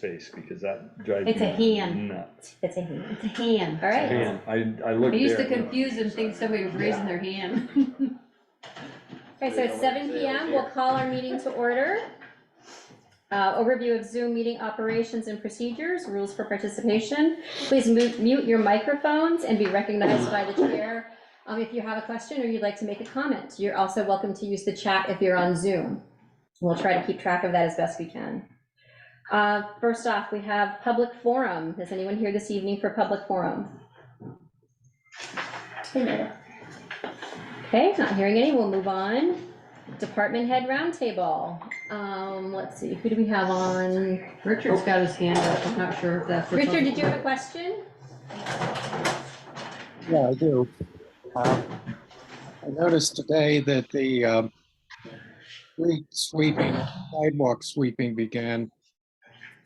face because that drives It's me a hand. nuts. It's a hand. It's a hand. All right. Man, I looked I used there. to confuse and think somebody was raising their hand. Okay, so it's 7 p.m. We'll call our meeting to order. Overview of Zoom meeting operations and procedures, rules for participation. Please mute your microphones and be recognized by the chair if you have a question or you'd like to make a comment. You're also welcome to use the chat if you're on Zoom. We'll try to keep track of that as best we can. First off, we have public forum. Is anyone here this evening for public forum? Okay, not hearing any, we'll move on. Department head roundtable. Let's see, who do we have on? Richard's got his hand up. I'm not sure if that's. Richard, did you have a question? Yeah, I do. I noticed today that the street sweeping, sidewalk sweeping began.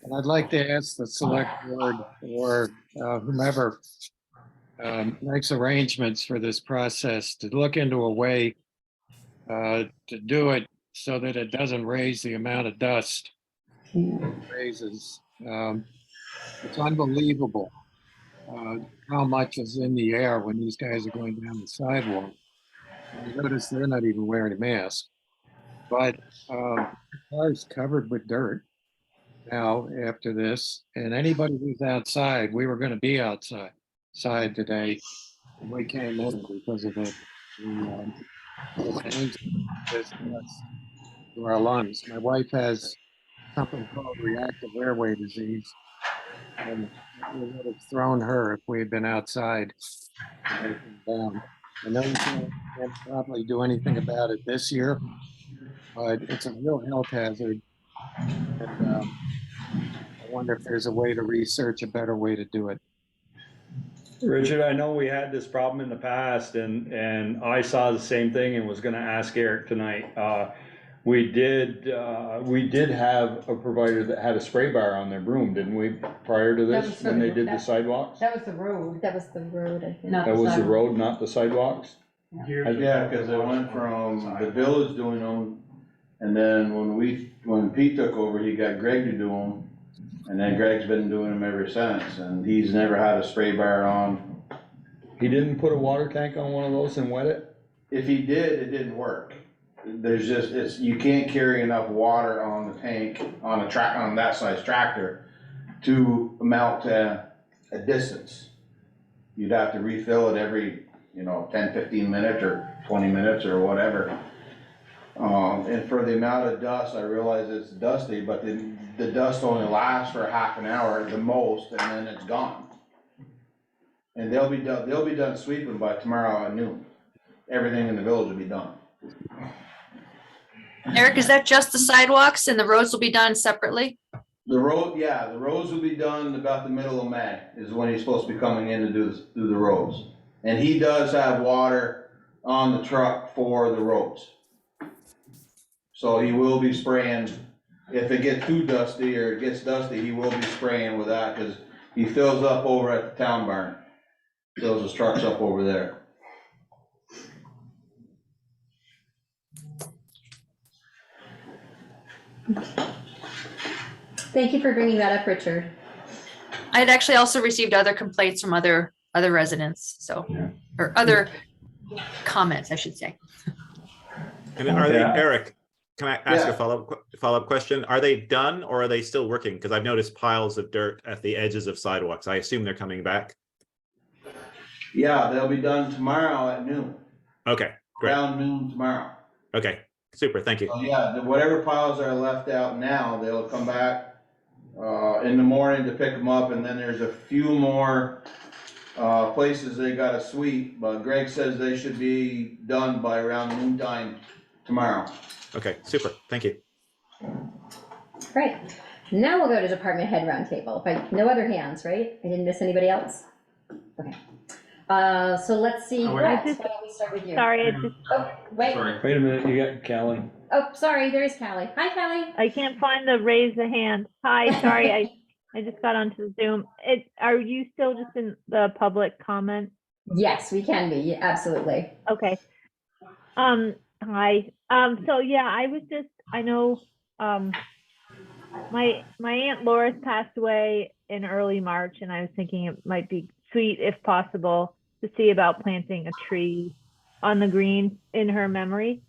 And I'd like to ask the select board or whomever makes arrangements for this process to look into a way to do it so that it doesn't raise the amount of dust it raises. It's unbelievable how much is in the air when these guys are going down the sidewalk. And you notice they're not even wearing a mask, but the car's covered with dirt now after this, and anybody who's outside, we were going to be outside today, and we came in because of the danger to our lungs. My wife has something called reactive airway disease, and we would have thrown her if we had been outside. I know you can't probably do anything about it this year, but it's a real health hazard. And I wonder if there's a way to research a better way to do it. Richard, I know we had this problem in the past and I saw the same thing and was gonna ask Eric tonight. We did have a provider that had a spray bar on their broom, didn't we, prior to this, when they did the sidewalks? That was the road. That was the road, I think. That was the road, not the sidewalks? Yeah, because it went from the village doing them, and then when Pete took over, he got Greg to do them, and then Greg's been doing them ever since, and he's never had a spray bar on. He didn't put a water tank on one of those and wet it? If he did, it didn't work. There's just, you can't carry enough water on the tank, on that size tractor to amount to a distance. You'd have to refill it every, 10, 15 minutes or 20 minutes or whatever. And for the amount of dust, I realize it's dusty, but the dust only lasts for half an hour at the most, and then it's gone. And they'll be done sweeping by tomorrow at noon. Everything in the village will be done. Eric, is that just the sidewalks and the roads will be done separately? The roads will be done about the middle of May is when he's supposed to be coming in to do the roads. And he does have water on the truck for the roads. So he will be spraying, if it gets too dusty or it gets dusty, he will be spraying with that because he fills up over at the town barn. Fills his trucks up over there. Thank you for bringing that up, Richard. I had actually also received other complaints from other residents, so, or other comments, I should say. And are they, Eric, can I ask a follow-up question? Are they done or are they still working? Because I've noticed piles of dirt at the edges of sidewalks. I assume they're coming back. Yeah, they'll be done tomorrow at noon. Okay, great. Around noon tomorrow. Okay, super, thank you. So yeah, whatever piles are left out now, they'll come back in the morning to pick them up, and then there's a few more places they gotta sweep, but Greg says they should be done by around noontime tomorrow. Okay, super, thank you. Great. Now we'll go to department head roundtable. No other hands, right? I didn't miss anybody else? Okay. So let's see. Brett, why don't we start with you? Sorry, Oh, wait. Sorry. Wait a minute, you got Callie. Oh, sorry, there is Callie. Hi, Callie. I can't find the raise the hand. Hi, sorry, I just got onto Zoom. Are you still just in the public comment? Yes, we can be. Yeah, absolutely. Okay. Hi. So yeah, I was just, I know, my Aunt Laura's passed away in early March, and I was thinking it might be sweet, if possible, to see about planting a tree on the green in her memory.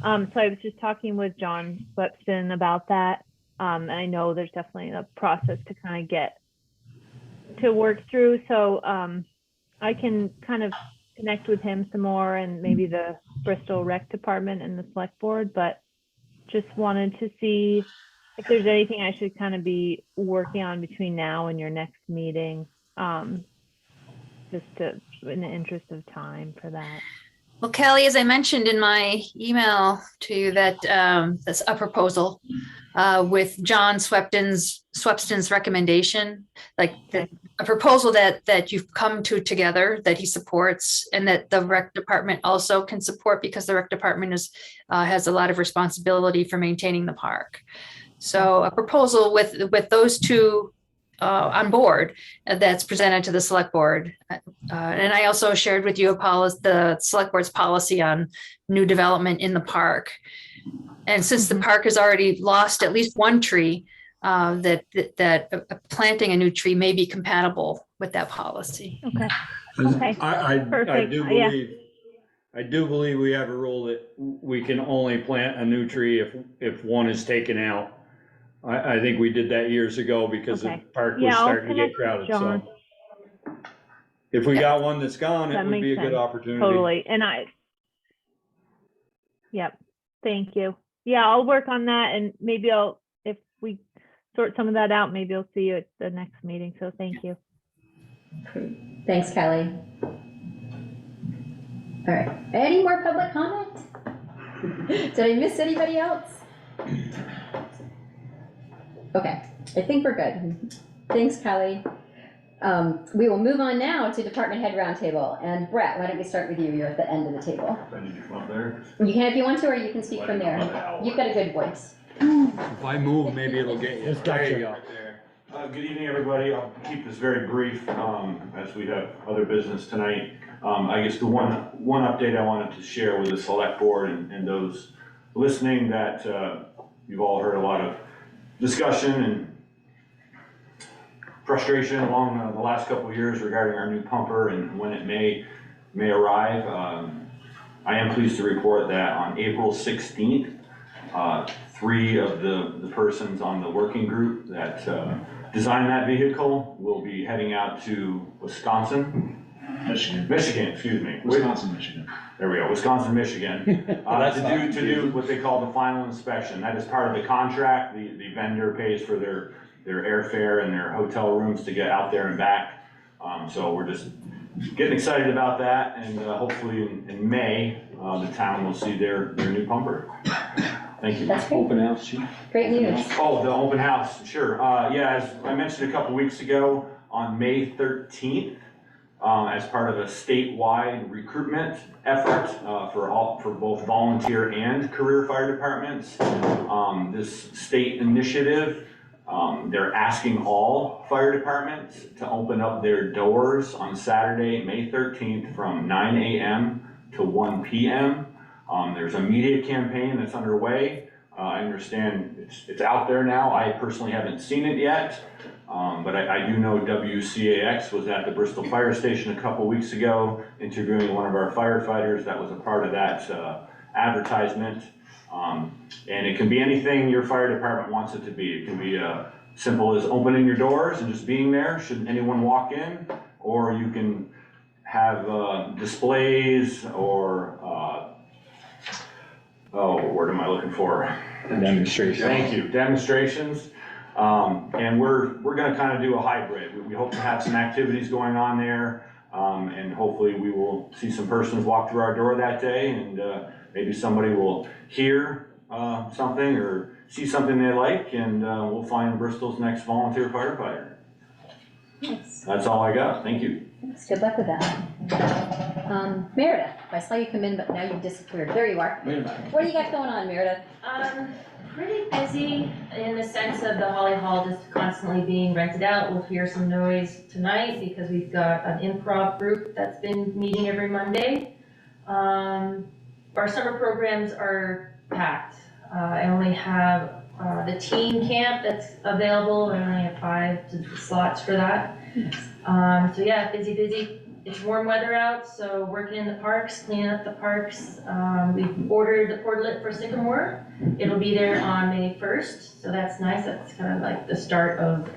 So I was just talking with John Webston about that. And I know there's definitely a process to kind of get to work through. So I can kind of connect with him some more, and maybe the Bristol Rec Department and the Select Board, but just wanted to see if there's anything I should kind of be working on between now and your next meeting, just to, in the interest of time for that. Well, Kelly, as I mentioned in my email to you, that that's a proposal with John Swepston's recommendation, like a proposal that you've come to together, that he supports, and that the rec department also can support, because the rec department has a lot of responsibility for maintaining the park. So a proposal with those two on board that's presented to the select board. And I also shared with you the select board's policy on new development in the park. And since the park has already lost at least one tree, that planting a new tree may be compatible with that policy. Okay. Okay. I Perfect. do Yeah. believe, I do believe we have a rule that we can only plant a new tree if one is taken out. I think we did that years ago because the Okay. park was Yeah, I'll starting to get connect with crowded, John. so. If we got one that's gone, it That would be makes a good sense. opportunity. Totally. And yep. Thank you. Yeah, I'll work on that, and maybe if we sort some of that out, maybe I'll see you at the next meeting. So thank you. Thanks, Kelly. All right, any more public comment? Did I miss anybody else? Okay, I think we're good. Thanks, Kelly. We will move on now to department head roundtable. And Brett, why don't we start with you? You're at the end of the table. I need to come up there. You can if you want to, or you can speak from there. You've got a good voice. If I move, maybe it'll get you. There you go. Good evening, everybody. I'll keep this very brief, as we have other business tonight. I guess the one update I wanted to share with the select board and those listening, that you've all heard a lot of discussion and frustration along the last couple of years regarding our new pumper and when it may arrive. I am pleased to report that on April 16th, 3 of the persons on the working group that designed that vehicle will be heading out to Michigan, excuse me. Michigan. There we go, Wisconsin, Michigan, to do what they call the final inspection. That is part of the contract. The vendor pays for their airfare and their hotel rooms to get out there and back. So we're just getting excited about that, and hopefully in May, the town will see their new pumper. Thank you. That's great. Open house, chief. Great news. Oh, the open house, sure. Yeah, as I mentioned a couple weeks ago, on May 13th, as part of a statewide recruitment effort for both volunteer and career fire departments, this state initiative, they're asking all fire departments to open up their doors on Saturday, May 13th from 9 a.m. to 1 p.m. There's a media campaign that's underway. I understand it's out there now. I personally haven't seen it yet, but I do know WCAX was at the Bristol Fire Station a couple weeks ago interviewing one of our firefighters that was a part of that advertisement. And it can be anything your fire department wants it to be. It can be simple as opening your doors and just being there should anyone walk in, or you can have displays or what word am I looking for? Demonstration. Thank you, demonstrations. And we're gonna kind of do a hybrid. We hope to have some activities going on there, and hopefully we will see some persons walk through our door that day, and maybe somebody will hear something or see something they like, and we'll find Bristol's next volunteer firefighter. Nice. That's all I got. Thank you. Thanks. Good luck with that. Meredith, I saw you come in, but now you've disappeared. There you are. What do you got going on, Meredith? Pretty busy in the sense of the Holly Hall just constantly being rented out. We'll hear some noise tonight because we've got an improv group that's been meeting every Monday. Our summer programs are packed. I only have the teen camp that's available. We only have 5 slots for that. So yeah, busy. It's warm weather out, so working in the parks, cleaning up the parks. We've ordered the portalet for Sycamore. It'll be there on May 1st, so that's nice. That's kind of like the start of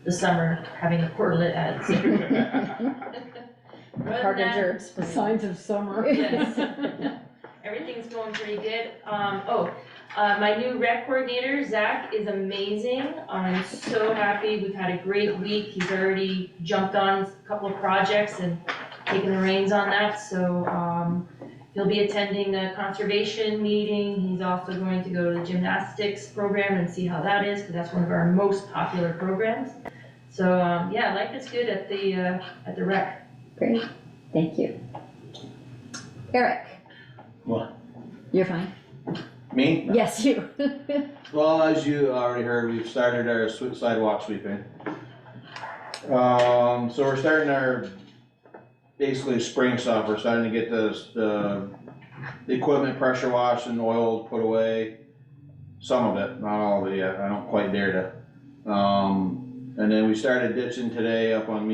the summer, having a portalet at Sycamore. Harbinger. Signs of summer. Yes. Everything's going pretty good. My new rec coordinator, Zach, is amazing. I'm so happy. We've had a great week. He's already jumped on a couple of projects and taken the reins on that. So he'll be attending the conservation meeting. He's also going to go to the gymnastics program and see how that is, because that's one of our most popular programs. So yeah, life is good at the rec. Great, thank you. Eric? What? You're fine. Me? Yes, you. Well, as you already heard, we've started our sidewalk sweeping. So we're starting our basically spring stuff. We're starting to get the equipment pressure washed and oiled, put away. Some of it, not all of it yet. I don't quite dare to. And then we started ditching today up on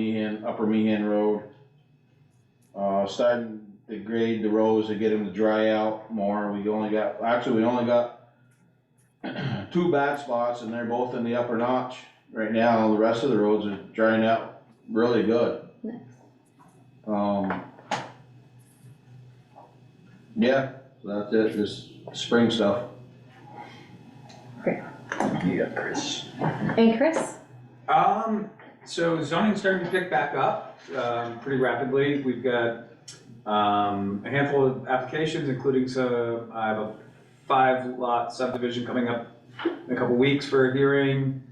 Upper Meehan Road. Starting to grade the roads to get them to dry out more. We only got 2 bad spots, and they're both in the upper notch right now. The rest of the roads are drying out really good. Yeah, so that's it, just spring stuff. Great. You got Chris. And Chris? So zoning's starting to pick back up, pretty rapidly. We've got, a handful of applications, including I have a 5-lot subdivision coming up in a couple weeks for a hearing.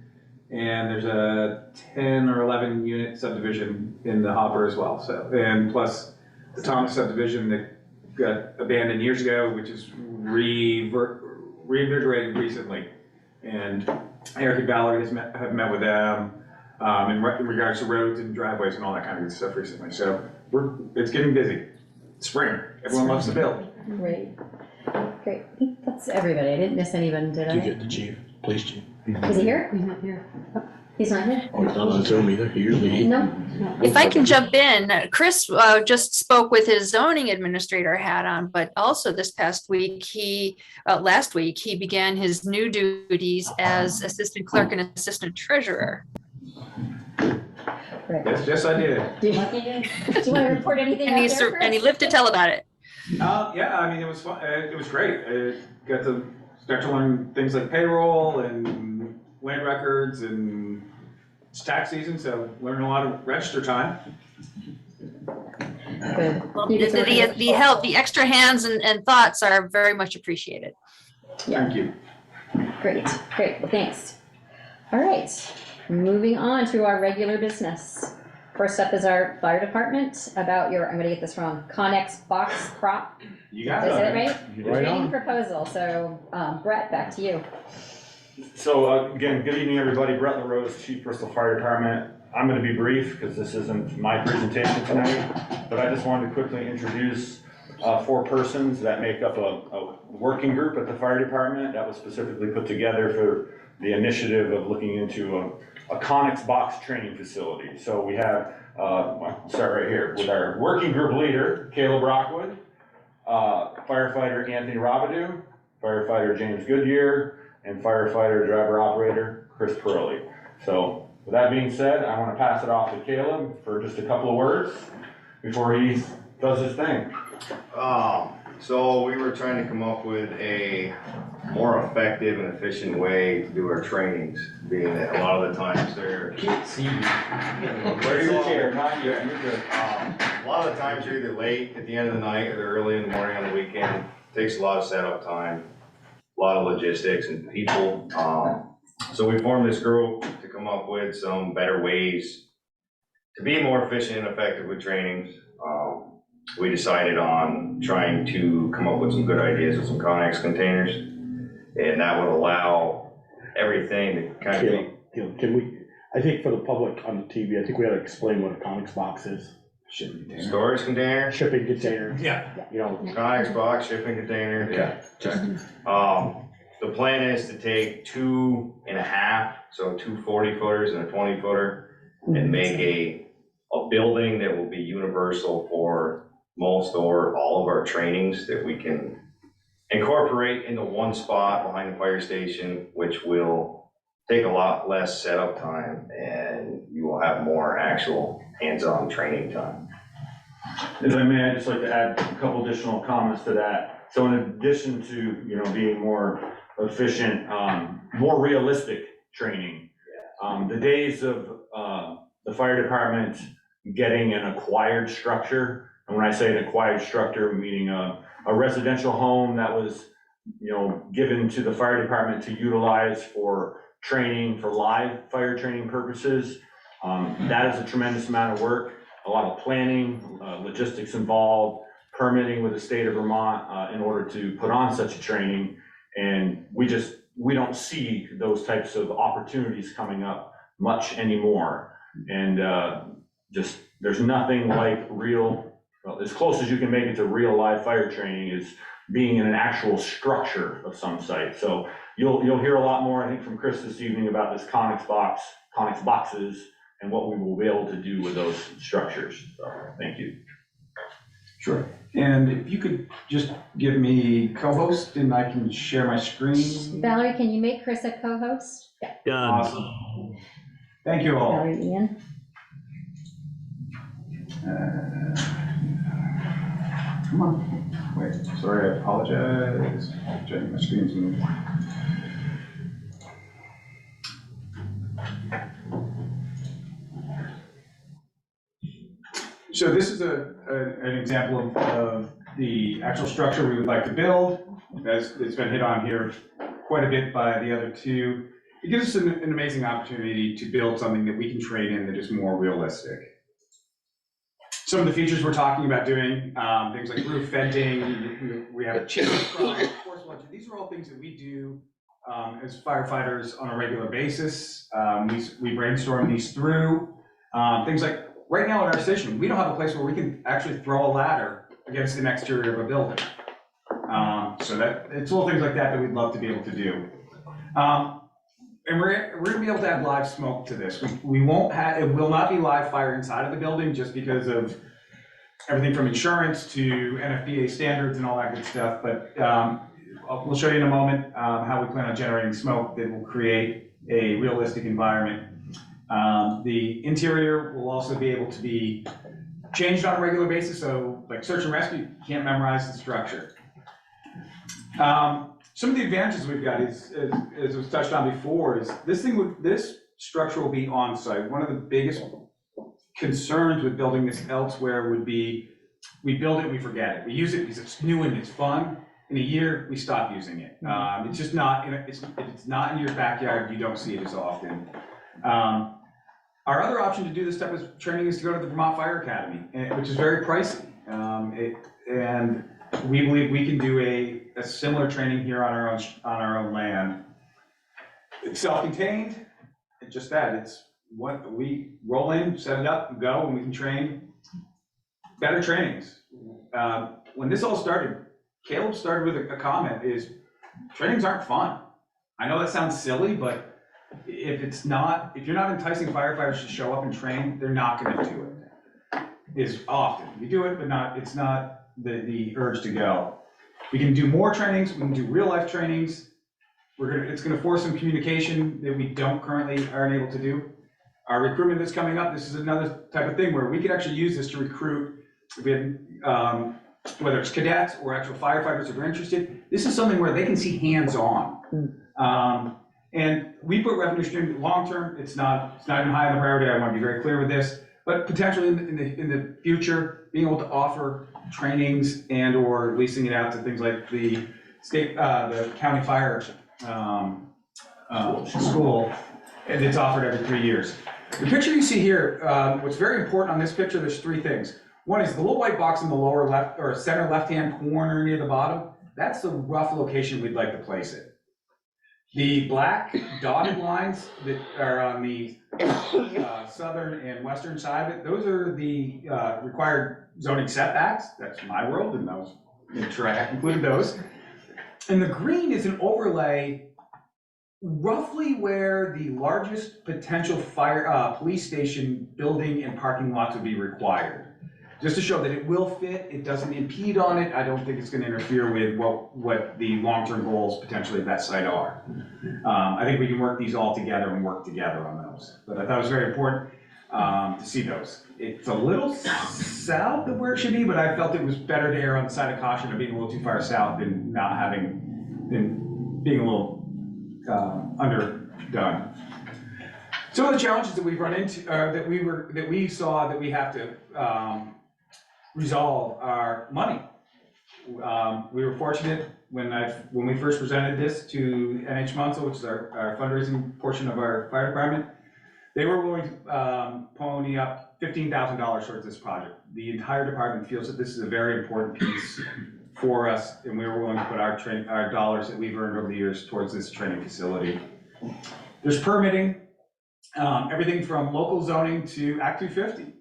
And there's a 10 or 11 unit subdivision in the hopper as well. So, and plus the Thomas subdivision that got abandoned years ago, which is reinvigorated recently. And Eric and Valerie have met with them in regards to roads and driveways and all that kind of good stuff recently. So it's getting busy. Spring, everyone loves to build. Great. Great, I think that's everybody. I didn't miss anyone, did I? You get the chief, police chief. Is he here? He's not here. He's not here? Oh, he's not on Zoom either, he usually. No? If I can jump in, Chris just spoke with his zoning administrator hat on, but also this past week, last week, he began his new duties as assistant clerk and assistant treasurer. Great. Yes, I did. Do you want to report anything out there, Chris? And he lived to tell about it. Yeah, I mean, it was fun. It was great. I got to start to learn things like payroll and land records, and it's tax season, so learning a lot of register time. Good. Well, the help, the extra hands and thoughts are very much appreciated. Yeah. Thank you. Great, well, thanks. All right, moving on to our regular business. First up is our fire department about I'm gonna get this wrong, Connex box prop. You got Did I say that it. right? Right Training on. proposal, so Brett, back to you. So again, good evening, everybody. Brett LaRose, Chief Bristol Fire Department. I'm gonna be brief because this isn't my presentation tonight, but I just wanted to quickly introduce 4 persons that make up a working group at the fire department that was specifically put together for the initiative of looking into a Connex box training facility. So we have, I'll start right here with our working group leader, Caleb Rockwood, firefighter Anthony Robidoux, firefighter James Goodyear, and firefighter driver operator Chris Pearley. So with that being said, I want to pass it off to Caleb for just a couple of words before he does his thing. So we were trying to come up with a more effective and efficient way to do our trainings, being that a lot of the times they're. Can't see you. Where you Chair, are. not you. You're good. A lot of the times you're either late at the end of the night or they're early in the morning on the weekend. Takes a lot of setup time, a lot of logistics and people. So we formed this group to come up with some better ways to be more efficient and effective with trainings. We decided on trying to come up with some good ideas with some Connex containers, and that would allow everything to kind of be. Can we, I think for the public on the TV, I think we ought to explain what a Connex box is. Shipping container. Storage container, Shipping container, Yeah. you know. Connex box, shipping container. Okay. Yeah. the plan is to take 2.5, so 2 40-footers and a 20-footer, and make a building that will be universal for most or all of our trainings that we can incorporate into one spot behind the fire station, which will take a lot less setup time, and you will have more actual hands-on training time. If I may, I'd just like to add a couple additional comments to that. So in addition to, you know, being more efficient, more realistic training, the days of the fire department getting an acquired structure, and when I say an acquired structure, meaning a residential home that was, you know, given to the fire department to utilize for training, for live fire training purposes, that is a tremendous amount of work, a lot of planning, logistics involved, permitting with the state of Vermont in order to put on such a training. And we don't see those types of opportunities coming up much anymore. And just, there's nothing like real, well, as close as you can make it to real live fire training is being in an actual structure of some site. So you'll hear a lot more, I think, from Chris this evening about this Conex boxes, and what we will be able to do with those structures. So, thank you. Sure. And if you could just give me co-host and I can share my screen. Valerie, can you make Chris a co-host? Done. Awesome. Thank you all. Valerie, Ian. Come on. Wait, sorry, I apologize. Checking my screen's moving. So this is an example of the actual structure we would like to build. It's been hit on here quite a bit by the other two. It gives us an amazing opportunity to build something that we can trade in that is more realistic. Some of the features we're talking about doing, things like roof venting, we have a chimney front, force launcher. These are all things that we do as firefighters on a regular basis. We brainstorm these through. Things like, right now at our station, we don't have a place where we can actually throw a ladder against the exterior of a building. So that it's little things like that that we'd love to be able to do. And we're gonna be able to add live smoke to this. We won't have, it will not be live fire inside of the building just because of everything from insurance to NFPA standards and all that good stuff. But we'll show you in a moment how we plan on generating smoke that will create a realistic environment. The interior will also be able to be changed on a regular basis. So like search and rescue, you can't memorize the structure. Some of the advantages we've got is, as was touched on before, is this structure will be on site. One of the biggest concerns with building this elsewhere would be, we build it, we forget it. We use it because it's new and it's fun. In a year, we stop using it. It's just not, if it's not in your backyard, you don't see it as often. Our other option to do this type of training is to go to the Vermont Fire Academy, which is very pricey. And we believe we can do a similar training here on our own land. It's self-contained, it's just that, it's what we roll in, set it up, go, and we can train better trainings. When this all started, Caleb started with a comment is, trainings aren't fun. I know that sounds silly, but if you're not enticing firefighters to show up and train, they're not gonna do it. Is often, we do it, but it's not the urge to go. We can do more trainings, we can do real life trainings. It's gonna force some communication that we aren't able to do. Our recruitment that's coming up, this is another type of thing where we could actually use this to recruit, whether it's cadets or actual firefighters if they're interested. This is something where they can see hands-on. And we put revenue stream long-term, it's not even high on the priority, I wanna be very clear with this, but potentially in the future, being able to offer trainings and or leasing it out to things like the state, the county fire school, and it's offered every 3 years. The picture you see here, what's very important on this picture, there's 3 things. One is the little white box in the lower left or center left-hand corner near the bottom, that's the rough location we'd like to place it. The black dotted lines that are on the southern and western side of it, those are the required zoning setbacks. That's my world, and I was making sure I included those. And the green is an overlay roughly where the largest potential police station building and parking lots would be required. Just to show that it will fit, it doesn't impede on it, I don't think it's gonna interfere with what the long-term goals potentially of that site are. I think we can work these all together and work together on those, but I thought it was very important to see those. It's a little south of where it should be, but I felt it was better to err on the side of caution of being a little too far south than being a little underdone. Some of the challenges that we've run into, that we saw that we have to resolve are money. We were fortunate when we first presented this to NH Munsell, which is our fundraising portion of our fire department. They were willing to pony up $15,000 towards this project. The entire department feels that this is a very important piece for us, and we were willing to put our dollars that we've earned over the years towards this training facility. There's permitting, everything from local zoning to Act 250.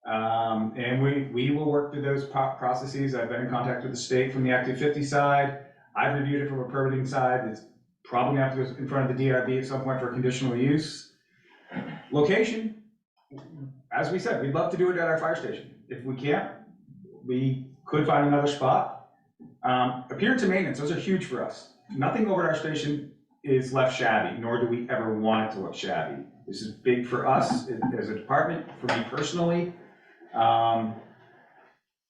And we will work through those processes. I've been in contact with the state from the Act 250 side. I've reviewed it from a permitting side. It's probably gonna have to go in front of the DRB at some point for conditional use. Location, as we said, we'd love to do it at our fire station. If we can't, we could find another spot. Appearance and maintenance, those are huge for us. Nothing over at our station is left shabby, nor do we ever want it to look shabby. This is big for us as a department, for me personally.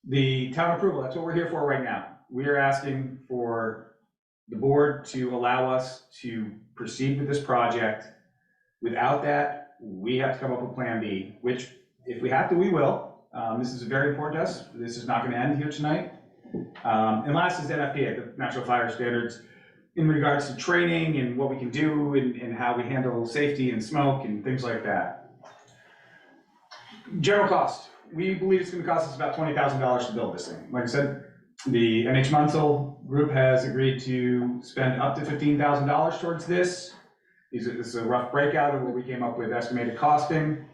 The town approval, that's what we're here for right now. We are asking for the board to allow us to proceed with this project. Without that, we have to come up with Plan B, which if we have to, we will. This is very important to us. This is not going to end here tonight. And last is NFPA, the National Fire Standards, in regards to training and what we can do and how we handle safety and smoke and things like that. General cost, we believe it's going to cost us about $20,000 to build this thing. Like I said, the NH Munsell group has agreed to spend up to $15,000 towards this. This is a rough breakout of what we came up with estimated costing.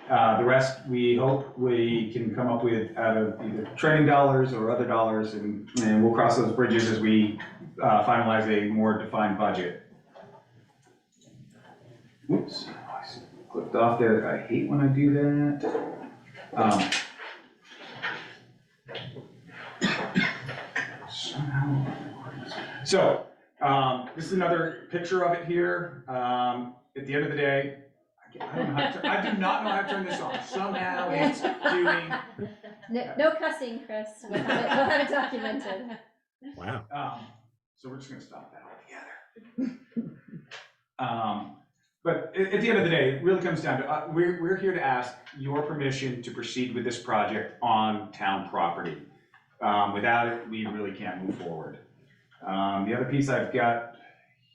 The rest, we hope we can come up with out of either training dollars or other dollars, and we'll cross those bridges as we finalize a more defined budget. Whoops, I clicked off there. I hate when I do that. So, this is another picture of it here. At the end of the day, I do not know how to turn this on. Somehow it's doing. No cussing, Chris. We'll have it documented. Wow. So we're just gonna stop that altogether. But at the end of the day, it really comes down to, we're here to ask your permission to proceed with this project on town property. Without it, we really can't move forward. The other piece I've got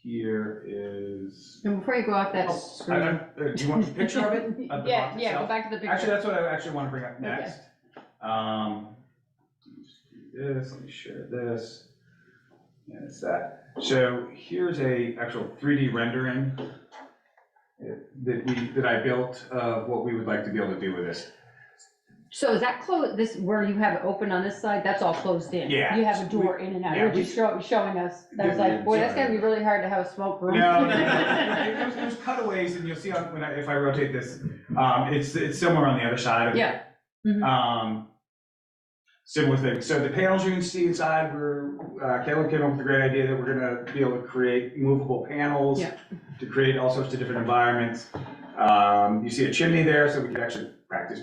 here is. And before you go off that screen. Do you want a picture of it? Of the box Yeah, itself? go back to the picture. Actually, that's what I actually want to bring up next. Let me share this. And it's that. So here's a actual 3D rendering that I built of what we would like to be able to do with this. So is that closed, this, where you have it open on this side, that's all closed in? Yeah. You have a door in and out, Yeah, you're just showing us, that's like, boy, that's gonna be really hard to have a smoke room. No, there's cutaways, and you'll see if I rotate this, it's somewhere on the other side of it. Yeah. Mhm. Similar thing. So the panels you can see inside, Caleb came up with a great idea that we're gonna be able to create movable panels to create all sorts of different environments. You see a chimney there, so we can actually practice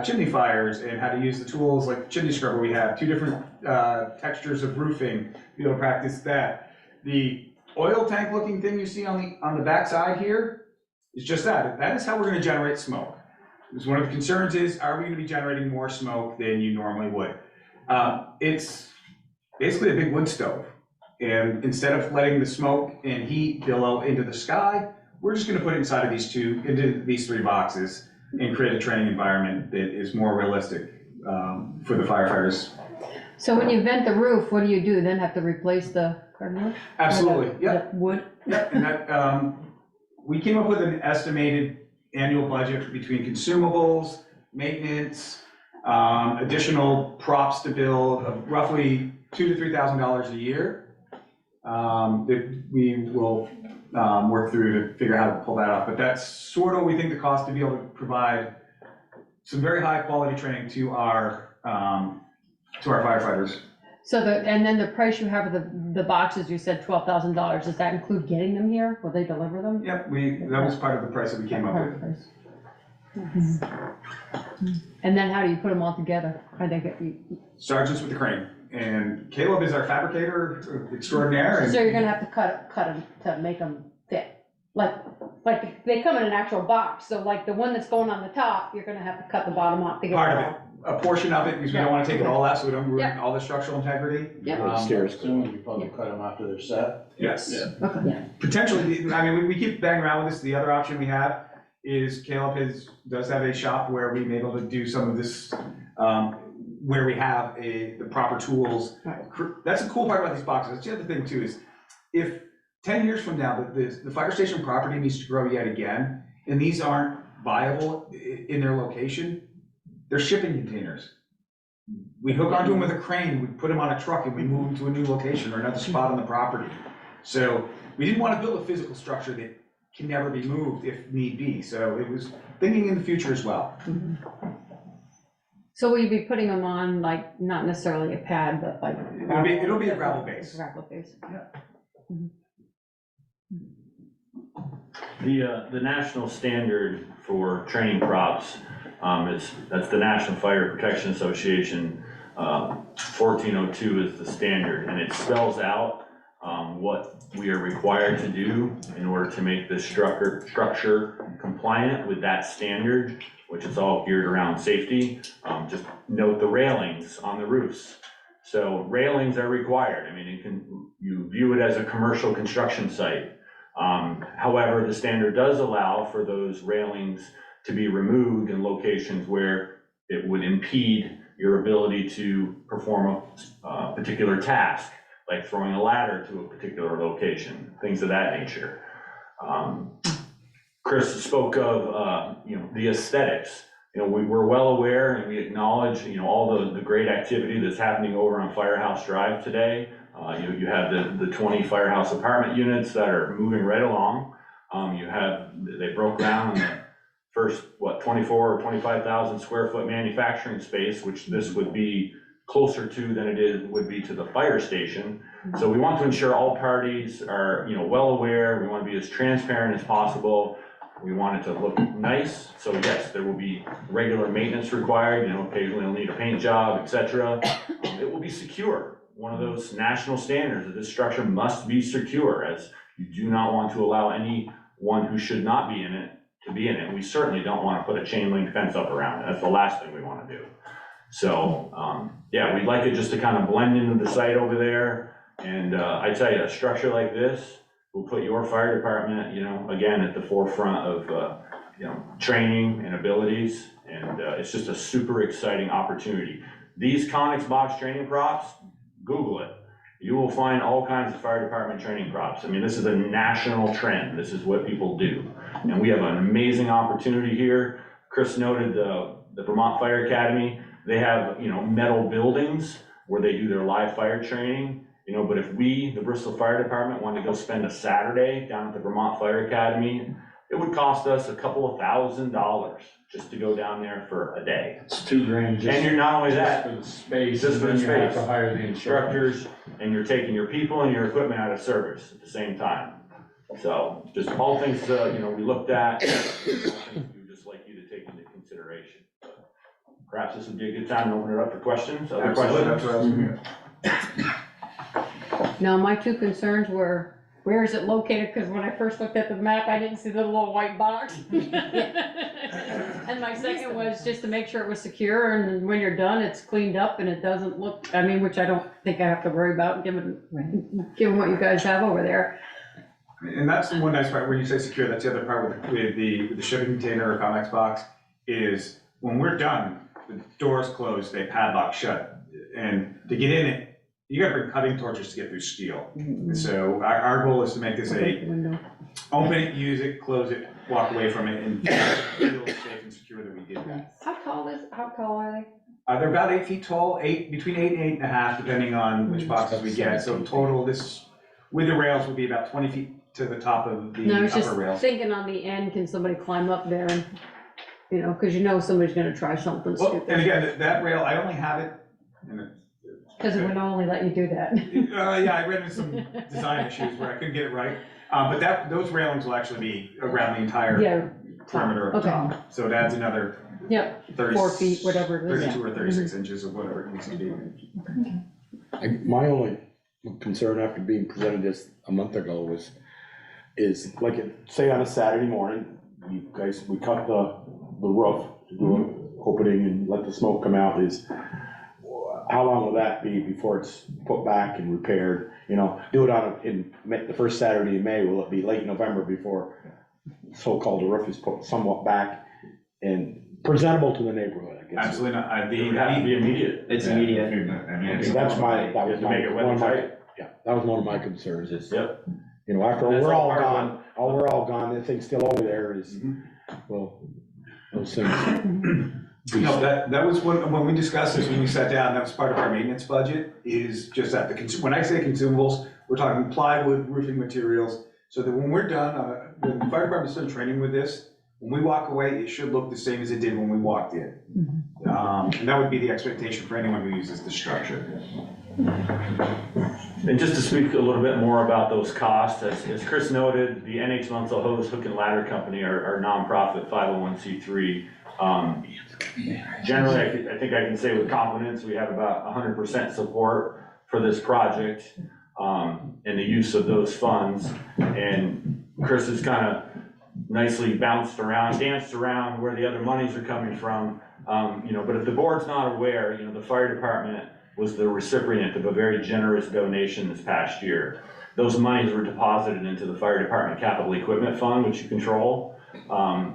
chimney fires and how to use the tools like the chimney scrubber. We have two different textures of roofing, be able to practice that. The oil tank looking thing you see on the back side here is just that. That is how we're gonna generate smoke. Because one of the concerns is, are we gonna be generating more smoke than you normally would? It's basically a big wood stove. And instead of letting the smoke and heat billow into the sky, we're just gonna put it into these three boxes and create a training environment that is more realistic for the firefighters. So when you vent the roof, what do you do, then have to replace the carbon roof? Absolutely, The wood? Yep, and that, we came up with an estimated annual budget between consumables, maintenance, additional props to build of roughly $2,000 to $3,000 a year. That we will work through to figure out how to pull that off, but that's sort of what we think the cost to be able to provide some very high quality training to our firefighters. So and then the price you have of the boxes, you said $12,000, does that include getting them here? Will they deliver them? Yep, that was part of the price that we came up with. And then how do you put them all together? How they get you? Sergeants with the crane, and Caleb is our fabricator extraordinaire. And So you're gonna have to cut them to make them fit. Like they come in an actual box, so like the one that's going on the top, you're gonna have to cut the bottom off to get part it of all. it, a portion of it, because we don't want to take it all out, so we don't ruin Yep. all the structural integrity. Yep. Stairs, you probably cut them after they're set. Yes. Okay. Yeah. Potentially, I mean, we keep banging around with this. The other option we have is Caleb does have a shop where we've been able to do some of this, where we have the proper tools. That's the cool part about these boxes. That's the other thing too, is if 10 years from now, the fire station property needs to grow yet again, and these aren't viable in their location, they're shipping containers. We hook onto them with a crane, we put them on a truck, and we move them to a new location or another spot on the property. So we didn't want to build a physical structure that can never be moved if need be. So it was thinking in the future as well. So will you be putting them on, like, not necessarily a pad, but like? It'll be a gravel base. Gravel base. The national standard for training props, that's the National Fire Protection Association. 1402 is the standard, and it spells out what we are required to do in order to make this structure compliant with that standard, which is all geared around safety. Just note the railings on the roofs. So railings are required. I mean, you view it as a commercial construction site. However, the standard does allow for those railings to be removed in locations where it would impede your ability to perform a particular task, like throwing a ladder to a particular location, things of that nature. Chris spoke of the aesthetics. We're well aware and we acknowledge all the great activity that's happening over on Firehouse Drive today. You have the 20 Firehouse apartment units that are moving right along. They broke ground in the first 24 or 25,000 square foot manufacturing space, which this would be closer to than it would be to the fire station. So we want to ensure all parties are well aware. We want to be as transparent as possible. We want it to look nice. So yes, there will be regular maintenance required. Occasionally you'll need a paint job, etc. It will be secure. One of those national standards that this structure must be secure, as you do not want to allow anyone who should not be in it to be in it. We certainly don't want to put a chain link fence up around it. That's the last thing we want to do. So yeah, we'd like it just to kind of blend into the site over there. And I tell you, a structure like this will put your fire department, again, at the forefront of training and abilities. And it's just a super exciting opportunity. These Conex box training props, Google it. You will find all kinds of fire department training props. I mean, this is a national trend. This is what people do. And we have an amazing opportunity here. Chris noted the Vermont Fire Academy. They have, metal buildings where they do their live fire training. But if we, the Bristol Fire Department, wanted to go spend a Saturday down at the Vermont Fire Academy, it would cost us a couple of $1,000s just to go down there for a day. It's $2,000 just. And you're not only that, For the space. just for the and then you have space. to hire the instructors. and you're taking your people and your equipment out of service at the same time. So just all things, we looked at, all things we would just like you to take into consideration. But perhaps this would be a good time to open it up for questions, other Absolutely, questions? that's what I was gonna get. Now, my two concerns were, where is it located? Because when I first looked at the map, I didn't see the little white box. And my second was just to make sure it was secure, and when you're done, it's cleaned up and it doesn't look, which I don't think I have to worry about, given what you guys have over there. And that's the one nice part, when you say secure, that's the other part with the shipping container or Conex box, is when we're done, the doors closed, they padlock shut. And to get in it, you gotta bring cutting torches to get through steel. So our goal is to make this open it, use it, close it, walk away from it, and feel safe and secure that we did that. How tall are they? They're about 8 feet tall, between 8 and 8.5, depending on which boxes we get. So total, this, with the rails, would be about 20 feet to the top of the No, I was just upper rails. thinking on the end, can somebody climb up there and, you know, because you know somebody's gonna try something Well, stupid. and again, that rail, I only have it, Because it would only let you do that. yeah, I ran into some design issues where I couldn't get it right. But those railings will actually be around the entire Yeah, perimeter of the okay. top. So it adds another Yep, 30 4 feet, whatever it is. 32 or 36 inches of whatever it needs to be. My only concern after being presented this a month ago is like, say on a Saturday morning, you guys, we cut the roof to do an opening and let the smoke come out, how long will that be before it's put back and repaired? You know, do it in the first Saturday in May, will it be late November before so-called the roof is put somewhat back and presentable to the neighborhood, I guess? Absolutely not. It would have to be immediate. It's immediate. Okay, that was one of my concerns is, Yep. you know, after That's we're all all part of gone, we're all gone, the thing's still over there is, well, those things. No, that was when we discussed this, when we sat down, that was part of our maintenance budget, is just that when I say consumables, we're talking plywood, roofing materials, so that when we're done, when the fire department's done training with this, when we walk away, it should look the same as it did when we walked in. And that would be the expectation for anyone who uses the structure. And just to speak a little bit more about those costs, as Chris noted, the NH Munsell Hose Hook and Ladder Company are nonprofit 501c3. Generally, I think I can say with confidence, we have about 100% support for this project and the use of those funds. And Chris has kind of nicely danced around where the other monies are coming from. You know, but if the board's not aware, you know, the fire department was the recipient of a very generous donation this past year. Those monies were deposited into the fire department capital equipment fund, which you control.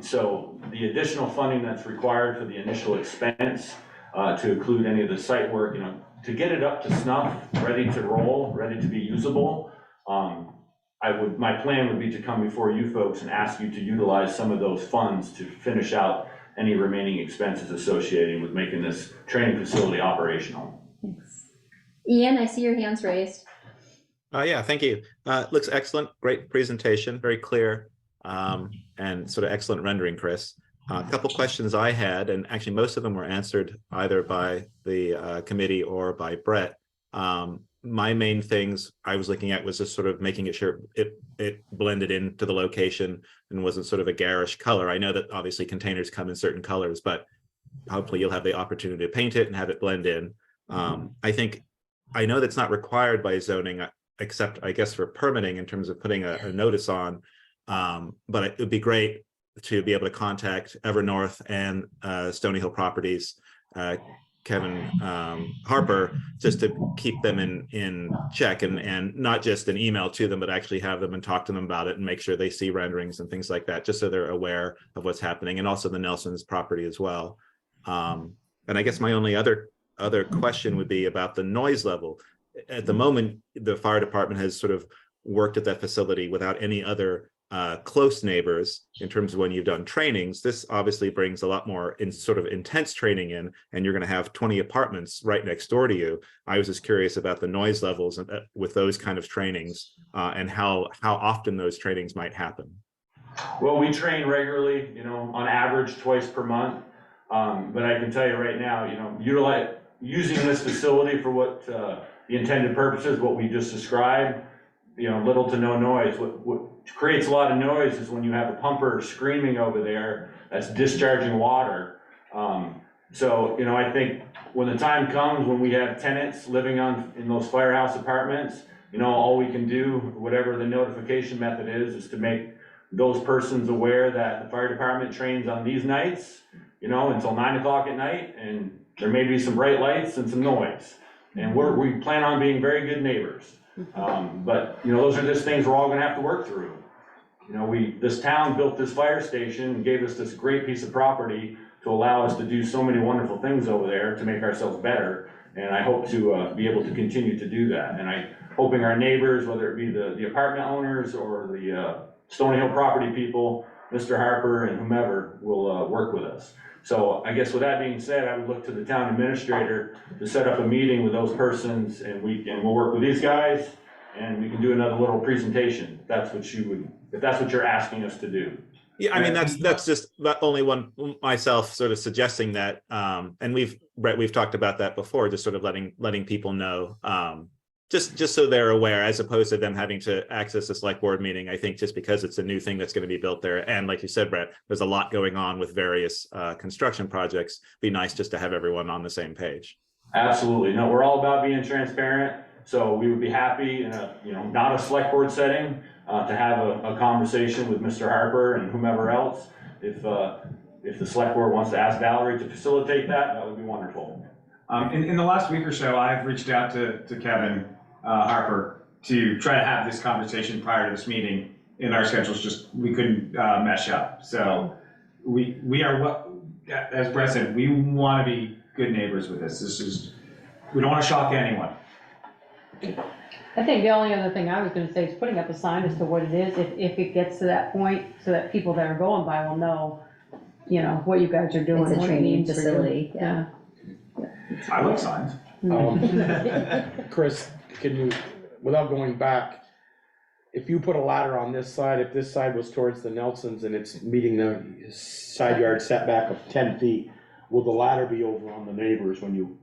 So the additional funding that's required for the initial expense to include any of the site work, you know, to get it up to snuff, ready to roll, ready to be usable, my plan would be to come before you folks and ask you to utilize some of those funds to finish out any remaining expenses associated with making this training facility operational. Thanks. Ian, I see your hands raised. Yeah, thank you. Looks excellent. Great presentation, very clear, and sort of excellent rendering, Chris. A couple questions I had, and actually most of them were answered either by the committee or by Brett. My main things I was looking at was just sort of making it sure it blended into the location and wasn't sort of a garish color. I know that obviously containers come in certain colors, but hopefully you'll have the opportunity to paint it and have it blend in. I know that's not required by zoning, except I guess for permitting in terms of putting a notice on, but it would be great to be able to contact Evernorth and Stony Hill Properties, Kevin Harper, just to keep them in check and not just an email to them, but actually have them and talk to them about it and make sure they see renderings and things like that, just so they're aware of what's happening, and also the Nelson's property as well. And I guess my only other question would be about the noise level. At the moment, the fire department has sort of worked at that facility without any other close neighbors in terms of when you've done trainings. This obviously brings a lot more sort of intense training in, and you're going to have 20 apartments right next door to you. I was just curious about the noise levels with those kind of trainings and how often those trainings might happen. Well, we train regularly, you know, on average twice per month. But I can tell you right now, you know, using this facility for what the intended purposes, what we just described, you know, little to no noise. What creates a lot of noise is when you have a pumper screaming over there that's discharging water. So, you know, I think when the time comes when we have tenants living in those firehouse apartments, you know, all we can do, whatever the notification method is to make those persons aware that the fire department trains on these nights, you know, until 9 o'clock at night, and there may be some bright lights and some noise. And we plan on being very good neighbors. But, you know, those are just things we're all gonna have to work through. You know, this town built this fire station and gave us this great piece of property to allow us to do so many wonderful things over there to make ourselves better. And I hope to be able to continue to do that. And hoping our neighbors, whether it be the apartment owners or the Stony Hill property people, Mr. Harper and whomever will work with us. So I guess with that being said, I would look to the town administrator to set up a meeting with those persons, and we'll work with these guys, and we can do another little presentation, if that's what you're asking us to do. Yeah, I mean, that's just only myself sort of suggesting that, and Brett, we've talked about that before, just sort of letting people know, just so they're aware, as opposed to them having to access a select board meeting. I think just because it's a new thing that's going to be built there, and like you said, Brett, there's a lot going on with various construction projects. Be nice just to have everyone on the same page. Absolutely. No, we're all about being transparent. So we would be happy in a, not a select board setting, to have a conversation with Mr. Harper and whomever else. If the select board wants to ask Valerie to facilitate that, that would be wonderful. In the last week or so, I've reached out to Kevin Harper to try to have this conversation prior to this meeting. In our schedules, we couldn't mesh up. So we are, as Brett said, we want to be good neighbors with this. We don't want to shock anyone. I think the only other thing I was gonna say is putting up a sign as to what it is, if it gets to that point, so that people that are going by will know, what you guys are doing. It's a what it training means for you. facility, yeah. I like signs. Chris, can you, without going back, if you put a ladder on this side, if this side was towards the Nelsons and it's meeting the side yard setback of 10 feet, will the ladder be over on the neighbors when you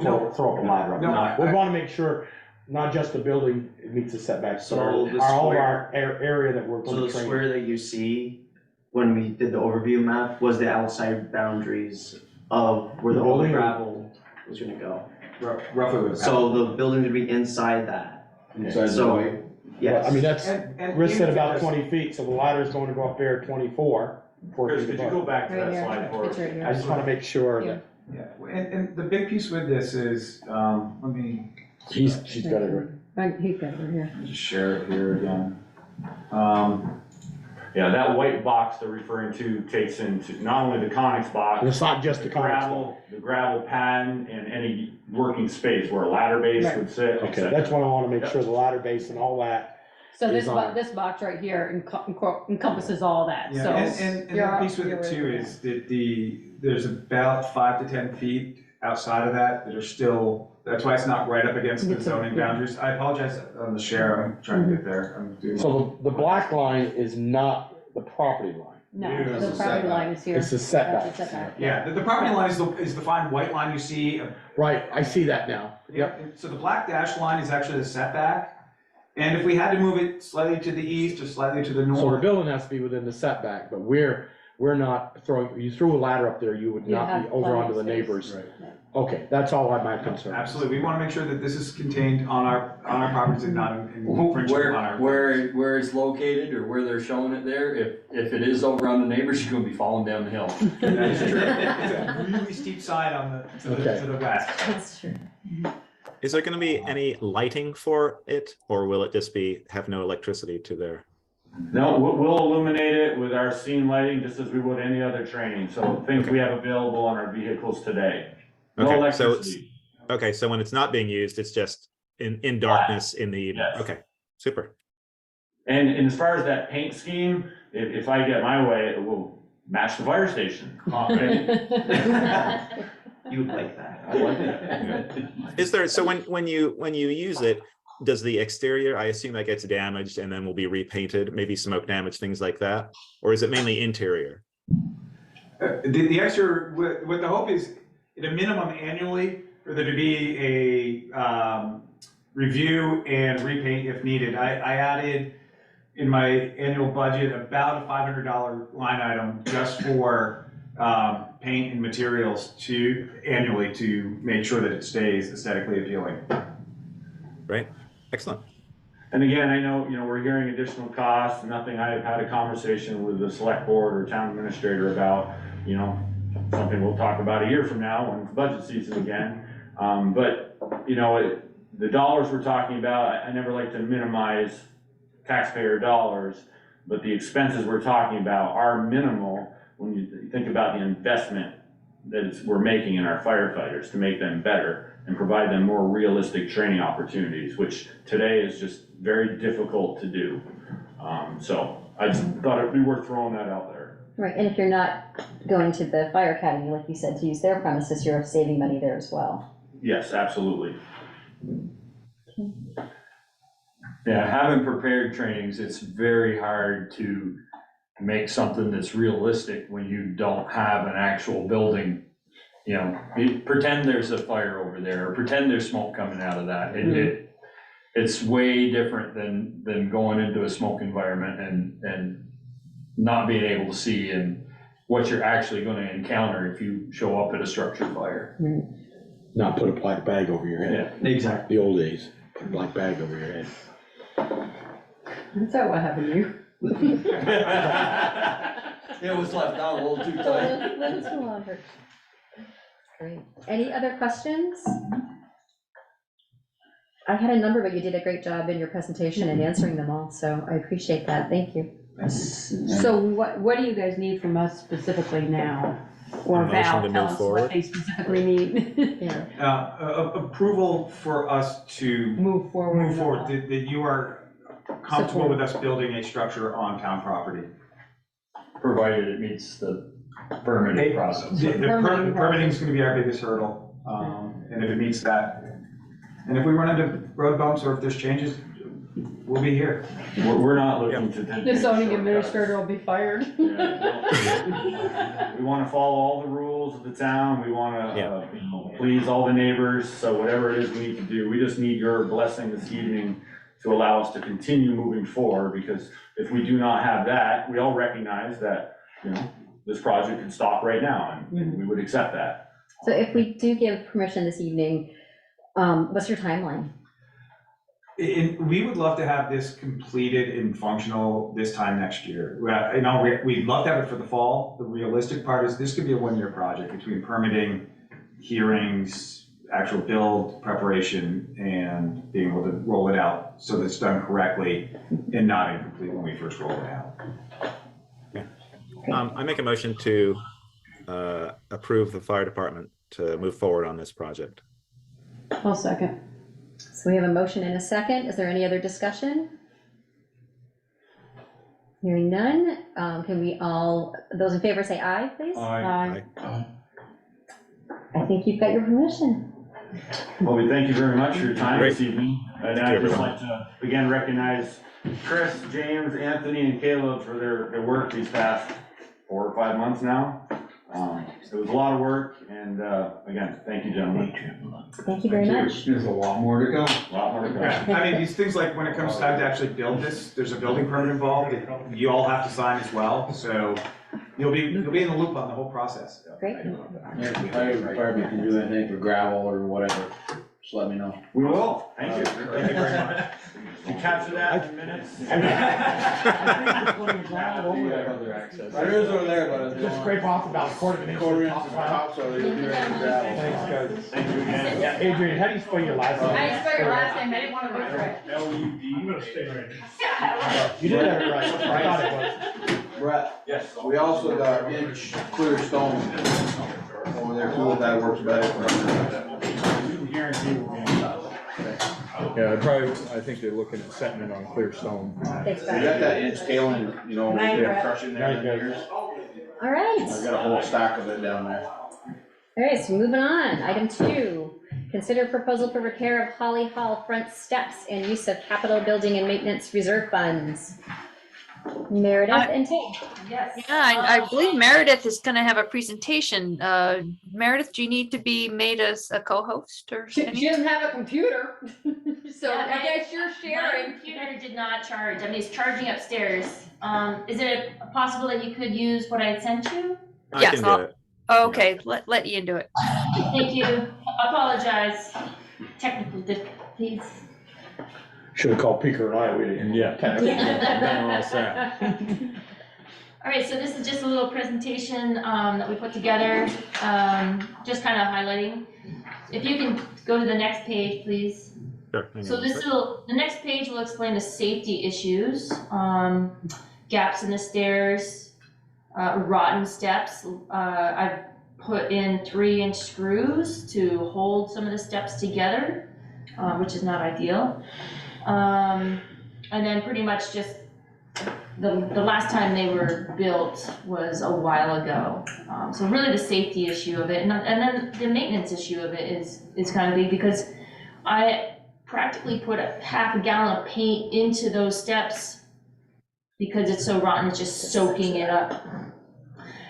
throw up a ladder up? No, We want to make sure not just the building meets the setbacks, but all of square- our area that we're So going the to train. square that you see when we did the overview map was the outside boundaries of where The all the building or- gravel was gonna go. Roughly with So the building would be inside that. Inside the So, white. yes. I mean, that's, And Chris said even if it about does- 20 feet, so the ladder's going to go up there at 24. 4 Chris, feet could you above. go back to Right that here. slide for us? It's right here. I just want to make sure that Yeah, and the big piece with this is, let me she's got it right. Right, he's got it right here. just share it here again. Yeah, that white box they're referring to takes into not only the Conex box. And it's not just the Conex The gravel pad and any working space where a ladder base Right. would sit. et Okay, cetera. that's what I want to make sure, the ladder base and all that. So this Is on. this box right here encompasses all that, Yeah, so. and the piece with it too is that there's about 5 to 10 feet outside of that are still, that's why it's not right up against the zoning boundaries. I apologize on the share, I'm trying to get there. I'm doing. So the black line is not the property line. No, Here's the the property setback. line is here. It's the setback. That's the setback. Yeah, the property line is the fine white line you see. Right, I see that now. Yep. So the black dash line is actually the setback. And if we had to move it slightly to the east or slightly to the So the north, building has to be within the setback, but we're not throwing, you threw a ladder up there, you would You not have be over plenty onto of the space. neighbors. Right. Okay, that's all my concern. absolutely, we want to make sure that this is contained on our properties and not infringing on our. Where it's located or where they're showing it there, if it is over on the neighbors, you're gonna be falling down the hill. That's true. It's a really steep side on to the west. That's true. Is there going to be any lighting for it, or will it just have no electricity to there? No, we'll illuminate it with our scene lighting just as we would any other training. So things we have available on our vehicles today. No Okay, so electricity. Okay, so when it's not being used, it's just in darkness in the evening. Yes. Okay, super. And as far as that paint scheme, if I get my way, it will match the fire station. You would like that. I like that. Is there, so when you use it, does the exterior, I assume that gets damaged and then will be repainted, maybe smoke damage, things like that? Or is it mainly interior? The extra, what the hope is, at a minimum annually, for there to be a review and repaint if needed. I added in my annual budget about a $500 line item just for paint and materials annually to make sure that it stays aesthetically appealing. Right, excellent. And again, I know, we're hearing additional costs, nothing I've had a conversation with the select board or town administrator about, something we'll talk about a year from now when it's budget season again. But, the dollars we're talking about, I never like to minimize taxpayer dollars, but the expenses we're talking about are minimal when you think about the investment that we're making in our firefighters to make them better and provide them more realistic training opportunities, which today is just very difficult to do. So I just thought it'd be worth throwing that out there. Right, and if you're not going to the fire academy, like you said, to use their premises, you're saving money there as well. Yes, absolutely. Yeah, having prepared trainings, it's very hard to make something that's realistic when you don't have an actual building. You know, pretend there's a fire over there, or pretend there's smoke coming out of that. It's way different than going into a smoke environment and not being able to see and what you're actually gonna encounter if you show up at a structure fire. Not put a black bag over your head. Yeah. Exactly. The old days, put a black bag over your head. Is that what happened to you? It was left down a little too tight. Little too longer. Great. Any other questions? I had a number, but you did a great job in your presentation and answering them all, so I appreciate that. Thank you. So what do you guys need from us specifically now? Or A motion Val, to tell move us forward. what they specifically need. Yeah. Approval for us to Move forward. that you are comfortable with us building a structure on town property. Provided it meets the permitting process. The permitting's gonna be our biggest hurdle, and if it meets that, and if we run into road bumps or if there's changes, we'll be here. We're not looking to. The zoning administrator will be fired. We wanna follow all the rules of the town, we wanna, please all the neighbors, so whatever it is we need to do, we just need your blessing this evening to allow us to continue moving forward, because if we do not have that, we all recognize that, you know, this project can stop right now, and we would accept that. So if we do give permission this evening, what's your timeline? We would love to have this completed and functional this time next year. We'd love to have it for the fall. The realistic part is this could be a one-year project between permitting, hearings, actual build, preparation, and being able to roll it out so that it's done correctly and not incomplete when we first roll it out. I make a motion to approve the fire department to move forward on this project. I'll second. So we have a motion and a second. Is there any other discussion? Hearing none, can we all, those in favor say aye, please? Aye. I think you've got your permission. Well, we thank you very much for your time this evening, and Thank you, I'd just everyone. like to again recognize Chris, James, Anthony, and Caleb for their work these past 4 or 5 months now. It was a lot of work, and again, thank you, gentlemen. Thank you very much. There's a lot more to go. A lot more to go. I mean, these things, like when it comes time to actually build this, there's a building permit involved that you all have to sign as well, so you'll be in the loop on the whole process. Great. Yeah, if the fire department can do anything for gravel or whatever, just let me know. We will, thank you. Thank you very much. You capture that in minutes? There is over there, but it's. Just scrape off about a quarter of an inch. Topsoil, you'll be ready for gravel. Thanks, guys. Thank you again. Yeah, Adrian, how do you spell your last name? I spelled your last name, I didn't want to butcher it. L-U-D. I'm gonna stay right. You did that right. I thought it was. Brett, Yes. we also got inch clear stone over there too, if that works better for us. Guarantee we'll be in touch. Yeah, I think they're looking at setting it on clear stone. Thanks, We got Brad. that inch tailing, you know, Night, Brett. crushing there in the years. All right. I got a whole stack of it down there. All right, so moving on. Item 2, consider proposal for repair of Holly Hall front steps and use of capital building and maintenance reserve funds. Meredith and Tate. Yes. Yeah, I believe Meredith is gonna have a presentation. Meredith, do you need to be made as a co-host or She anything? doesn't have a computer, so Yeah, I guess you're My sharing. computer did not charge, I mean, it's charging upstairs. Is it possible that you could use what I had sent you? I Yes, can do it. Okay, let Ian do it. Thank you, apologize, technical difficulties. Should have called Peter and I, we didn't. Yeah. Then all set. All right, so this is just a little presentation that we put together, just kind of highlighting. If you can go to the next page, please. Sure, hang So on. the next page will explain the safety issues, gaps in the stairs, rotten steps. I've put in 3-inch screws to hold some of the steps together, which is not ideal. And then pretty much just the last time they were built was a while ago. So really the safety issue of it, and then the maintenance issue of it is kind of big, because I practically put a half a gallon of paint into those steps because it's so rotten, it's just soaking it up.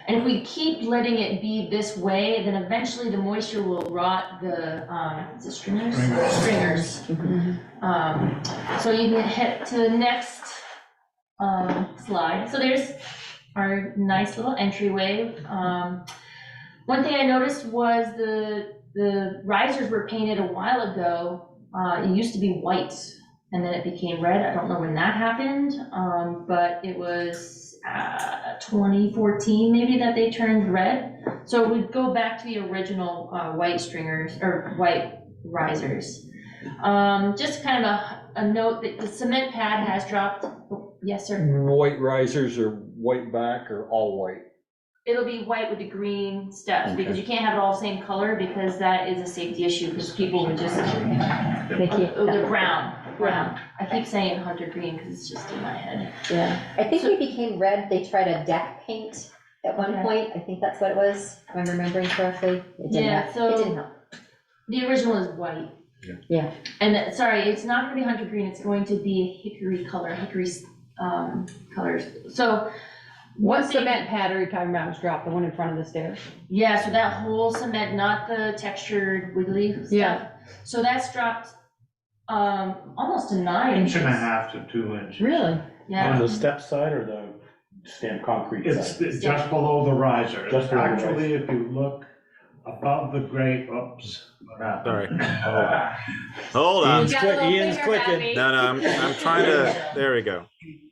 And if we keep letting it be this way, then eventually the moisture will rot the, is it stringers? Stringers. So you can head to the next slide. So there's our nice little entryway. One thing I noticed was the risers were painted a while ago. It used to be white and then it became red. I don't know when that happened, but it was 2014 maybe that they turned red. So it would go back to the original white stringers or white risers. Just kind of a note that the cement pad has dropped. Oh, yes, sir. White risers or white back or all white? It'll be white with the green steps, because you can't have it all the same color, because that is a safety issue, because people would just, they're brown. I keep saying hunter green because it's just in my head. Yeah, I think they became red, they tried a deck paint at one point, I think that's what it was, if I'm remembering correctly. It didn't Yeah, help. so- It didn't help. The original is white. Yeah. And sorry, it's not gonna be hunter green, it's going to be a hickory color, colors. So. What one thing- cement pad are you talking about was dropped, the one in front of the stairs? Yeah, so that whole cement, not the textured wiggly stuff. Yeah. So that's dropped, almost to 9 Inch and a inches. half to 2 inches. Really? Yeah. On the step side or the stamped concrete side? It's just below the riser. Just below the Actually, if you look above the grate, oops. Sorry. Hold on. Ian's clicking. No, I'm trying to, there we go.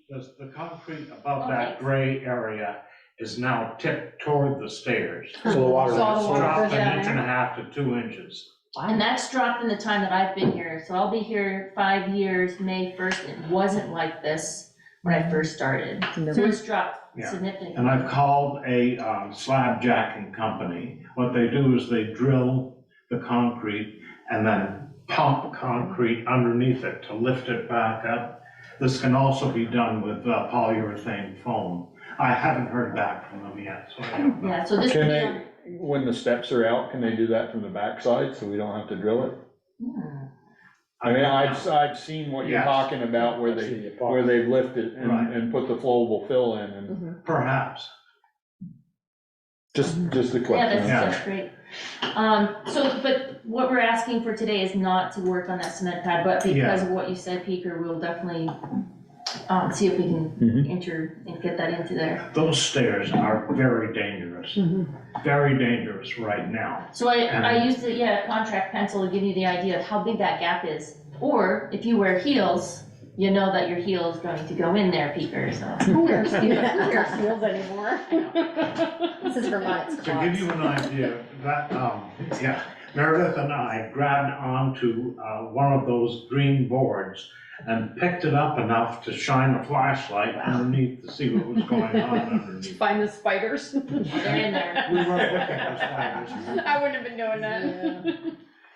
The concrete above that gray area is now tipped toward the stairs. So the water. So all the It's water dropped goes an down inch and a there? half to 2 inches. And that's dropped in the time that I've been here. So I'll be here 5 years, May 1st. It wasn't like this when I first started. So it's dropped Yeah. significantly. And I've called a slab jacking company. What they do is they drill the concrete and then pump concrete underneath it to lift it back up. This can also be done with polyurethane foam. I haven't heard back from them yet, so I don't know. Yeah, so this Can would be they, on. when the steps are out, can they do that from the backside so we don't have to drill it? I mean, I've seen what you're Yes. talking about where they've lifted Right. and put the flowable fill in and Perhaps. just a Yeah, question. that's great. So, but what we're asking for today is not to work on that cement pad, but because of what you said, Peter, we'll definitely see if we can enter and get that into there. Those stairs are very dangerous, very dangerous right now. So I used a contract pencil to give you the idea of how big that gap is. Or if you wear heels, you know that your heel is going to go in there, Peter, so. Who wears heels anymore? This is Vermont, it's To give you an idea, that, Meredith and I grabbed onto one of those green boards and picked it up enough to shine a flashlight underneath to see what was going on underneath. Find the spiders? They're in there. We weren't looking for spiders. I wouldn't have been doing that.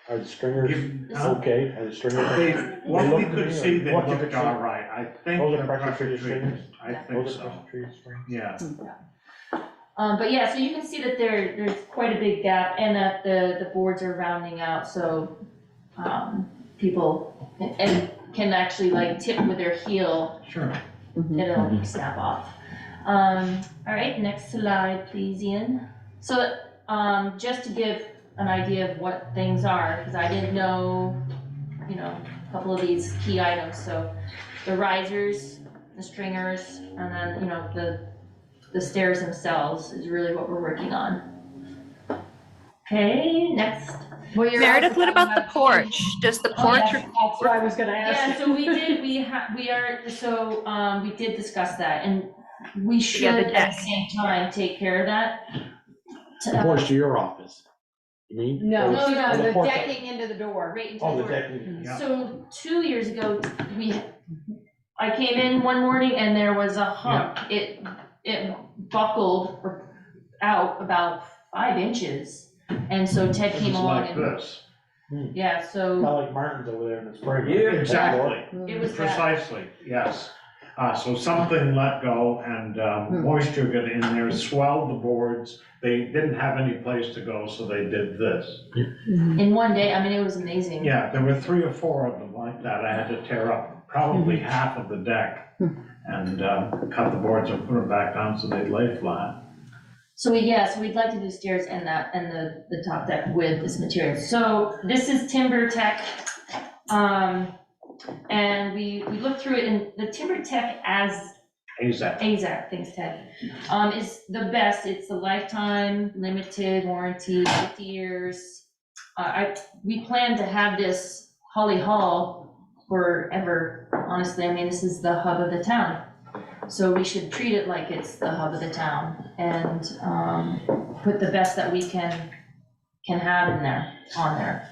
Are the stringers Huh? okay? Are the stringers? They, what we look to could me see, like- they what you could looked see- all right. I think Those are they're pressure pressure treated treated. stringers? I think Those are so. pressure treated strings? Yeah. But yeah, so you can see that there's quite a big gap and that the boards are rounding out, so people can actually like tip with their heel. Sure. It'll snap off. All right, next slide, please, Ian. So just to give an idea of what things are, because I didn't know, a couple of these key items. So the risers, the stringers, and then, the stairs themselves is really what we're working on. Okay, next. Meredith, what about the porch? Does the porch? That's what I was gonna ask. Yeah, so we did discuss that, and we should Yeah, the at deck. the same time take care of that. The porch to your office, you mean? No, Or no, she's on the the porch- decking into the door. Right into Oh, the the door. decking, yeah. So 2 years ago, I came in one morning and there was a hump. It buckled out about 5 inches. And so Ted It came was along like and, this. yeah, so Not like Martin's over there in the spring. Yeah, exactly. it was that. Precisely, yes. So something let go and moisture got in there, swelled the boards. They didn't have any place to go, so they did this. In one day, I mean, it was amazing. Yeah, there were 3 or 4 of them like that. I had to tear up probably half of the deck and cut the boards and put them back down so they'd lay flat. So we'd like to do stairs and the top deck with this material. So this is Timber Tech. And we looked through it, and the Timber Tech as AZAC, thanks Ted, is the best. It's the lifetime limited warranty, 50 years. We plan to have this Holly Hall forever, honestly. I mean, this is the hub of the town. So we should treat it like it's the hub of the town and put the best that we can have in there, on there.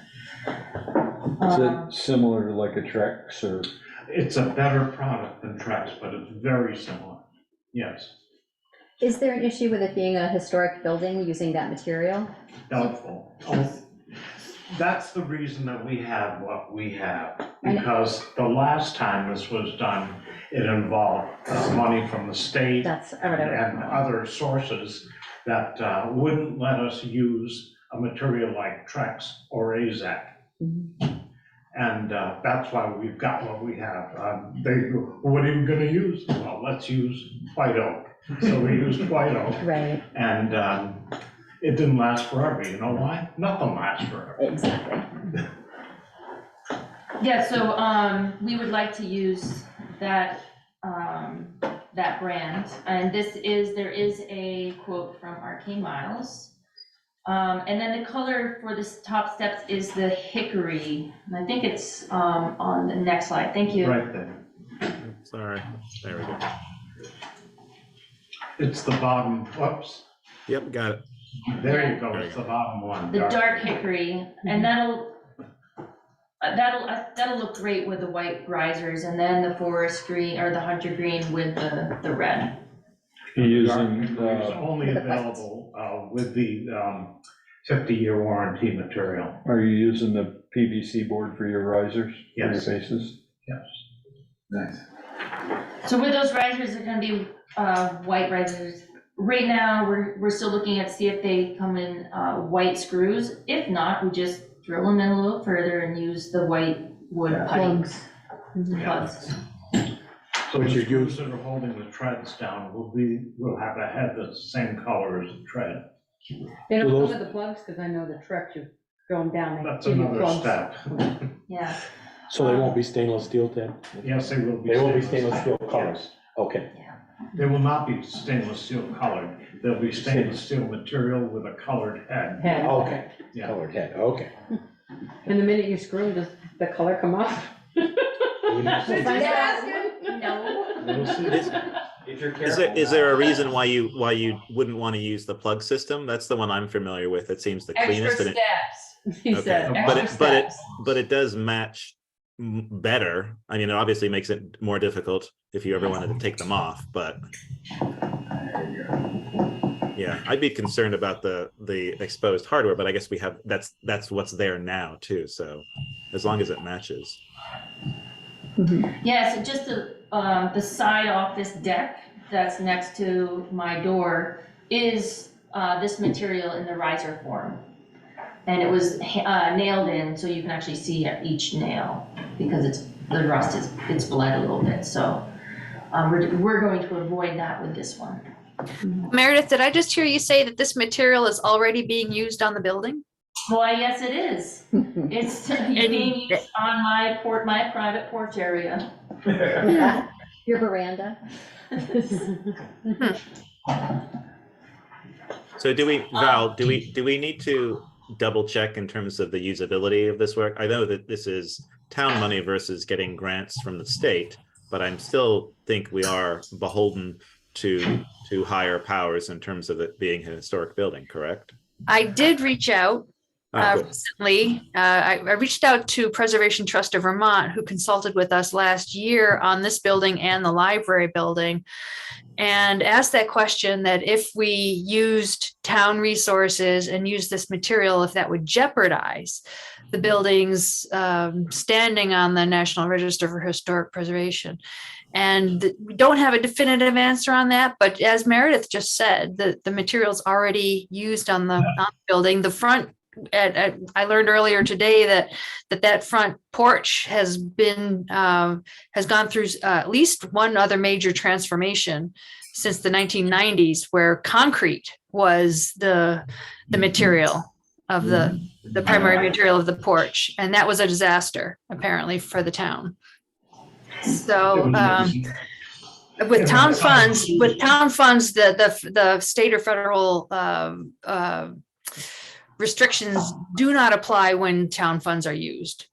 Is it similar to like a Trex or? It's a better product than Trex, but it's very similar, yes. Is there an issue with it being a historic building using that material? Doubtful. That's the reason that we have what we have, because the last time this was done, it involved money from the state and other sources that wouldn't let us use a material like Trex or AZAC. And that's why we've got what we have. What are you gonna use? Well, let's use white oak. So we used white oak. Right. And it didn't last forever. You know why? Nothing lasts forever. Exactly. Yeah, so we would like to use that that brand, and there is a quote from Arcane Miles. And then the color for this top steps is the hickory, and I think it's on the next slide. Thank you. Right there. Sorry, there we go. It's the bottom, whoops. Yep, got it. There you go, it's the bottom one. The dark hickory, and that'll look great with the white risers, and then the forest green or the hunter green with the red. You're using It's only available with the 50-year warranty material. Are you using the PVC board for your risers? Yes. For your faces? Yes. Nice. So with those risers, they're gonna be white risers. Right now, we're still looking at see if they come in white screws. If not, we just drill them in a little further and use the white wood plugs. Plugs. So the screws that are holding the treads down will have a head that's the same color as the tread. They don't come with the plugs, because I know the Trex, you throw them down, they That's give you another plugs. step. Yeah. So they won't be stainless steel then? Yes, they will be. They will be stainless steel colored. Yes. Okay. They will not be stainless steel colored. They'll be stainless steel material with a colored head. Head. Okay, Yeah. colored head, okay. And the minute you screw them, does the color come off? We need to see. No. Is there a reason why you wouldn't want to use the plug system? That's the one I'm familiar with. It seems the cleanest. Extra steps. He Okay. said, But it does match better. I mean, it obviously makes it more difficult if you ever wanted to take them off, but yeah, I'd be concerned about the exposed hardware, but I guess we have, that's what's there now too. So as long as it matches. Yeah, so just the side office deck that's next to my door is this material in the riser form. And it was nailed in, so you can actually see each nail because the rust it's bled a little bit. So we're going to avoid that with this one. Meredith, did I just hear you say that this material is already being used on the building? Why, yes, it is. It's being used on my private porch area. Your veranda. So Val, do we need to double check in terms of the usability of this work? I know that this is town money versus getting grants from the state, but I'm still think we are beholden to higher powers in terms of it being a historic building, correct? I did reach out recently. I reached out to Preservation Trust of Vermont, who consulted with us last year on this building and the library building, and asked that question, that if we used town resources and used this material, if that would jeopardize the building's standing on the National Register for Historic Preservation. And we don't have a definitive answer on that, but as Meredith just said, the material's already used on the building. The front, I learned earlier today that front porch has gone through at least one other major transformation since the 1990s, where concrete was the material of the primary material of the porch, and that was a disaster apparently for the town. So with town funds, the state or federal restrictions do not apply when town funds are used.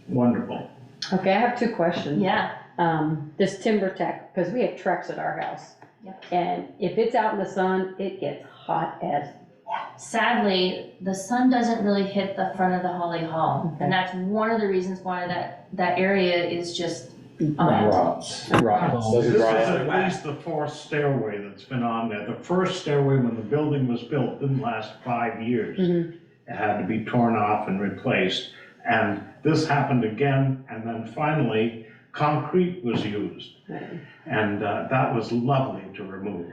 Wonderful. Okay, I have two questions. Yeah. This timber tech, because we have Trex at our house. Yep. And if it's out in the sun, it gets hot as. Sadly, the sun doesn't really hit the front of the Holly Hall. Okay. And that's one of the reasons why that area is just. Rots. This is at least the fourth stairway that's been on there. The first stairway, when the building was built, didn't last 5 years. Mhm. It had to be torn off and replaced. And this happened again, and then finally, concrete was used. And that was lovely to remove.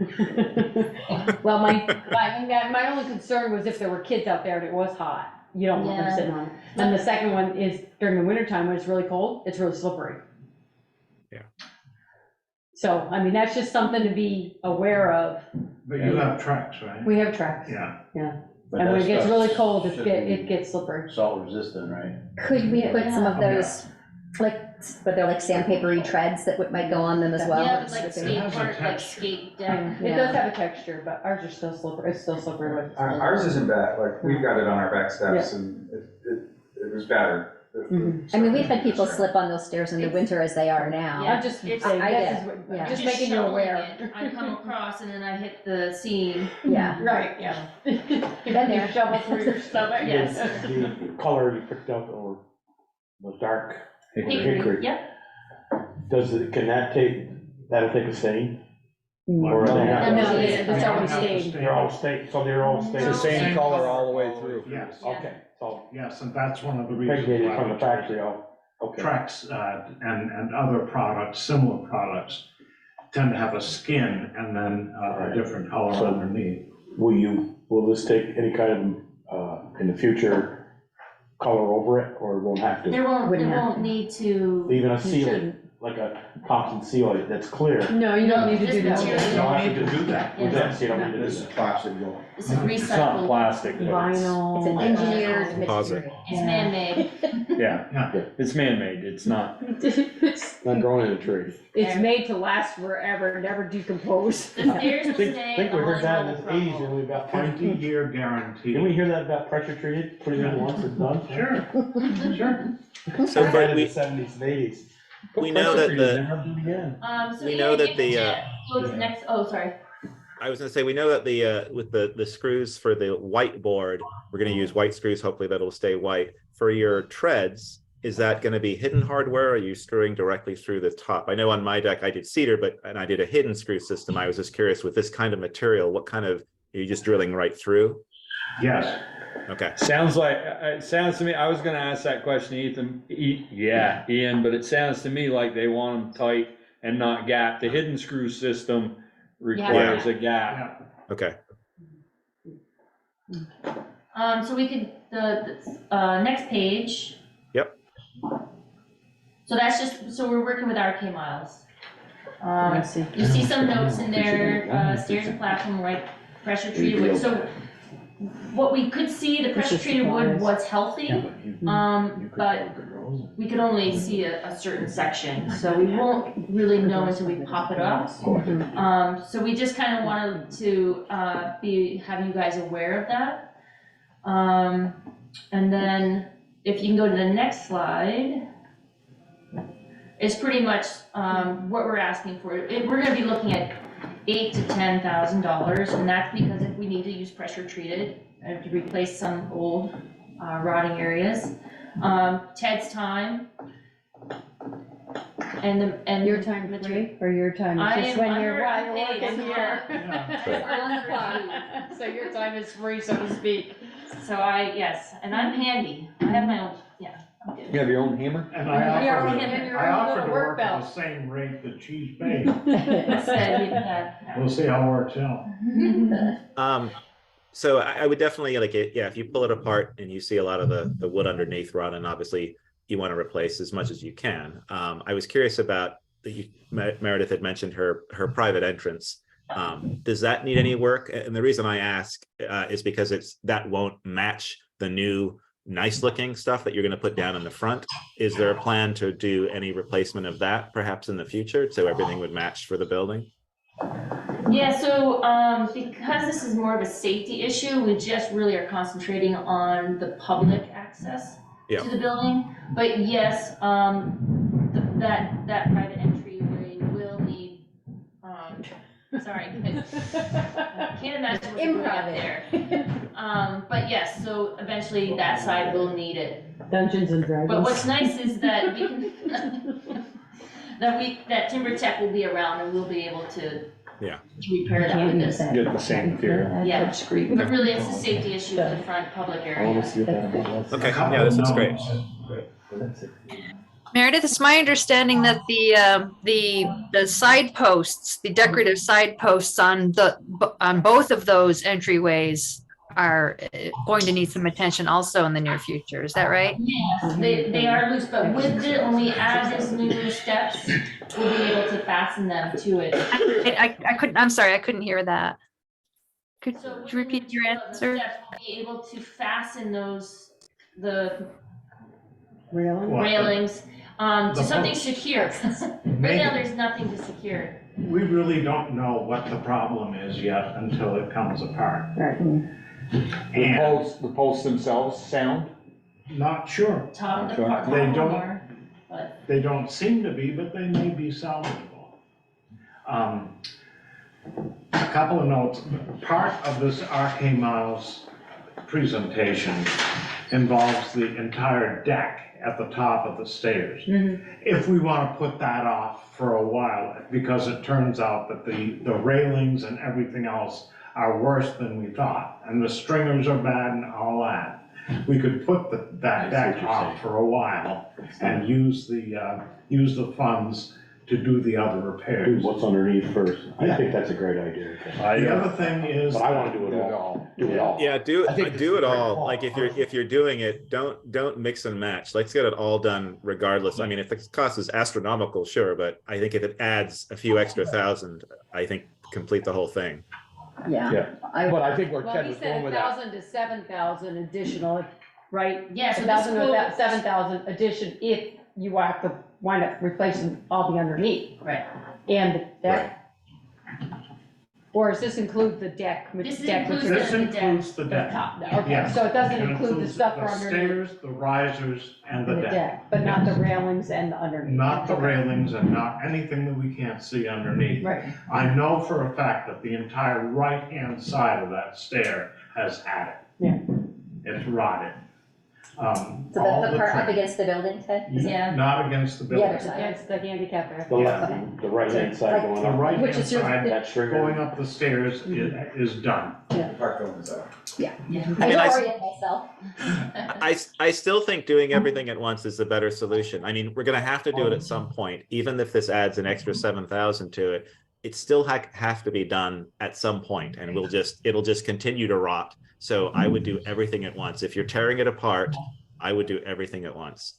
Well, my only concern was if there were kids out there and it was hot, you don't want them Yeah. sitting on it. And the second one is during the wintertime when it's really cold, it's really slippery. Yeah. So, I mean, that's just something to be aware of. But you have tracks, right? We have Trex. Yeah. Yeah. But And when that it gets stuff really cold, should it be gets slippery. Salt resistant, right? Could we put some of Yeah. those, like, but they're like sandpapery treads that might go on them as well? Yeah, Just like with the- skate has a park, like texture. skate deck. It Yeah. does have a texture, but ours are still slippery, it's still slippery with. Ours isn't bad, like, we've got it on our back steps and it was battered. Mhm. I mean, we've had people slip on those stairs in the winter as they are now. Yeah. I'm just It's- saying, I this get is it, what, yeah. just Just making you shoveling aware. it, I come across and then I hit the seam. Yeah. Right, yeah. Been You there. shovel through your stomach. Yes. The color you picked up, or the dark hickory, Yep. can that that'll take a stain? Or No, are they not? No, They it's don't already have to stained. They're all stained, so they're all Mm-hmm. stained. It's the same color all the way through. Yes, Okay, so yes, and that's one of the reasons pigmented why from the we factory, okay. Tracks and other products, similar products, tend to have a skin and then a different color So- underneath. Will this take any kind of, in the future, color over it, or it won't have to? There Wouldn't have won't need to. Even a You seal, shouldn't. like a Thompson seal that's clear? No, you don't need to This do that. material- You don't need to do that. With that, so you don't need to do This is that. plastic gold. This is It's not recycled, plastic, but Vinyl. It's an engineered Pause it. material. it's man-made. yeah, it's man-made, it's not. It's Not growing in a tree. made to last forever, never decompose. The stairs will Think stay. we heard that in the Holly eighties, Hall when we got 20-year guarantee. Didn't we hear that about pressure treated, put it in once and done? Sure, sure. So, Bert, In we, the seventies and eighties. we know that the, So we Ian, know that if the, you can go to the next, oh, sorry. I was gonna say, we know that the, with the screws for the white board, we're gonna use white screws, hopefully that'll stay white. For your treads, is that gonna be hidden hardware, or are you screwing directly through the top? I know on my deck I did cedar, and I did a hidden screw system. I was just curious, with this kind of material, what kind of, are you just drilling right through? Yes. Okay. Sounds like, it sounds to me, I was gonna ask that question, Ian, but it sounds to me like they want them tight and not gap. The hidden screw system requires a gap. Okay. So we could, the next page. Yep. So that's just, so we're working with RK Miles. I see. You see some notes in there, stairs and platform, right, pressure treated wood, so what we could see, the pressure treated wood was healthy, but we could only see a certain section, so we won't really know until we pop it up. So we just kind of wanted to have you guys aware of that. And then if you can go to the next slide, it's pretty much what we're asking for. We're gonna be looking at $8,000 to $10,000, and that's because if we need to use pressure treated to replace some old rotting areas. Ted's time. And Your time is free, or your time is just when you're while you're working here? On the clock. So your time is free, so to speak. So yes, and I'm handy. I have my own, yeah, I'm good. You have your own hammer? And Your own hand, your I own offered little to work work at belt. the same rate that she's paid. We'll see how it works out. So I would definitely like it. Yeah, if you pull it apart and you see a lot of the wood underneath rot, and obviously you want to replace as much as you can. I was curious about Meredith had mentioned her private entrance. Does that need any work? And the reason I ask is because that won't match the new nice looking stuff that you're going to put down in the front. Is there a plan to do any replacement of that perhaps in the future so everything would match for the building? Yeah, so because this is more of a safety issue, we just really are concentrating on the public access to the building. But yes, that private entryway will need, sorry, I can't imagine what you're doing up there. But yes, so eventually that side will need it. Dungeons and Dragons. But what's nice is that we can, that Timber Tech will be around and we'll be able to repair that with this. Get the same material. Yeah, but really it's a safety issue for the front public area. Okay, yeah, this looks great. Meredith, it's my understanding that the side posts, the decorative side posts on both of those entryways are going to need some attention also in the near future. Is that right? Yes, they are loose, but with it, when we add these new steps, we'll be able to fasten them to it. I couldn't, I'm sorry, I couldn't hear that. Could So you repeat your answer? We'll be able to fasten the railings to something secure. Right now, there's nothing to secure. We really don't know what the problem is yet until it comes apart. Right. The posts themselves sound? Not sure. Top of the Sure. part, They don't- more, but They don't seem to be, but they may be salvageable. A couple of notes. Part of this Arcade Miles presentation involves the entire deck at the top of the stairs. If we want to put that off for a while, because it turns out that the railings and everything else are worse than we thought, and the stringers are bad and all that, we could put that deck off for a while and use the funds to do the other repairs. Do what's underneath first. I Yeah. think that's a great idea. The other thing is. But I wanna do it all. Do it all. Yeah, do I think this do is it a great all. call. Like if you're doing it, don't mix and match. Let's get it all done regardless. I mean, if the cost is astronomical, sure, but I think if it adds a few extra thousand, I think complete the whole thing. Yeah. But I think where Well, Ted he was said going with that. 1,000 to 7,000 additional, right? yeah, so 1,000 to this 7,000 addition if you have to wind up replacing all the underneath. right. And the deck? Or does this include the deck? This deck includes material? This includes the The deck. top, okay, Yes. so it doesn't It include the includes stuff for the underneath? stairs, the risers, and the The deck. deck, but not the railings and the underneath? Not the Okay. railings and not anything that we can't see underneath. Right, I know for a fact that the entire right-hand side of that stair has had it. Yeah. It's rotted. So All that's the part up trim- against the building, Ted? Yeah. Not against the The building. other side. against the handicap area. The left, the right hand side going The up. right-hand Which is your- side That stringer. going up the stairs is done. Park buildings are. Yeah. I mean, I orient myself. I still think doing everything at once is the better solution. I mean, we're gonna have to do it at some point, even if this adds an extra 7,000 to it. It still have to be done at some point, and it'll just continue to rot. So I would do everything at once. If you're tearing it apart, I would do everything at once.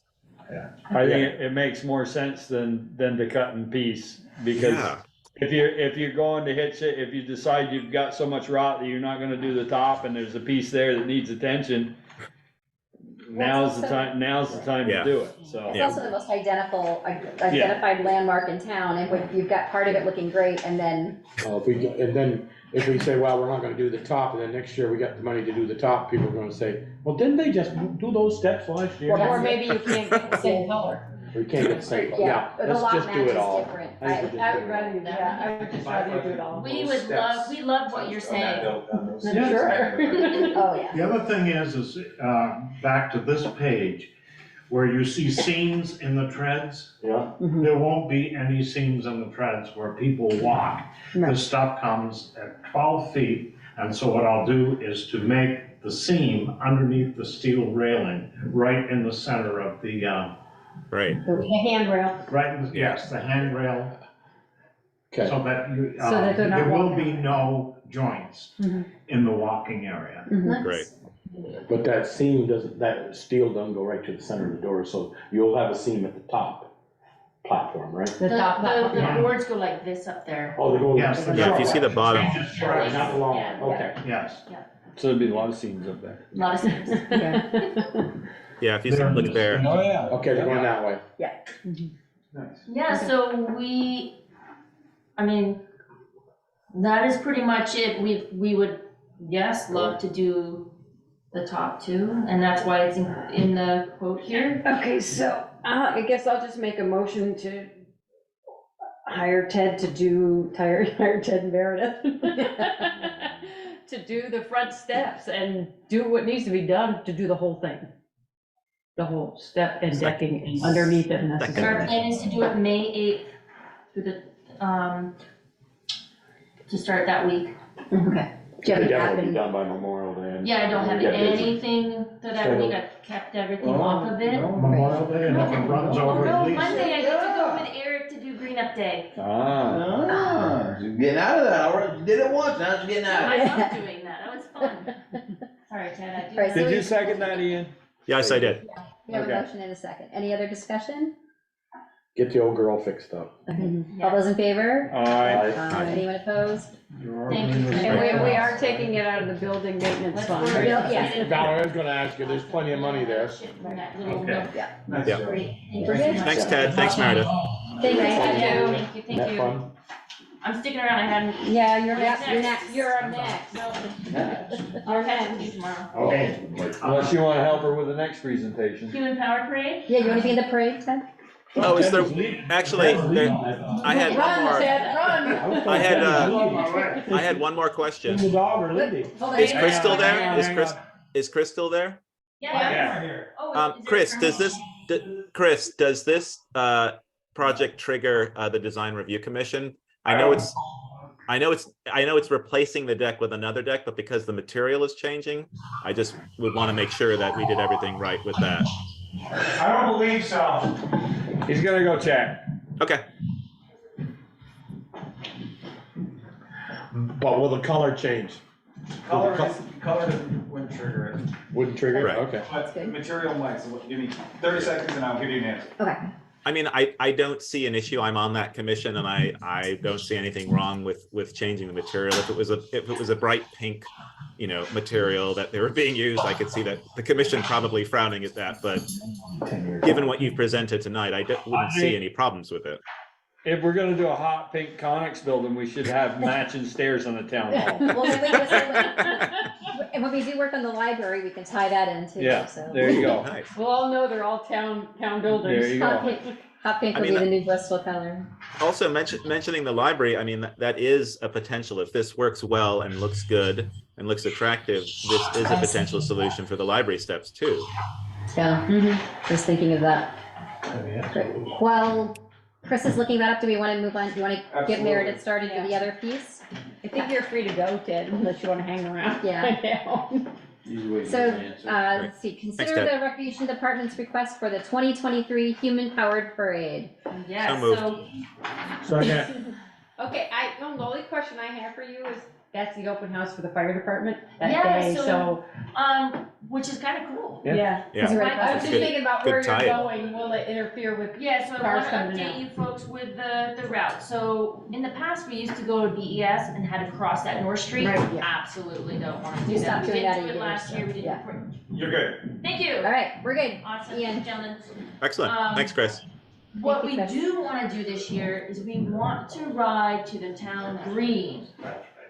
I think it makes more sense than to cut and piece, because Yeah. if you're going to hitch it, if you decide you've got so much rot that you're not gonna do the top and there's a piece there that needs attention, now's the time Yeah. to do it, so. It's also the most identified landmark in town, and when you've got part of it looking great, and then, If we say, well, we're not gonna do the top, and then next year we got the money to do the top, people are gonna say, well, didn't they just do those steps last year? Or maybe you can't get the same color. We can't get the same, yeah, yeah, the let's lot just match do is it all. different. I think we just I do would it all. rather, yeah, I would just rather do it all. We love what you're saying. Sure. Oh, yeah. The other thing is back to this page, where you see seams in the treads. Yeah. There won't be any seams in the treads where people walk. Right. This stuff comes at 12 feet, and so what I'll do is to make the seam underneath the steel railing, right in the center of the, Right. The handrail. right, yes, the handrail. Okay. So that you, So that they're not there will walking be no joints in the walking area. Great. But that seam doesn't, that steel doesn't go right to the center of the door, so you'll have a seam at the top platform, right? The top platform. The boards go like this up there. Oh, they go. Yes. Yeah, if you see the bottom. Right, not the long Yeah. one, okay. Yes. So there'd be a lot of seams up there. A lot of things. Yeah, if you look there. Oh, yeah. Okay, they're going that way. Yeah, so I mean, that is pretty much it. We would, yes, love to do the top two, and that's why it's in the quote here. Okay, so, I guess I'll just make a motion to hire Ted and Meredith to do the front steps and do what needs to be done to do the whole thing. The whole step and decking and underneath it Our necessary. plan is to do it May 8th through to start that week. Okay. Do you have The an demo will be admin? done by Memorial Day. Yeah, I don't have Get busy. anything for that week. I've kept everything off of it. Memorial Day, and if it runs over at No, least. Monday I get to go with Eric to do Green Up Day. Ah. You're getting out of that already. You did it once, now you're getting out. I love doing that. That was fun. Sorry, Ted, I do. Right, have- Did you second that, Ian? Yes, I did. We have a Okay. motion and a second. Any other discussion? Get the old girl fixed up. All those in favor? Alright. Anyone opposed? Thank you. And we are taking it out of the building maintenance Let's fund. work right? it. Yes. Now, I was gonna ask you, there's plenty of money there. That little Okay. note. Yeah. Yeah. Great. Thank We're you so good. much. Thanks, Ted. Thanks, Meredith. Thank you. Thank you, thank That you. fun? I'm sticking around, I hadn't. Yeah, you're Next. next. You're up next. No, I'll catch up with you tomorrow. Okay. Unless you wanna help her with the next presentation. Human Power Parade? Yeah, you wanna be in the parade, Ted? Oh, is there, actually, I had one Run, more, Ted, run! I had one more question. The dog or Lindy? Is Chris still there? Is Chris still there? Yeah. Oh, is there- Chris, does this project trigger the design review commission? I know it's replacing the deck with another deck, but because the material is changing, I just would want to make sure that we did everything right with that. I don't believe so. He's gonna go check. Okay. But will the color change? Color wouldn't trigger it, Wouldn't trigger, Right. okay. but good. material might, so give me 30 seconds and I'll give you an answer. Okay. I mean, I don't see an issue. I'm on that commission and I don't see anything wrong with changing the material. If it was a bright pink, material that they were being used, I could see that the commission probably frowning at that, but given what you've presented tonight, wouldn't see any problems with it. If we're gonna do a hot pink Conex building, we should have matching stairs on the town hall. Well, then we just, and when we do work on the library, we can tie that in too, Yeah, so. there you go. Nice. We'll all know they're all town buildings. There you Hot go. pink, hot pink I will mean, be the new Bristol color. Also, mentioning the library, I mean, that is a potential. If this works well and looks good and looks attractive, this is a potential solution for the library steps too. Yeah, just thinking of that. Great. Well, Chris is looking that up. Do we want to move on? Do you want to get Absolutely. Meredith started with the other piece? I think you're free to go, Ted, unless you wanna hang around. Yeah. So, let's see, consider Ted. the Recreation Department's request for the 2023 Human Powered Parade. Yeah, So moved. so, Okay, the only question I have for you is, that's the open house for the fire department that Yeah, day, so. which is kind of cool. Yeah. Yeah. Is it right I across was the just Good- thinking about good where you're tie-in. going, will it interfere with? Yeah, so I Cars want to coming update out. you folks with the route. So in the past, we used to go to BES and had to cross that North Street. Right, yeah. Absolutely don't want to You do that. stopped We doing that didn't a do it year last ago. year, we didn't. Yeah. You're good. Thank you. All right, we're good. Awesome, Ian. gentlemen. Excellent. Thanks, Chris. What Thank we you, Chris. do want to do this year is we want to ride to the town green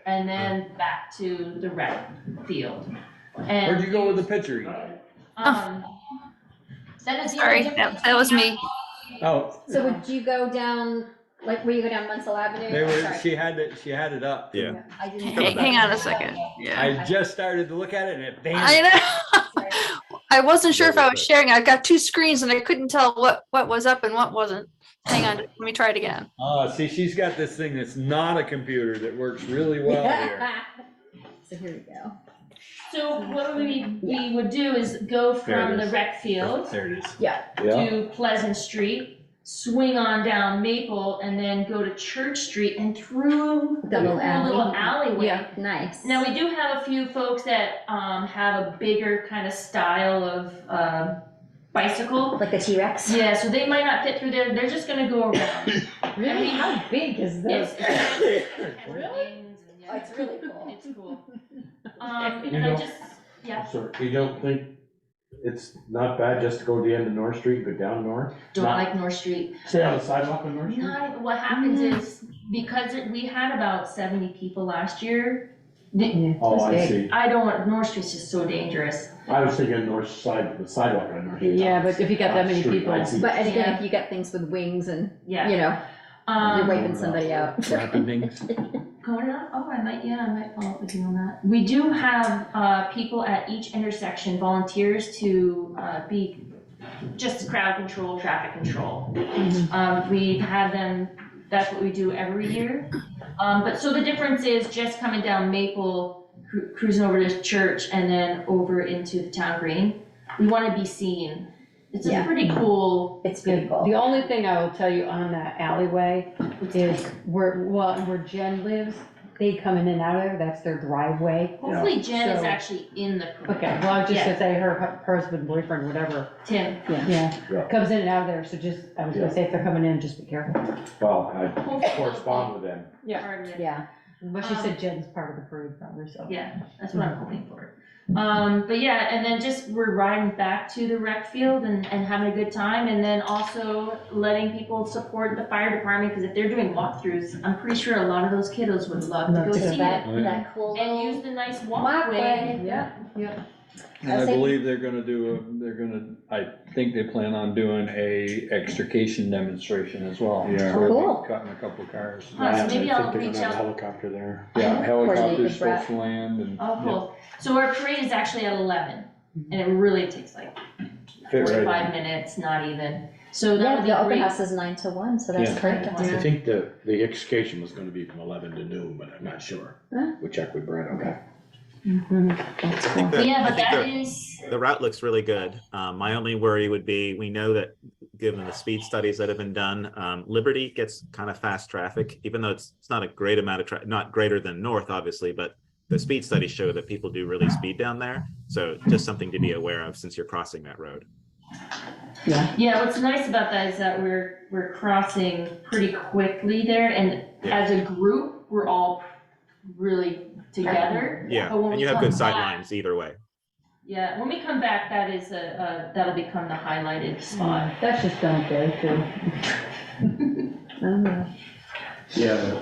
and then back to the rec field. And Where'd you go with the picture? That is the Sorry, only difference that was between me. Oh, So would you go down, like, will you go down Munsell Avenue? they were, Sorry. she had it up. Yeah. I didn't. Hang on a second. Yeah. I just started to look at it and it vanished. I know. I wasn't sure if I was sharing. I've got two screens and I couldn't tell what was up and what wasn't. Hang on, let me try it again. See, she's got this thing that's not a computer that works really well here. So here we go. So what we would do is go from the rec field, There it is. Yeah. to Pleasant Street, swing on down Maple, and then go to Church Street and through The little alley. alleyway. Yeah. Nice. Now, we do have a few folks that have a bigger kind of style of bicycle. Like a T-Rex? Yeah, so they might not fit through there, they're just gonna go around. Really? How big is this? Really? Oh, it's really cool. It's cool. You And I know- just, yeah, So you don't think it's not bad just to go to the end of North Street, go down North? don't Not- like North Street. Stay on the sidewalk on North Street? Not, what happens is, because we had about 70 people last year, Oh, I see. I don't want, North Street's just so dangerous. I was thinking north side, the sidewalk on North Street. Yeah, but if you got that many Street, people. I see. But and again, Yeah. if you got things with wings and, Yeah. you know, you're wiping somebody out. Flapping things. Going on, oh, I might follow up with you on that. We do have, people at each intersection, volunteers to, be just crowd control, traffic control. We have them, that's what we do every year. But so the difference is just coming down Maple, cruising over to church and then over into the town green. We wanna be seen. It's a Yeah. pretty cool. It's pretty cool. The only thing I will tell you on that alleyway is where Jen lives, they come in and out of there, that's their driveway. Hopefully Jen is So- actually in the. Okay, well, I was just Yeah. gonna say her husband, boyfriend, whatever, Tim. yeah, Yeah. comes in and out of there, so just, I was gonna say if they're coming in, just be careful. Well, I correspond with them. Yeah, but she said Jen's part of the parade probably, so. Yeah, that's what I'm hoping for. But yeah, and then just we're riding back to the rec field and having a good time, and then also letting people support the fire department, because if they're doing walkthroughs, I'm pretty sure a lot of those kiddos would love to go see That, it. that cool And little use the nice walkway. walkway. Yeah, yeah. And I believe they're gonna I think they plan on doing a extrication demonstration as well. Yeah. So they'll be Cool. Cutting a couple cars. Huh, so maybe I I'll think they're reach gonna have a out. helicopter there. Yeah, helicopters Coordinated, supposed to land and. Oh, cool. So our parade is actually at 11, and it really takes like Fit right 45 in. minutes, not even. So that Yeah, would be the open great. house is 9 to 1, so that's Yeah. perfect. I think the extrication was gonna be from 11 to noon, but I'm not sure. Huh? We'll check with Brett, okay? That's cool. But yeah, I but think that the- is, The route looks really good. My only worry would be, we know that given the speed studies that have been done, Liberty gets kind of fast traffic, even though it's not a great amount of traffic, not greater than North, obviously, but the speed studies show that people do really speed down there. So just something to be aware of since you're crossing that road. yeah, what's nice about that is that we're crossing pretty quickly there, and Yeah. as a group, we're all really together. Yeah, But when and we you have come good back- sight lines either way. Yeah, when we come back, that is that'll become the highlighted spot. That's just done there too. Yeah,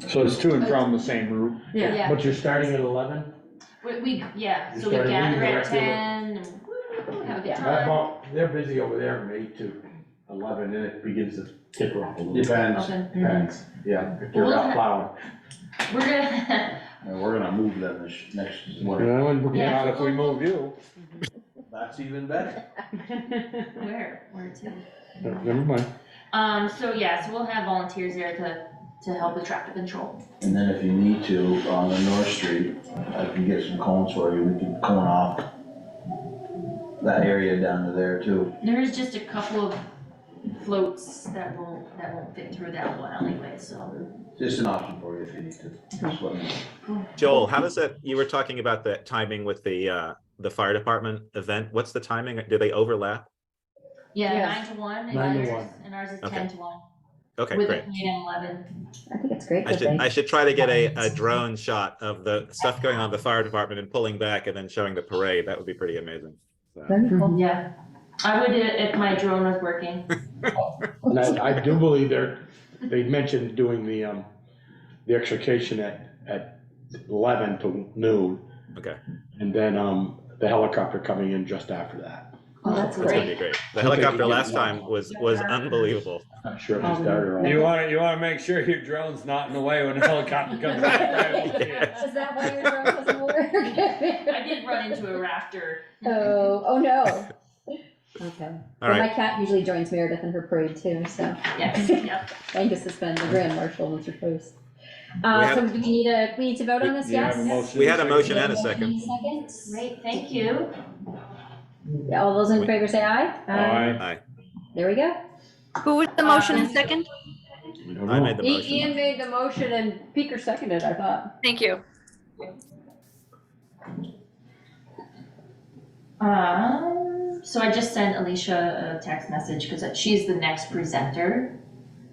So it's to and from the same route. Yeah. but you're starting at 11? Yeah, You so we started gather leaving at right there. 10, and woo, have a good That time. about- They're busy over there from 8 to 11, and it begins to tick off a little bit. Depends. Okay. Depends, yeah, if they're out plowing. We're gonna, And we're gonna move them next winter. Yeah. Not if we move you. That's even better. where to? Never mind. So yeah, so we'll have volunteers there to help with traffic control. And then if you need to, on the North Street, I can get some cones for you, we can cone off that area down to there too. There is just a couple of floats that won't fit through that one alleyway, so. Just an option for you if you need to. Just let me know. Joel, how does that, you were talking about the timing with the fire department event. What's the timing? Do they overlap? Yeah, Yes. 9 to 1, 9 to 1. and ours is Okay. 10 to 1. Okay, With great. a parade at 11. I think it's great I that should, they. I should try to get a drone shot of the stuff going on in the fire department and pulling back and then showing the parade. That would be pretty amazing. So, Very cool. Yeah, I would if my drone was working. And I do believe they mentioned doing the extrication at 11 to noon, okay, and then, the helicopter coming in just after that. Oh, that's that's gonna be great. great. The helicopter last time was unbelievable. Not sure if they started or. You wanna make sure your drone's not in the way when the helicopter comes up. Is that why your drone doesn't work? I did run into a rafter. Oh no. Okay. All Well, my right, cat usually joins Meredith in her parade too, so. Yes, yep. Angus has been the grand marshal once or twice. So do we need to vote on this, Do you have yes? a motion? We had a motion We have and a second. Second. Great, thank you. All those in favor say aye. Aye. There we go. Who was the motion and second? I made the motion. Ian made the motion and Peter seconded, I thought. Thank you. So I just sent Alicia a text message because she's the next presenter.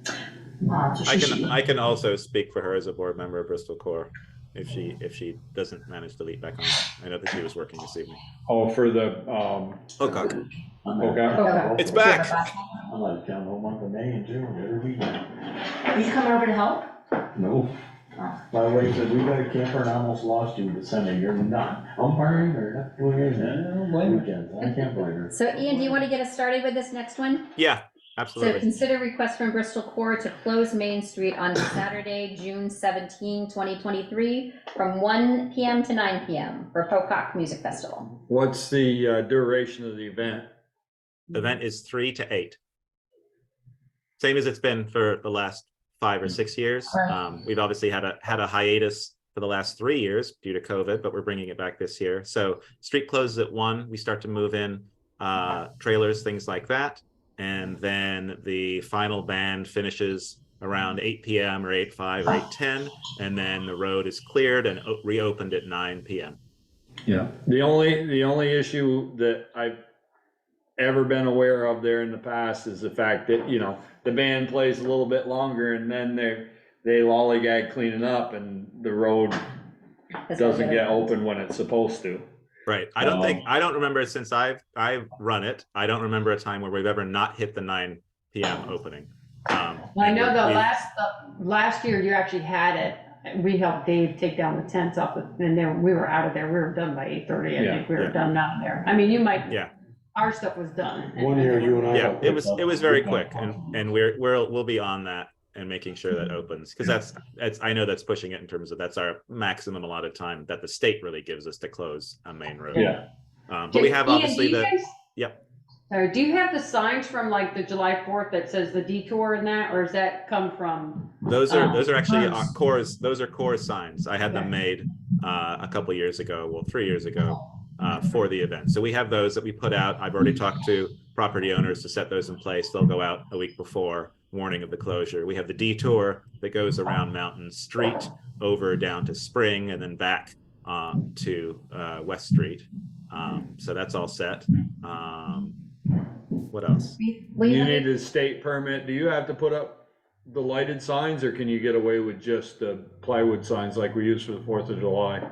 So I can also speak for her as a board member of Bristol Core if she doesn't manage to leap back on. I know that she was working this evening. Oh, for the, Okay. okay. It's back. I like down the whole month of May and June, every weekend. Are you coming over to help? No. My wife said, we got a camper and I almost lost you this Sunday. You're not umpiring or not doing anything. Weekends. I can't blame her. So Ian, do you want to get us started with this next one? Yeah, So absolutely. consider request from Bristol Core to close Main Street on Saturday, June 17, 2023, from 1 PM to 9 PM for Pocock Music Festival. What's the duration of the event? The event is 3 to 8. Same as it's been for the last 5 or 6 years. Right. We've obviously had a hiatus for the last 3 years due to COVID, but we're bringing it back this year. So street closes at 1. We start to move in trailers, things like that. And then the final band finishes around 8 PM or 8:05 or 8:10. And then the road is cleared and reopened at 9 PM. Yeah. The only issue that I've ever been aware of there in the past is the fact that, you know, the band plays a little bit longer and then they lollygag cleaning up and the road doesn't get open when it's supposed to. Right. I don't remember since I've run it. I don't remember a time where we've ever not hit the 9 PM opening. I know the last year you actually had it. We helped Dave take down the tents up and then we were out of there. We were done by 8:30. I think we were done out of there. I mean, you might. Yeah. Our stuff was done. One year you and I. Yeah, it was very quick, and we'll be on that and making sure that opens, because that's I know that's pushing it in terms of that's our maximum allotted time that the state really gives us to close a main road. Yeah. But we have Ian, obviously yep. Sorry, do you have the signs from like the July 4th that says the detour and that, or does that come from? Those are actually Core's. Those are Core's signs. I had them made a couple years ago, well, 3 years ago. For the event. So we have those that we put out. I've already talked to property owners to set those in place. They'll go out a week before warning of the closure. We have the detour that goes around Mountain Street over down to Spring and then back to West Street. So that's all set. What else? You need a state permit. Do you have to put up the lighted signs or can you get away with just the plywood signs like we use for the 4th of July?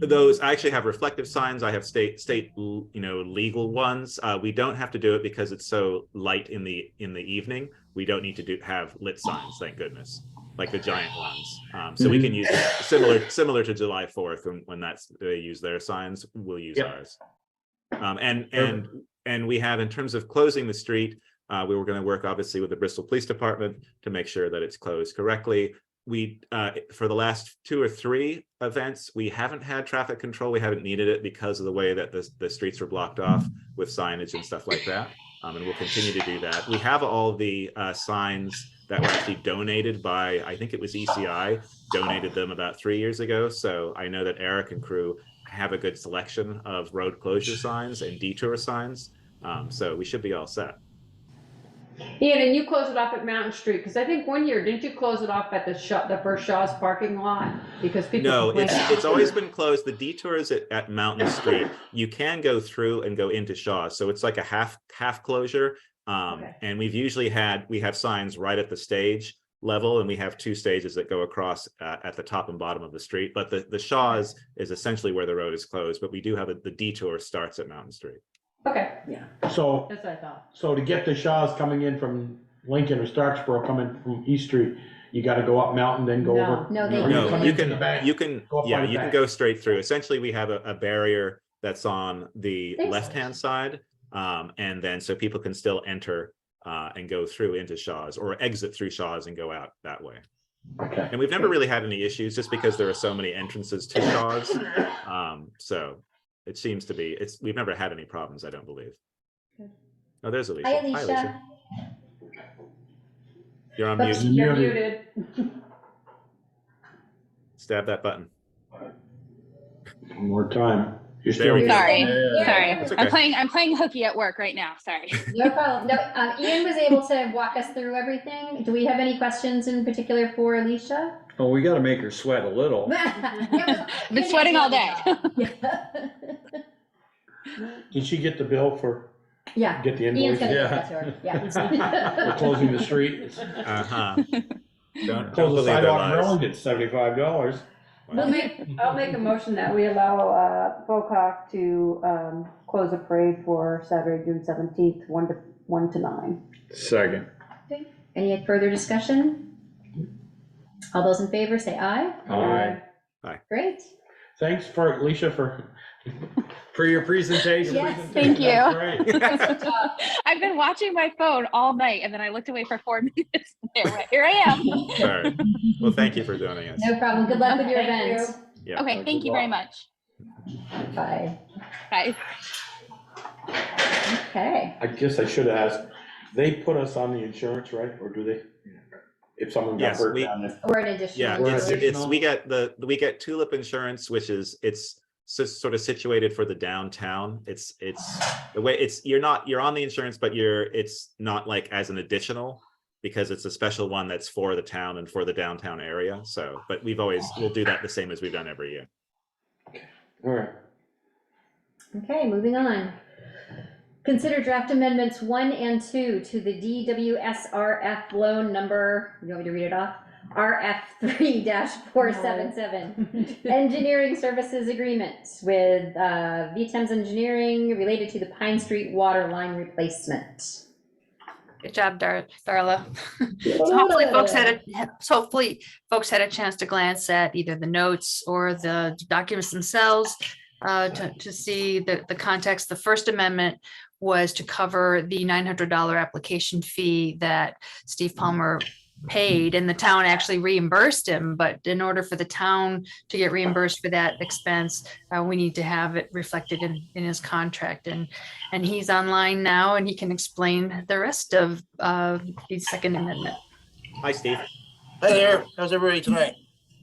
Those I actually have reflective signs. I have state legal ones. We don't have to do it because it's so light in the evening. We don't need to have lit signs, thank goodness, like the giant ones. So we can use similar to July 4th when they use their signs. We'll use ours. And we have, in terms of closing the street, we were going to work obviously with the Bristol Police Department to make sure that it's closed correctly. We for the last 2 or 3 events, we haven't had traffic control. We haven't needed it because of the way that the streets were blocked off with signage and stuff like that. And we'll continue to do that. We have all the signs that were actually donated by, I think it was ECI, donated them about 3 years ago. So I know that Eric and crew have a good selection of road closure signs and detour signs. So we should be all set. Ian, and you close it off at Mountain Street, because I think one year, didn't you close it off at the first Shaw's parking lot? Because people. No, it's always been closed. The detours at Mountain Street, you can go through and go into Shaw's. So it's like a half closure. And we have signs right at the stage level, and we have 2 stages that go across at the top and bottom of the street. But the Shaw's is essentially where the road is closed, but we do have the detour starts at Mountain Street. Okay, yeah, So, that's what I thought. so to get the Shaws coming in from Lincoln or Starksboro coming from East Street, you gotta go up Mountain, then go over? No, You can go straight through. Essentially, we have a barrier that's on the left-hand side. And then so people can still enter and go through into Shaw's or exit through Shaw's and go out that way. Okay. And we've never really had any issues just because there are so many entrances to Shaw's. So it seems to be, we've never had any problems, I don't believe. Oh, there's Alicia. Hi, Alicia. You're on mute. You're muted. Stab that button. One more time. You're There we still. go. Sorry, Yeah. sorry. That's okay. I'm playing hooky at work right now, sorry. No problem. No, Ian was able to walk us through everything. Do we have any questions in particular for Alicia? Well, we gotta make her sweat a little. I've been sweating all day. Did she get the bill for, Yeah. get the Ian's invoice? gonna Yeah. get that to her, yeah. We're closing the street. Uh-huh. Don't Close the believe their sidewalk in lies. Burlington, $75. I'll make a motion that we allow, FOCOC to, close a parade for Saturday, June 17th, 1 to 9. Second. Okay. Any further discussion? All those in favor say aye. Aye. Great. Thanks for, Alicia, For your presentation. Yes. Thank you. That's great. Good job. I've been watching my phone all night and then I looked away for 4 minutes. Here I am. All right. Well, thank you for joining us. No problem. Good luck with your Thank event. Yeah. Okay, thank you very much. Bye. Bye. Okay. I guess I should have asked, they put us on the insurance, right, or do they? If someone got Yes, hurt we- down there. Or an additional. Yeah, We're it's additional. we get Tulip Insurance, which is sort of situated for the downtown. It's the way you're on the insurance, but it's not like as an additional, because it's a special one that's for the town and for the downtown area. So, but we'll do that the same as we've done every year. All right. Okay, moving on. Consider draft amendments 1 and 2 to the DWSRF loan number, you want me to read it off? RF3-477. Engineering services agreement with VTEM's Engineering related to the Pine Street water line replacement. Good job, Darla. So hopefully folks had a chance to glance at either the notes or the documents themselves to see the context. The First Amendment was to cover the $900 application fee that Steve Palmer paid, and the town actually reimbursed him. But in order for the town to get reimbursed for that expense, we need to have it reflected in his contract. And he's online now, and he can explain the rest of the Second Amendment. Hi, Steve. Hi there. How's everybody tonight?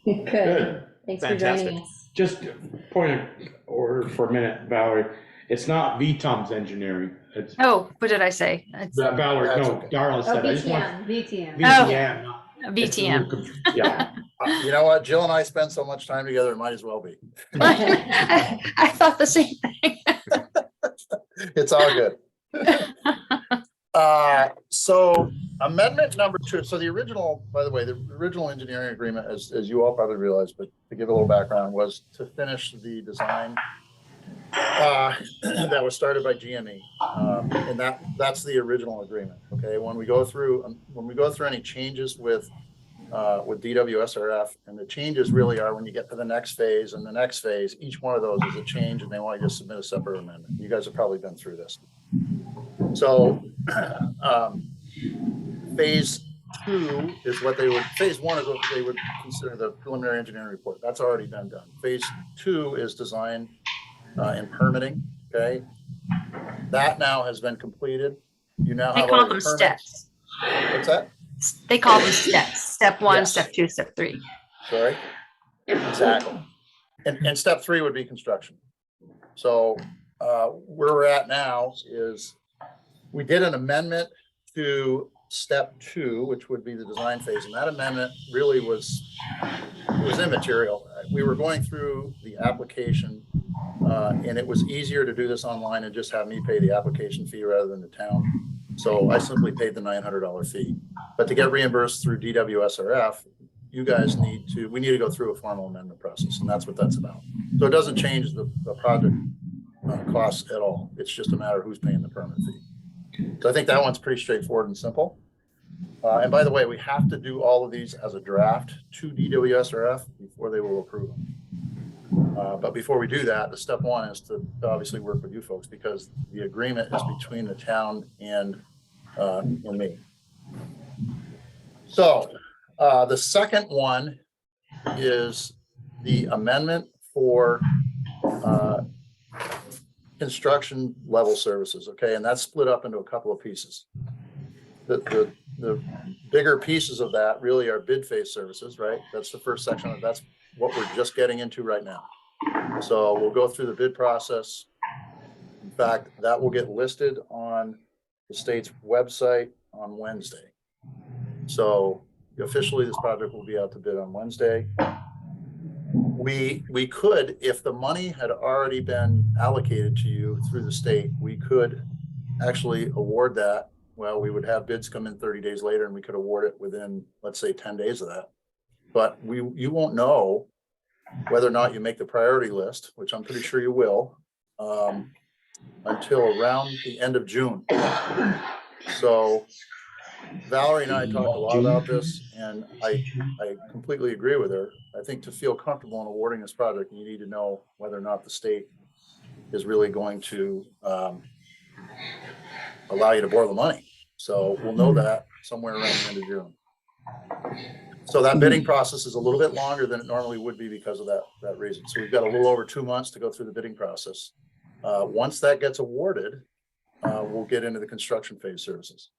Good. Thanks for Fantastic. joining us. Just point of order for a minute, Valerie. It's not VTOM's engineering. It's Oh, what did I say? It's Valerie, That's no, okay. Darla Oh, said. I just want VTM. VTM, not. VTM. Yeah. You know what? Jill and I spend so much time together, it might as well be. I thought the same thing. It's all good. So amendment number 2, so the original, by the way, the original engineering agreement, as you all probably realize, but to give a little background, was to finish the design that was started by GME. And that's the original agreement. Okay, when we go through any changes with DWSRF, and the changes really are when you get to the next phase and the next phase, each one of those is a change and they want to just submit a separate amendment. You guys have probably been through this. So phase 2 is what phase 1 is what they would consider the preliminary engineering report. That's already been done. Phase 2 is design and permitting. Okay, that now has been completed. You now They have call all them the permits. steps. What's that? They call them steps. Step 1, Yes. step 2, step 3. Sorry. Exactly. And step 3 would be construction. So where we're at now is we did an amendment to step 2, which would be the design phase. And that amendment really was immaterial. We were going through the application and it was easier to do this online and just have me pay the application fee rather than the town. So I simply paid the $900 fee. But to get reimbursed through DWSRF, we need to go through a formal amendment process, and that's what that's about. So it doesn't change the project costs at all. It's just a matter of who's paying the permit fee. So I think that one's pretty straightforward and simple. And by the way, we have to do all of these as a draft to DWSRF before they will approve them. But before we do that, the step 1 is to obviously work with you folks, because the agreement is between the town and me. So the second one is the amendment for construction level services. Okay, and that's split up into a couple of pieces. The bigger pieces of that really are bid phase services, right? That's the first section. That's what we're just getting into right now. So we'll go through the bid process. In fact, that will get listed on the state's website on Wednesday. So officially, this project will be out to bid on Wednesday. We could, if the money had already been allocated to you through the state, we could actually award that. Well, we would have bids come in 30 days later and we could award it within, let's say, 10 days of that. But you won't know whether or not you make the priority list, which I'm pretty sure you will, until around the end of June. So Valerie and I talked a lot about this, and I completely agree with her. I think to feel comfortable in awarding this project, you need to know whether or not the state is really going to allow you to borrow the money. So we'll know that somewhere around the end of June. So that bidding process is a little bit longer than it normally would be because of that reason. So we've got a little over 2 months to go through the bidding process. Once that gets awarded, we'll get into the construction phase services.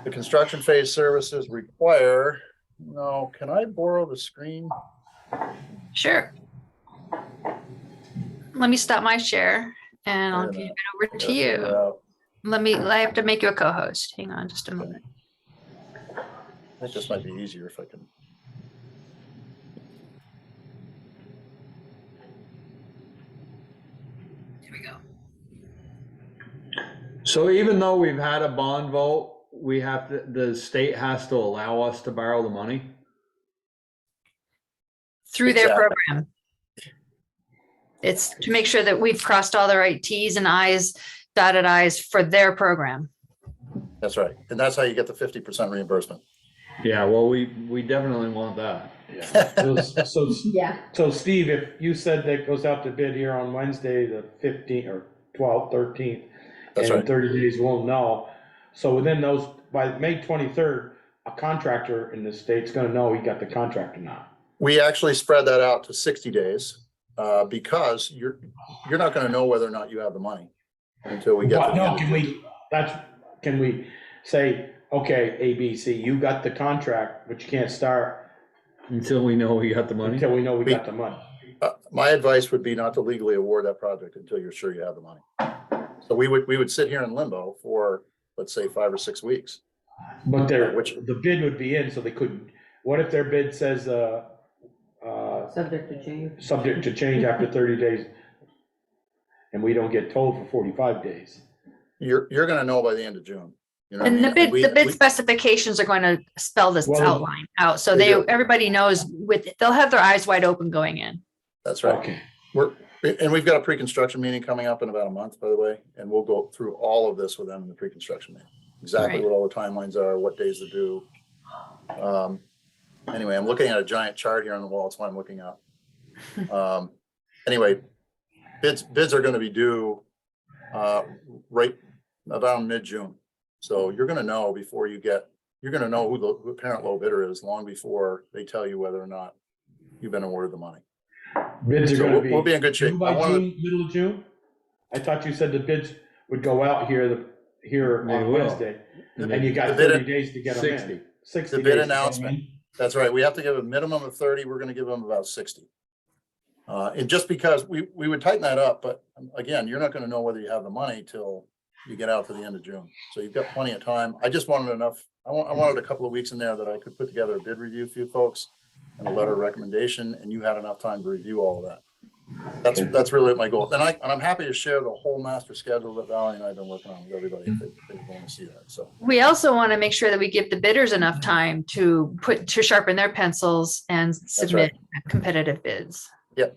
The construction phase services require, no, can I borrow the screen? Sure. Let me stop my share and I'll give it over to you. I have to make you a co-host. Hang on just a moment. I think this might be easier if I can. Here we go. So even though we've had a bond vote, the state has to allow us to borrow the money? Through their program. It's to make sure that we've crossed all the right T's and I's, dotted I's for their program. That's right. And that's how you get the 50% reimbursement. Yeah, well, we definitely want that. So Steve, if you said that goes out to bid here on Wednesday, the 15th or 12th, 13th, That's and right. in 30 days we'll know. So within those, by May 23rd, a contractor in the state's gonna know he got the contract or not. We actually spread that out to 60 days because you're not going to know whether or not you have the money until we get to the end of June. Can we say, okay, ABC, you got the contract, but you can't start until we know we got the money? Until we know we got the money. My advice would be not to legally award that project until you're sure you have the money. So we would sit here in limbo for, let's say, 5 or 6 weeks. But the bid would be in, so they couldn't. What if their bid says subject to change? Subject to change after 30 days, and we don't get told for 45 days? You're going to know by the end of June. You know And what I mean? the bid specifications are going to spell this outline out, so everybody knows they'll have their eyes wide open going in. That's right. Okay. We've got a pre-construction meeting coming up in about a month, by the way, and we'll go through all of this with them in the pre-construction meeting. Exactly what all the timelines are, what days to do. Anyway, I'm looking at a giant chart here on the wall. That's why I'm looking up. Anyway, bids are going to be due right about mid-June. So you're going to know before you're going to know who the apparent low bidder is long before they tell you whether or not you've been awarded the money. Bids are going to be. We'll be in good shape. By June, middle of June? I thought you said the bids would go out here on Wednesday, and you got 30 days to get them in. 60 The bid days announcement. That's right. We have to give a minimum of 30. We're going to give them about 60. And just because we would tighten that up, but again, you're not going to know whether you have the money till you get out to the end of June. So you've got plenty of time. I just wanted enough. I wanted a couple of weeks in there that I could put together a bid review for you folks and a letter of recommendation, and you had enough time to review all of that. That's really my goal. And I'm happy to share the whole master schedule that Valerie and I have been working on with everybody if they want to see that. So We also want to make sure that we give the bidders enough time to sharpen their pencils and submit competitive bids. Yep.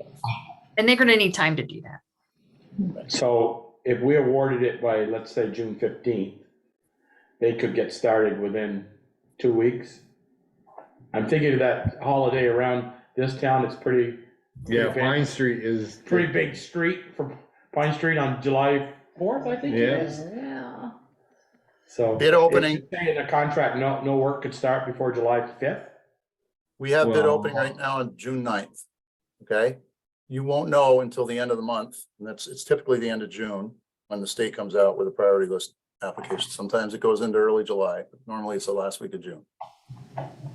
And they're going to need time to do that. So if we awarded it by, let's say, June 15th, they could get started within 2 weeks. I'm thinking of that holiday around this town. It's pretty. Yeah, Pine Street is pretty big street for Pine Street on July 4th, I think it is. Yeah. So bid opening. In a contract, no work could start before July 5th. We have bid opening right now on June 9th. Okay. You won't know until the end of the month. And it's typically the end of June when the state comes out with a priority list application. Sometimes it goes into early July, but normally it's the last week of June.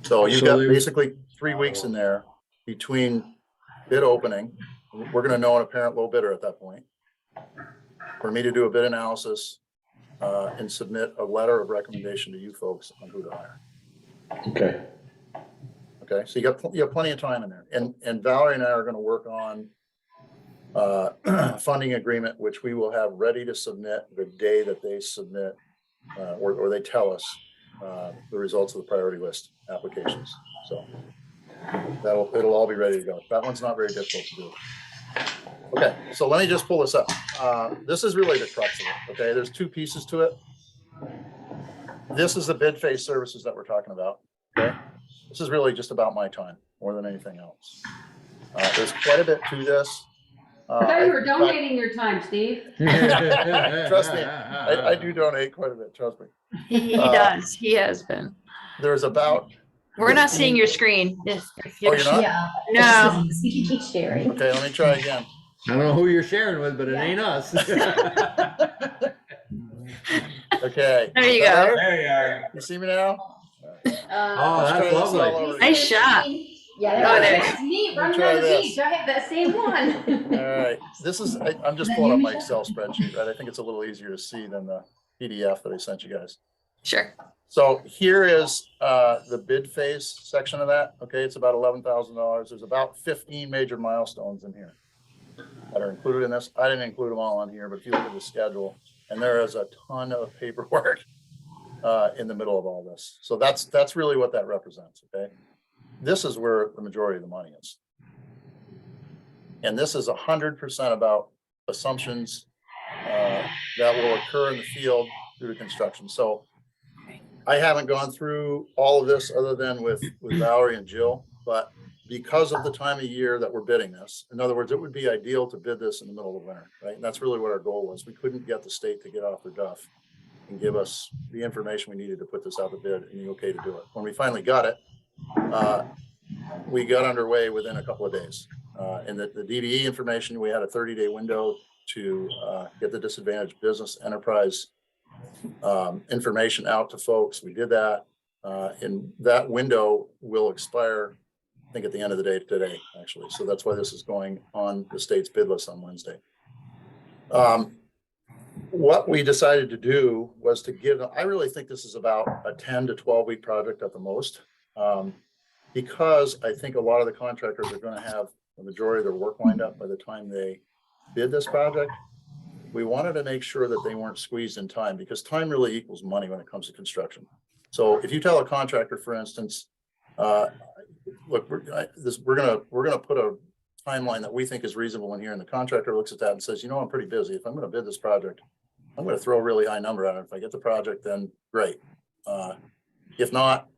So you've got basically 3 weeks in there between bid opening, we're gonna know an apparent low bidder at that point, for me to do a bid analysis, and submit a letter of recommendation to you folks on who to hire. Okay. Okay, so you have plenty of time in there, and Valerie and I are gonna work on funding agreement, which we will have ready to submit the day that they submit, or they tell us, the results of the priority list applications. So it'll all be ready to go. That one's not very difficult to do. Okay, so let me just pull this up. This is really the crux of it, okay? There's two pieces to it. This is the bid phase services that we're talking about, okay? This is really just about my time more than anything else. There's quite a bit to this. I thought you were donating your time, Steve. Trust me, I do donate quite a bit, trust me. He does. He has been. There's about. We're not seeing your screen. If Oh, you're not? Yeah. No. Sharing. Okay, let me try again. I don't know who you're sharing with, but it ain't us. Okay. There you go. There you are. You see me now? Oh, that's lovely. Nice shot. Yeah, Oh, there. that's me Let running me try on the this. beach. I have that same one. All right, this is, I'm just pulling up my Excel spreadsheet, right? I think it's a little easier to see than the PDF that I sent you guys. Sure. So here is the bid phase section of that. Okay, it's about $11,000. There's about 15 major milestones in here that are included in this. I didn't include them all on here, but if you look at the schedule, and there is a ton of paperwork in the middle of all this. So that's really what that represents, okay? This is where the majority of the money is. And this is 100% about assumptions that will occur in the field due to construction. So I haven't gone through all of this other than with Valerie and Jill, but because of the time of year that we're bidding this, in other words, it would be ideal to bid this in the middle of winter, right? And that's really what our goal was. We couldn't get the state to get off their duff and give us the information we needed to put this out to bid and the okay to do it. When we finally got it, we got underway within a couple of days. And the DDE information, we had a 30-day window to get the disadvantaged business enterprise information out to folks. We did that. And that window will expire, I think, at the end of the day today, actually. So that's why this is going on the state's bid list on Wednesday. What we decided to do was to give, I really think this is about a 10 to 12 week project at the most. Because I think a lot of the contractors are going to have the majority of their work lined up by the time they bid this project. We wanted to make sure that they weren't squeezed in time, because time really equals money when it comes to construction. So if you tell a contractor, for instance, look, we're gonna put a timeline that we think is reasonable in here, and the contractor looks at that and says, you know, I'm pretty busy. If I'm going to bid this project, I'm going to throw a really high number at it. If I get the project, then great. If not,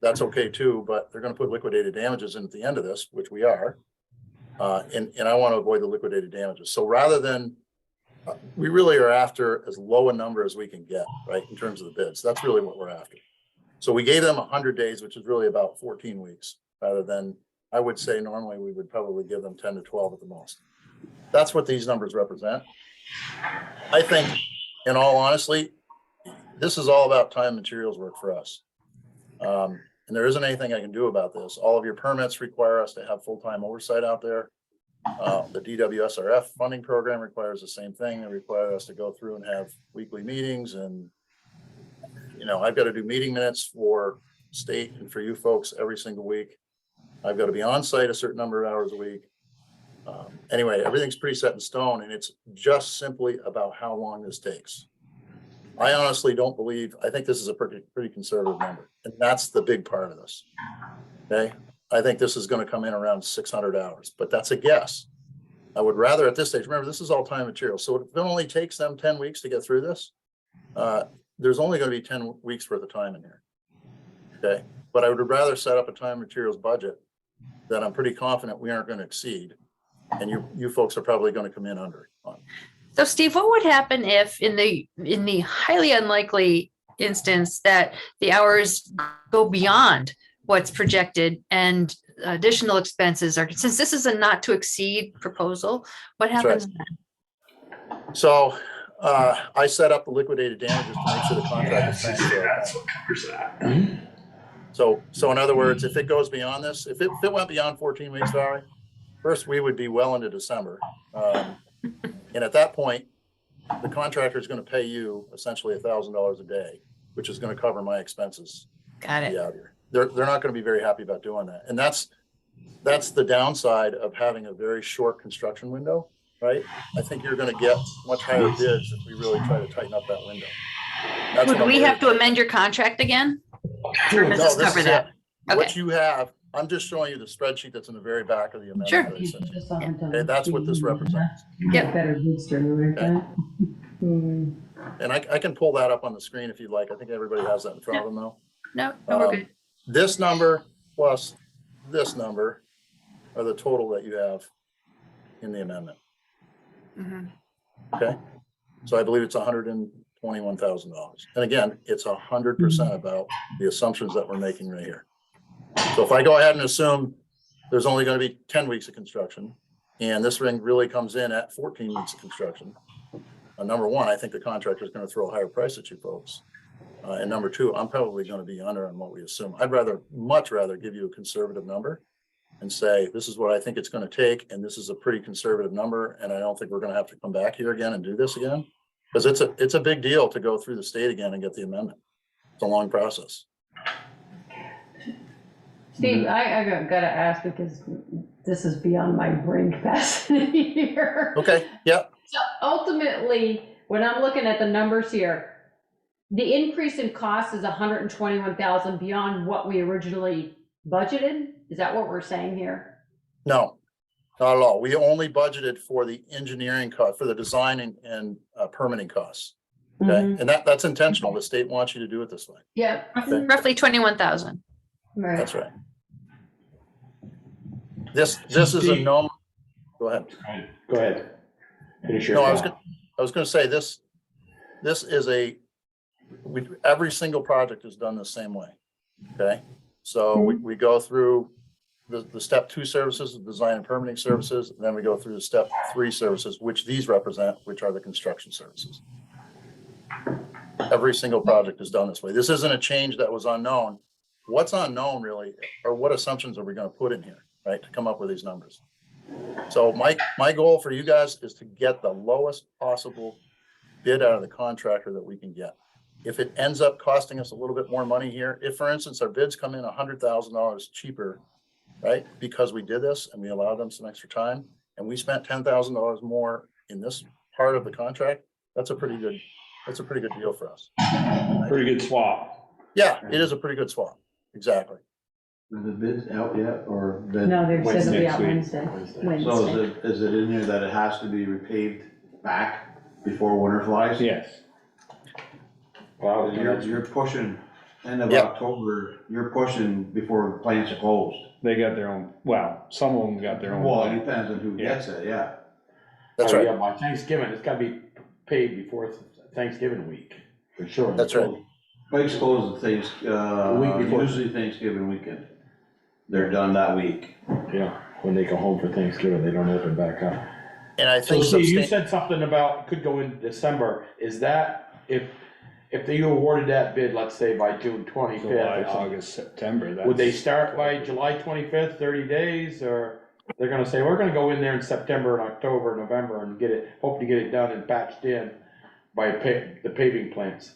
that's okay too, but they're going to put liquidated damages in at the end of this, which we are. And I want to avoid the liquidated damages. So rather than, we really are after as low a number as we can get, right, in terms of the bids. That's really what we're after. So we gave them 100 days, which is really about 14 weeks, rather than, I would say normally we would probably give them 10 to 12 at the most. That's what these numbers represent. I think, in all honesty, this is all about time and materials work for us. And there isn't anything I can do about this. All of your permits require us to have full-time oversight out there. The DWSRF funding program requires the same thing. They require us to go through and have weekly meetings, and, you know, I've got to do meeting minutes for state and for you folks every single week. I've got to be on site a certain number of hours a week. Anyway, everything's pretty set in stone, and it's just simply about how long this takes. I honestly don't believe, I think this is a pretty conservative number, and that's the big part of this. Okay. I think this is going to come in around 600 hours, but that's a guess. I would rather at this stage, remember, this is all time material. So if it only takes them 10 weeks to get through this, there's only going to be 10 weeks worth of time in here. Okay. But I would rather set up a time materials budget that I'm pretty confident we aren't going to exceed. And you folks are probably going to come in under. So Steve, what would happen if in the highly unlikely instance that the hours go beyond what's projected and additional expenses are, since this is a not to exceed proposal, what happens then? So I set up the liquidated damages to make sure the contract is that's what covers that. So in other words, if it goes beyond this, if it went beyond 14 weeks, Valerie, first, we would be well into December. And at that point, the contractor is going to pay you essentially $1,000 a day, which is going to cover my expenses. Got it. Yeah, they're not going to be very happy about doing that. And that's the downside of having a very short construction window, right? I think you're going to get much higher bids if we really try to tighten up that window. That's Would what I'm we worried have to amend your contract again? Or No, does this this cover is that? it. What Okay. you have, I'm just showing you the spreadsheet that's in the very back of the amendment. Sure. that I sent you. Okay, that's what this represents. Yep. Better bids during the winter time. And I can pull that up on the screen if you'd like. I think everybody has that in front of them though. No, we're good. This number plus this number are the total that you have in the amendment. Mhm. Okay, so I believe it's $121,000. And again, it's 100% about the assumptions that we're making right here. So if I go ahead and assume there's only going to be 10 weeks of construction, and this ring really comes in at 14 weeks of construction, number one, I think the contractor is going to throw a higher price at you folks. And number two, I'm probably going to be under on what we assume. I'd much rather give you a conservative number and say, this is what I think it's going to take, and this is a pretty conservative number, and I don't think we're going to have to come back here again and do this again. Because it's a big deal to go through the state again and get the amendment. It's a long process. Steve, I gotta ask because this is beyond my brain capacity here. Okay, yeah. So ultimately, when I'm looking at the numbers here, the increase in cost is 121,000 beyond what we originally budgeted? Is that what we're saying here? No, not at all. We only budgeted for the engineering cost, for the design and permitting costs. Okay, and that's intentional. The state wants you to do it this way. Yeah. Roughly 21,000. Right. That's right. This is a known. Go ahead. Go ahead. Finish your No, thought. I was going to say this is every single project is done the same way. Okay, so we go through the step 2 services, the design and permitting services, and then we go through the step 3 services, which these represent, which are the construction services. Every single project is done this way. This isn't a change that was unknown. What's unknown really, or what assumptions are we going to put in here, right, to come up with these numbers? So my goal for you guys is to get the lowest possible bid out of the contractor that we can get. If it ends up costing us a little bit more money here, if for instance, our bids come in $100,000 cheaper, right, because we did this and we allowed them some extra time and we spent $10,000 more in this part of the contract, that's a pretty good deal for us. Pretty good swap. Yeah, it is a pretty good swap. Exactly. Are the bids out yet, or? No, they've said it'll be out Wednesday. Wednesday. So is it in here that it has to be repaved back before winter flies? Yes. Well, You're pushing, end of Yep. October, you're pushing before plants are closed. They got their own, well, some of them got their own. Well, it plan. depends on who gets it, yeah. That's Oh, right. yeah, by Thanksgiving, it's gotta be paid before Thanksgiving week, for sure. That's right. Pikes closed The week before. usually Thanksgiving weekend. They're done that week. Yeah, when they go home for Thanksgiving, they don't open back up. And I So think Steve, you substan- said something about could go in December. Is that if you awarded that bid, let's say by June 25th July, or something, August, September. would they that's- start by July 25th, 30 days, or they're gonna say, we're gonna go in there in September and October, November and hope to get it done and patched in by the paving plants?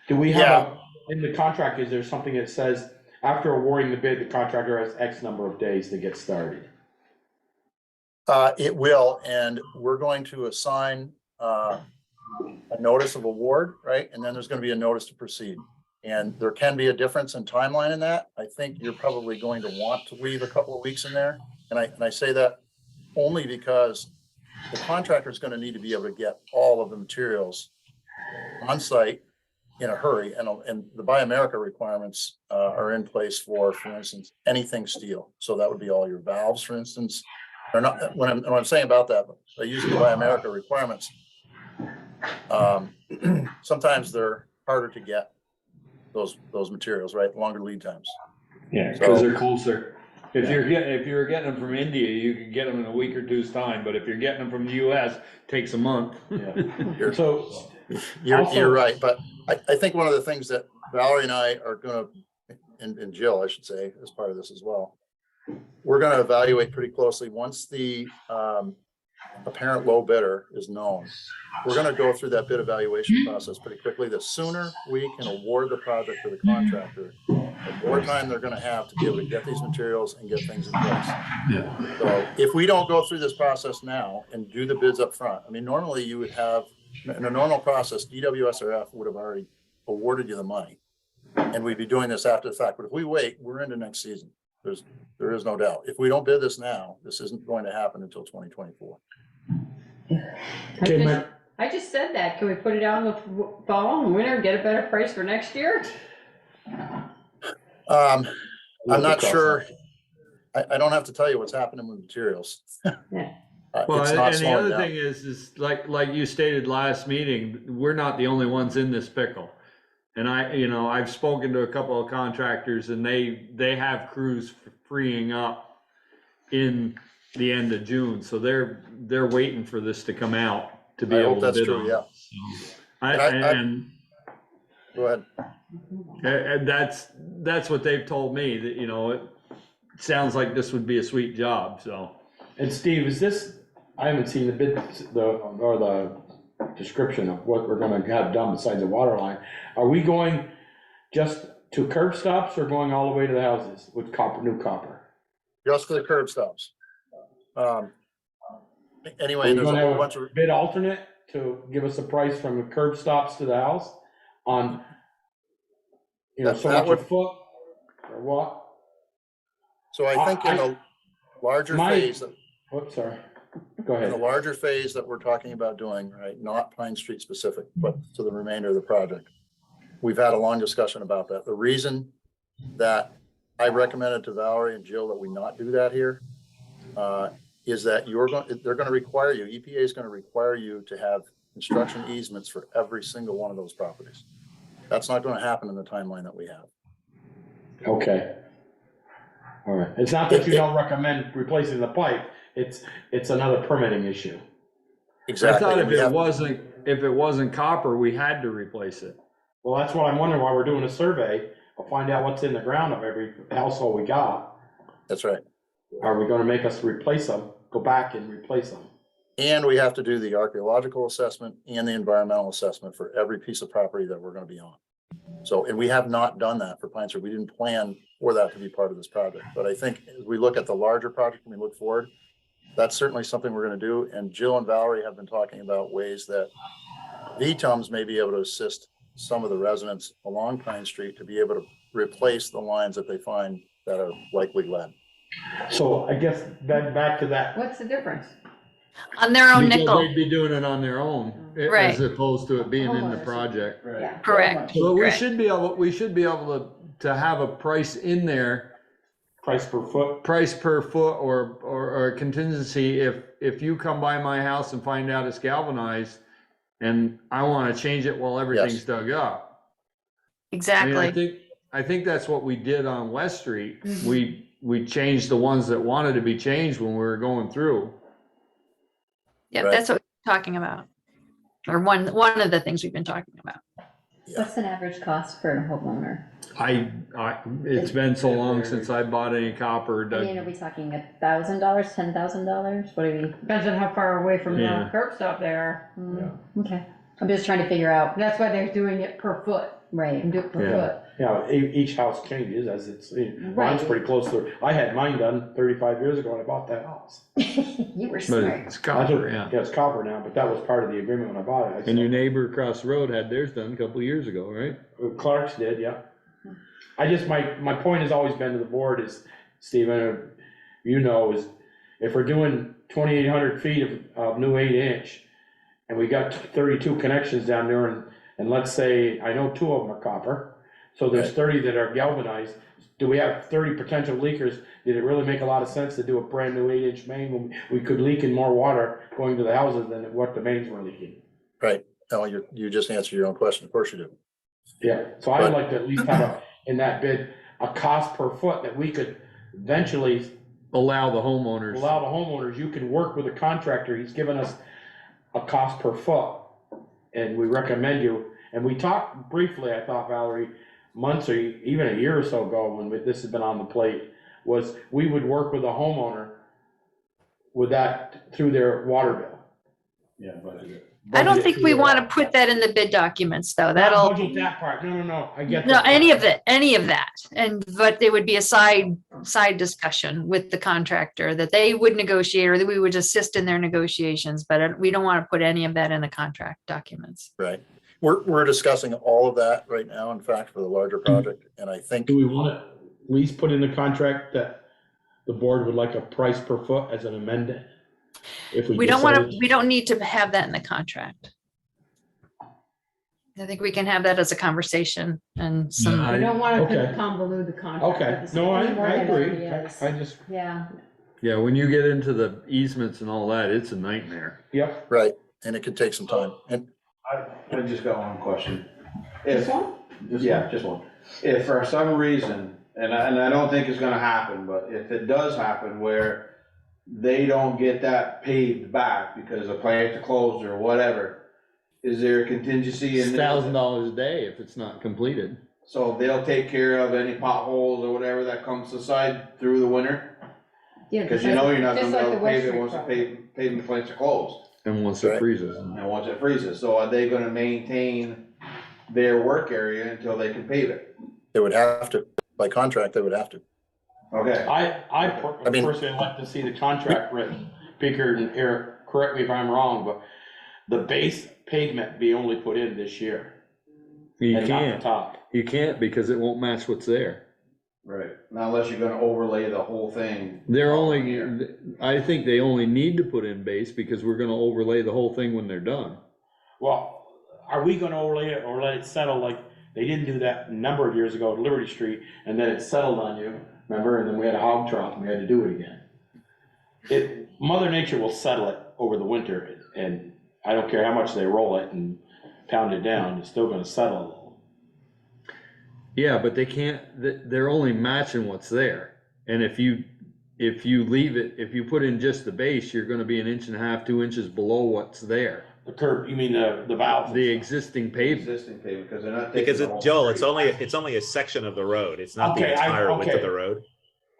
Do we have in the contract, is there something that says after awarding the bid, the contractor has X number of days to get started? It will, and we're going to assign a notice of award, right? And then there's going to be a notice to proceed. And there can be a difference in timeline in that. I think you're probably going to want to leave a couple of weeks in there. And I say that only because the contractor is going to need to be able to get all of the materials on site in a hurry. And the Buy America requirements are in place for instance, anything steel. So that would be all your valves, for instance. Or not, when I'm saying about that, by using the Buy America requirements, sometimes they're harder to get those materials, right? Longer lead times. Yeah, because they're closer. If you're getting them from India, you can get them in a week or two's time, but if you're getting them from the US, it takes a month. Yeah. So you're right, but I think one of the things that Valerie and I are gonna and Jill, I should say, as part of this as well. We're gonna evaluate pretty closely, once the apparent low bidder is known, we're gonna go through that bid evaluation process pretty quickly. The sooner we can award the project to the contractor, the more time they're gonna have to be able to get these materials and get things in place. Yeah. So if we don't go through this process now and do the bids up front, I mean, normally you would have, in a normal process, DWSRF would have already awarded you the money, and we'd be doing this after the fact. But if we wait, we're into next season. There is no doubt. If we don't bid this now, this isn't going to happen until 2024. I just said that. Can we put it out in the fall and winter, get a better price for next year? I'm not sure. I don't have to tell you what's happening with materials. Yeah. Well, It's not and the slowing other down. thing is like you stated last meeting, we're not the only ones in this pickle. And I've spoken to a couple of contractors, and they have crews freeing up in the end of June, so they're waiting for this to come out to be I able hope to that's bid true, on yeah. it. Go ahead. And that's what they've told me, that, it sounds like this would be a sweet job, so. And Steve, is this, I haven't seen the bid, or the description of what we're gonna have done besides the water line. Are we going just to curb stops or going all the way to the houses with new copper? Just for the curb stops. Anyway, Are we there's a gonna whole have bunch of, bid alternate to give us a price from the curb stops to the house on, so That much a foot or what? so I think in the larger phase, Whoops, sorry. Go in the ahead. larger phase that we're talking about doing, right, not Pine Street specific, but to the remainder of the project, we've had a long discussion about that. The reason that I recommended to Valerie and Jill that we not do that here is that they're going to require you, EPA is going to require you to have construction easements for every single one of those properties. That's not going to happen in the timeline that we have. Okay. All right. It's not that you don't recommend replacing the pipe, it's another permitting issue. Exactly. I thought if it wasn't copper, we had to replace it. Well, that's what I'm wondering, why we're doing a survey. We'll find out what's in the ground of every household we got. That's right. Are we gonna make us replace them, go back and replace them? And we have to do the archaeological assessment and the environmental assessment for every piece of property that we're gonna be on. So, and we have not done that for Pine Street. We didn't plan for that to be part of this project. But I think as we look at the larger project and we look forward, that's certainly something we're gonna do. And Jill and Valerie have been talking about ways that VTUMs may be able to assist some of the residents along Pine Street to be able to replace the lines that they find that are likely lead. So I guess then back to that. What's the difference? On their own Because nickel. they'd be doing it on their own, Right. as opposed to it being in the project. Yeah. Correct. But we Correct. should be able to have a price in there, Price per foot? price per foot or a contingency if you come by my house and find out it's galvanized and I want to change it while everything's dug up. I mean, Exactly. I think that's what we did on West Street. Mhm. We changed the ones that wanted to be changed when we were going through. Yeah, Right. that's what we're talking about. Or one of the things we've been talking about. What's an average cost for a homeowner? It's been so long since I bought any copper. I mean, are we talking $1,000, $10,000? What are we? Depends on how far away from the Yeah. curb stop they are. Okay, I'm just trying to figure out. That's why they're doing it per foot. Right. And do it per Yeah. foot. Yeah, each house changes as it's, mine's Right. pretty close to, I had mine done 35 years ago when I bought that house. You were But smart. it's copper, yeah. Yeah, it's copper now, but that was part of the agreement when I bought it. And your neighbor across the road had theirs done a couple of years ago, right? Clark's did, yeah. I just, my point has always been to the board is, Stephen, is if we're doing 2,800 feet of new 8-inch, and we got 32 connections down there, and let's say, I know 2 of them are copper, so there's 30 that are galvanized. Do we have 30 potential leakers? Did it really make a lot of sense to do a brand new 8-inch main when we could leak in more water going to the houses than what the mains were leaking? Right. No, you just answered your own question. Of course you do. Yeah, so I would like to at least have in that bid, a cost per foot that we could eventually allow the homeowners. You can work with a contractor, he's given us a cost per foot. And we recommend you, and we talked briefly, I thought, Valerie, months or even a year or so ago, when this has been on the plate, was we would work with a homeowner with that through their water bill. Yeah, but. I don't think we want to put that in the bid documents, though. That'll, Budget that part, no, I get no, that. any of that. And, but there would be a side discussion with the contractor that they would negotiate, or that we would assist in their negotiations, but we don't want to put any of that in the contract documents. Right. We're discussing all of that right now, in fact, for the larger project, and I think. Do we want to at least put in the contract that the board would like a price per foot as an amendment? If We don't want to, we don't need to have that in the contract. I think we can have that as a conversation and some. I don't wanna Okay. convolute the contract. Okay, no, I agree. I just, Yeah, Yeah, when you get into the easements and all that, it's a nightmare. yep. Right, and it could take some time, and. I just got one question. this If, one? yeah, just one. If for some reason, and I don't think it's gonna happen, but if it does happen where they don't get that paved back because the plants are closed or whatever, is there a contingency It's in? $1,000 a day if it's not completed. So they'll take care of any potholes or whatever that comes to the side through the winter? Yeah, Cause you know you're not just gonna be like able the to pave West it Street once the project. paving plants are closed. And once it Right. freezes. And once it freezes, so are they gonna maintain their work area until they can pave it? They would have to, by contract, they would have to. Okay. I mean- personally like to see the contract written. Baker and Eric, correct me if I'm wrong, but the base pavement be only put in this year. You and not the can't, top. you can't because it won't match what's there. Right, not unless you're gonna overlay the whole thing. They're only, I think they only need to put in base because we're gonna overlay the whole thing when they're done. Well, are we gonna overlay it or let it settle like they didn't do that a number of years ago at Liberty Street, and then it settled on you, remember, and then we had a hog trough and we had to do it again. Mother Nature will settle it over the winter, and I don't care how much they roll it and pound it down, it's still gonna settle. Yeah, but they can't, they're only matching what's there. And if you leave it, if you put in just the base, you're gonna be 1.5 inches, 2 inches below what's there. The curb, you mean the valve? The existing pavement. Existing pavement, because they're not taking. Because the whole Joel, street. it's only a section of the road. It's not the Okay, entire width of okay. the road.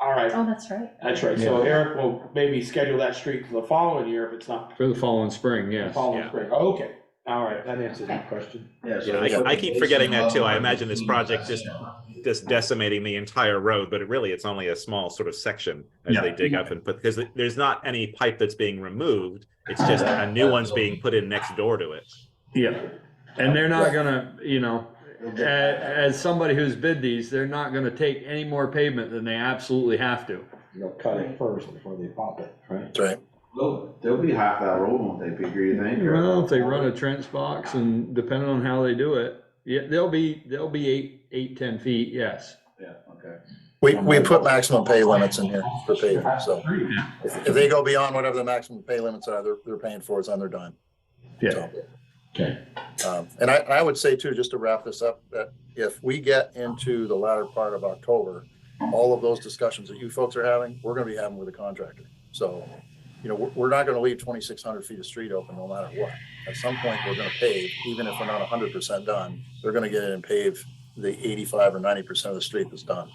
All right, Oh, that's right. that's right, so Yeah. Eric will maybe schedule that street for the following year if it's not For the following spring, the yes. following Yeah. spring. Okay, all right, that answers my question. Yeah, so Yeah, they put I the keep base forgetting that too. I level imagine this between project that. just decimating the entire road, but it's only a small sort of section as they dig up and put, because there's not any pipe that's being removed. It's just a new one's being put in next door to it. Yeah, and they're not gonna, as somebody who's bid these, they're not gonna take any more pavement than they absolutely have to. They'll cut it first before they pop it, right? That's right. They'll be half that road, won't they, Peter, you think? or- Well, if they run a trench box and depending on how they do it, yeah, they'll be 10 feet, yes. Yeah, okay. We put maximum pay limits in here for paving, so if they go beyond whatever the maximum pay limits are, they're paying for it on their dime. Yeah. So, Okay. And I would say too, just to wrap this up, that if we get into the latter part of October, all of those discussions that you folks are having, we're gonna be having with the contractor. So, we're not gonna leave 2,600 feet of street open no matter what. At some point, we're gonna pave, even if we're not 100% done, they're gonna get in and pave the 85 or 90% of the street that's done.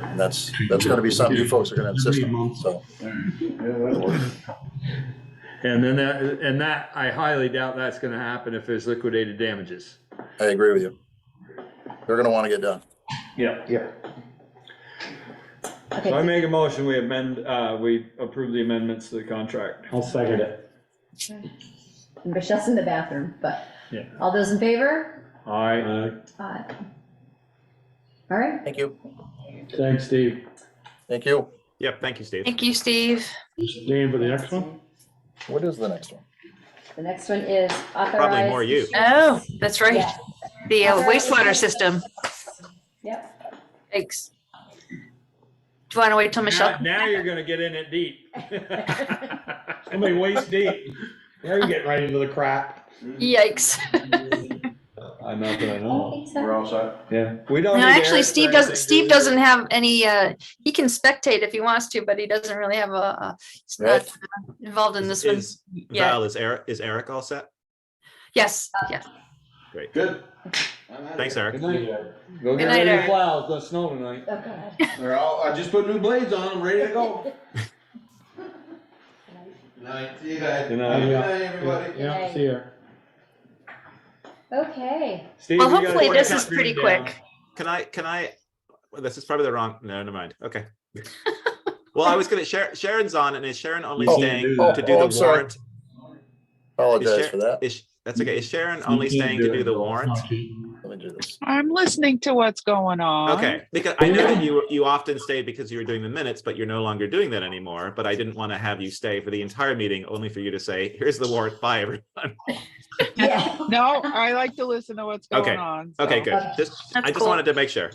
And that's gonna be something you folks are gonna insist on, so. Yeah, that'll work. And then that, I highly doubt that's gonna happen if there's liquidated damages. I agree with you. They're gonna wanna get done. Yeah. Yeah. Okay, So I make a motion, we we approve the amendments to the contract. I'll second it. Michelle's in the bathroom, but Yeah. all those in favor? Aye. Aye. All right, Thank you. Thanks, Steve. Thank you. Yep, thank you, Steve. Thank you, Steve. Dan for the next one? What is the next one? the next one is authorized. Probably more you. Oh, that's right. Yeah. The wastewater system. Yep. Thanks. Do you want to wait till Michelle? Now you're gonna get in it deep. Somebody waist deep. Now you're getting right into the crap. Yikes. Not that I know. We're all set? Yeah. We don't. No, need actually, Eric Steve for doesn't, anything, Steve do we? doesn't have any, he can spectate if he wants to, but he doesn't really have he's not involved in this one. Yeah. Val, is Eric all set? Yes, yes. Great. Good. Thanks, Eric. Good night. Go Good get night, ready to Eric. plow, it's gonna snow tonight. Oh, God. They're all, I just put new blades on them, ready to go. Night, see you guys. Good Good night. night, everybody. Yeah, see ya. Okay, Steve, Well, you gotta hopefully put this that is pretty screen down. quick. Can I, well, this is probably the wrong, no, never mind. Okay. Well, I was gonna, Sharon's on, and is Sharon only Oh, staying oh, to do oh, the I'm sorry. warrant? Apologize for that. That's okay. Is Sharon only staying to do the warrant? Let me do this. I'm listening to what's going on. Okay, because I know that you often stayed because you were doing the minutes, but you're no longer doing that anymore. But I didn't want to have you stay for the entire meeting, only for you to say, "Here's the warrant, bye, everyone." yeah, No, I like to listen to what's going on. so. Okay, good. I just cool. wanted to make sure.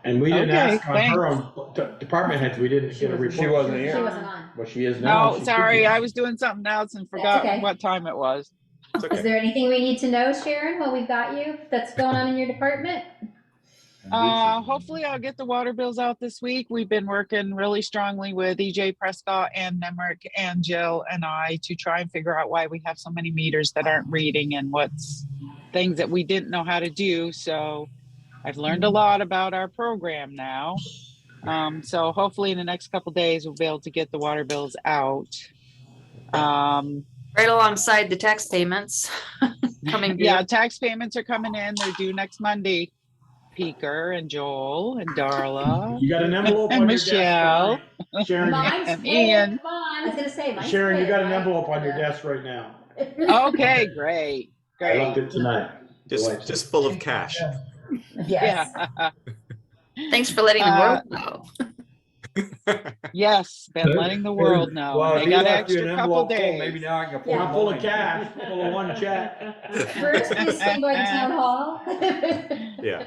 And we didn't Okay, ask on her own department heads, we didn't get a report. She wasn't she here. wasn't on. Well, she is now. No, She should sorry, be. I was doing something else and forgot okay. what time it was. It's Is okay. there anything we need to know, Sharon, while we've got you, that's going on in your department? Hopefully I'll get the water bills out this week. We've been working really strongly with EJ Prescott and Nemrick and Jill and I to try and figure out why we have so many meters that aren't reading and what's things that we didn't know how to do. So I've learned a lot about our program now. So hopefully in the next couple days, we'll be able to get the water bills out. Right alongside the tax payments coming due. Yeah, tax payments are coming in. They're due next Monday. Peeker and Joel and Darla. You got an envelope and on Michelle. your desk, right? Sharon. Mine's And full, Ian. come on. I was gonna say, mine's Sharon, you full, got an right? envelope on your desk right now. Okay, great. I looked Great. at tonight. Just full of cash. Yes. Yeah. Thanks for letting the world know. Yes, been letting the world know. Well, And if they he got an left you extra an couple envelope full, days. maybe now I can afford Not full of mine. cash, full of one check. First, please swing by the town hall. Yeah.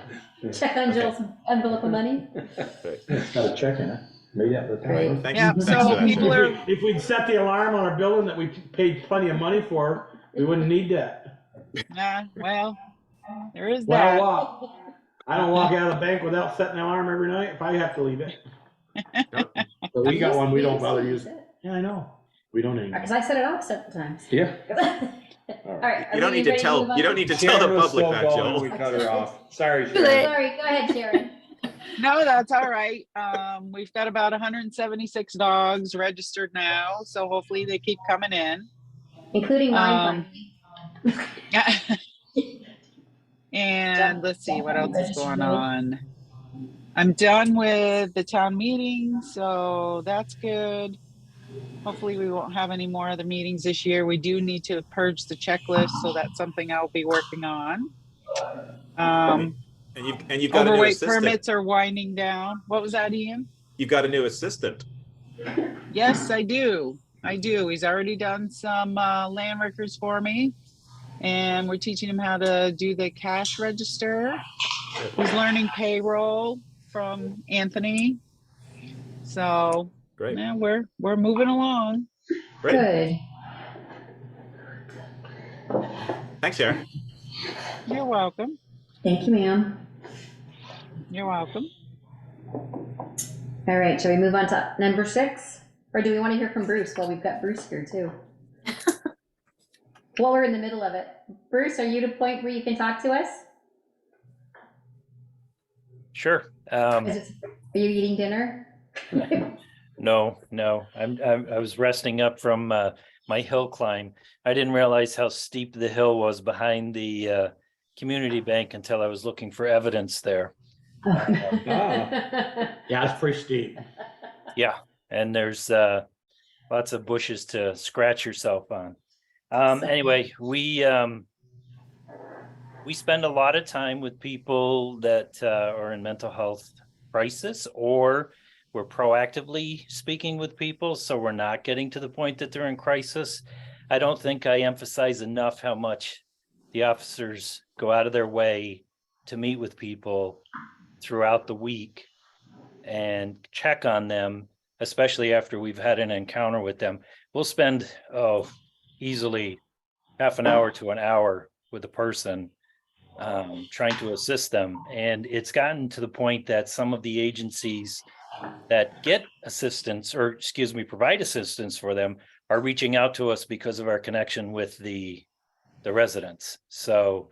Check on Jill's envelope of money. It's got a check in it. Maybe that was Great. Thanks. Yeah, Thanks so for that, people Sharon. are, If we'd set the alarm on our building that we paid plenty of money for, we wouldn't need that. well, there is Well, that. walk. I don't walk out of the bank without setting the alarm every night if I have to leave it. But we got one we don't bother using. Yeah, I know. We don't anymore. Because I set it off several times. Yeah. All right. You don't need to tell. You don't need to tell Sharon the was public still that, going Joel. when we cut her off. Sorry, Too Sharon. late. Sorry, go ahead, Sharon. No, that's all right. We've got about 176 dogs registered now, so hopefully they keep coming in. Including mine, And let's see what else is going on. I'm done with the town meeting, so that's good. Hopefully we won't have any more of the meetings this year. We do need to purge the checklist, so that's something I'll be working on. And you've got a new Overweight assistant. permits are winding down. What was that, Ian? You've got a new assistant. Yes, I do. I do. He's already done some land records for me, and we're teaching him how to do the cash register. He's learning payroll from Anthony. So Great. yeah, we're moving along. Great. Good. Thanks, Sharon. You're welcome. Thank you, ma'am. You're welcome. All right, shall we move on to number 6? Or do we want to hear from Bruce? Well, we've got Bruce here too. Well, we're in the middle of it. Bruce, are you at a point where you can talk to us? Sure. Are you eating dinner? No. I was resting up from my hill climb. I didn't realize how steep the hill was behind the community bank until I was looking for evidence there. Yeah, it's pretty steep. Yeah, and there's lots of bushes to scratch yourself on. Anyway, we spend a lot of time with people that are in mental health crisis, or we're proactively speaking with people, so we're not getting to the point that they're in crisis. I don't think I emphasize enough how much the officers go out of their way to meet with people throughout the week and check on them, especially after we've had an encounter with them. We'll spend easily half an hour to an hour with a person trying to assist them. And it's gotten to the point that some of the agencies that get assistance, or excuse me, provide assistance for them, are reaching out to us because of our connection with the residents. So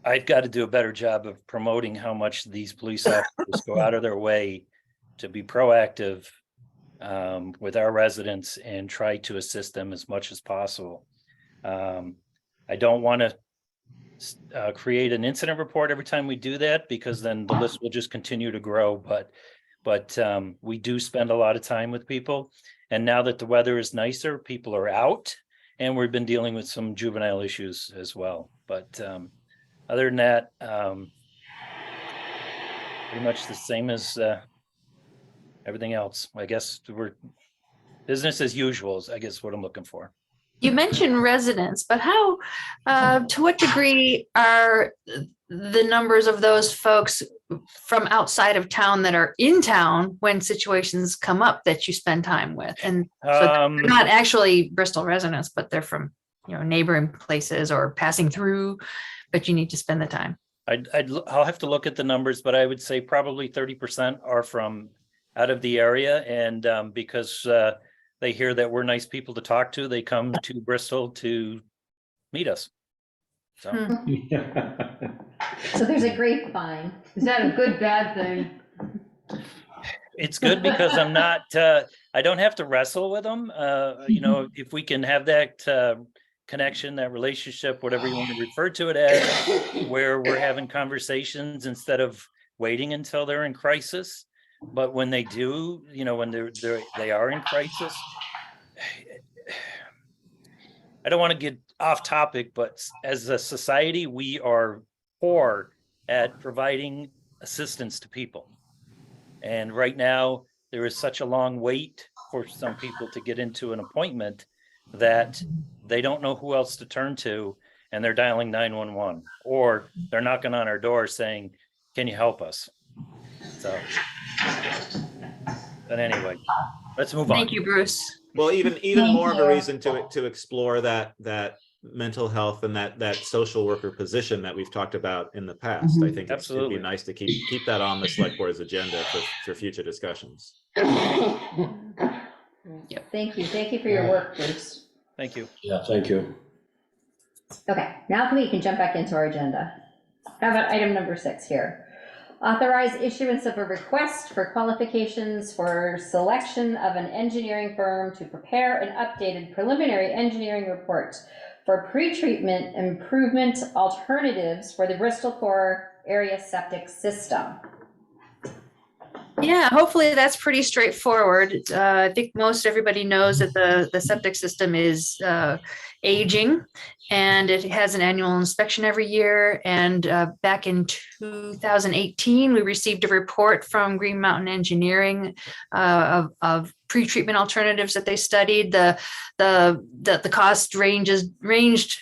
I've got to do a better job of promoting how much these police officers go out of their way to be proactive with our residents and try to assist them as much as possible. I don't want to create an incident report every time we do that, because then the list will just continue to grow. But we do spend a lot of time with people. And now that the weather is nicer, people are out, and we've been dealing with some juvenile issues as well. But other than that, pretty much the same as everything else. I guess we're business as usual, I guess what I'm looking for. You mentioned residents, but how, to what degree are the numbers of those folks from outside of town that are in town when situations come up that you spend time with? And so they're not actually Bristol residents, but they're from, neighboring places or passing through, but you need to spend the time. I'll have to look at the numbers, but I would say probably 30% are from out of the area. And because they hear that we're nice people to talk to, they come to Bristol to meet us. So, So there's a grapevine. Is that a good, bad thing? it's good because I'm not, I don't have to wrestle with them. If we can have that connection, that relationship, whatever you want to refer to it as, where we're having conversations instead of waiting until they're in crisis. But when they do, when they are in crisis, I don't want to get off topic, but as a society, we are poor at providing assistance to people. And right now, there is such a long wait for some people to get into an appointment that they don't know who else to turn to, and they're dialing 911, or they're knocking on our door saying, "Can you help us?" So, but anyway, let's move on. Thank you, Bruce. Well, even more of a reason to explore that mental health and that social worker position that we've talked about in the past. I think it'd be nice to keep that on the select board's agenda for future discussions. Yep. Thank you for your work, Bruce. Thank you. Yeah, thank you. Okay, now we can jump back into our agenda. How about item number 6 here? Authorize issuance of a request for qualifications for selection of an engineering firm to prepare an updated preliminary engineering report for pretreatment improvement alternatives for the Bristol Core area septic system. Yeah, hopefully that's pretty straightforward. I think most everybody knows that the septic system is aging, and it has an annual inspection every year. And back in 2018, we received a report from Green Mountain Engineering of pretreatment alternatives that they studied. The cost ranged,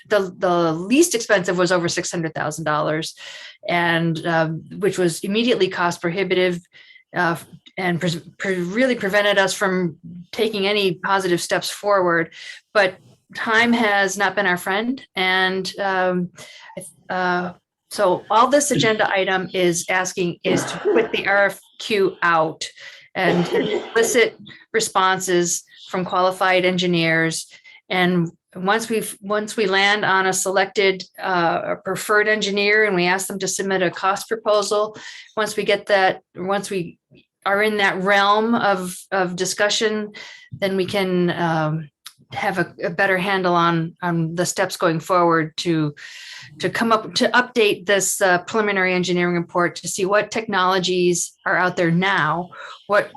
the least expensive was over $600,000, and which was immediately cost prohibitive. And really prevented us from taking any positive steps forward. But time has not been our friend. And so all this agenda item is asking is to put the RFQ out and elicit responses from qualified engineers. And once we land on a selected preferred engineer and we ask them to submit a cost proposal, once we are in that realm of discussion, then we can have a better handle on the steps going forward to update this preliminary engineering report to see what technologies are out there now, what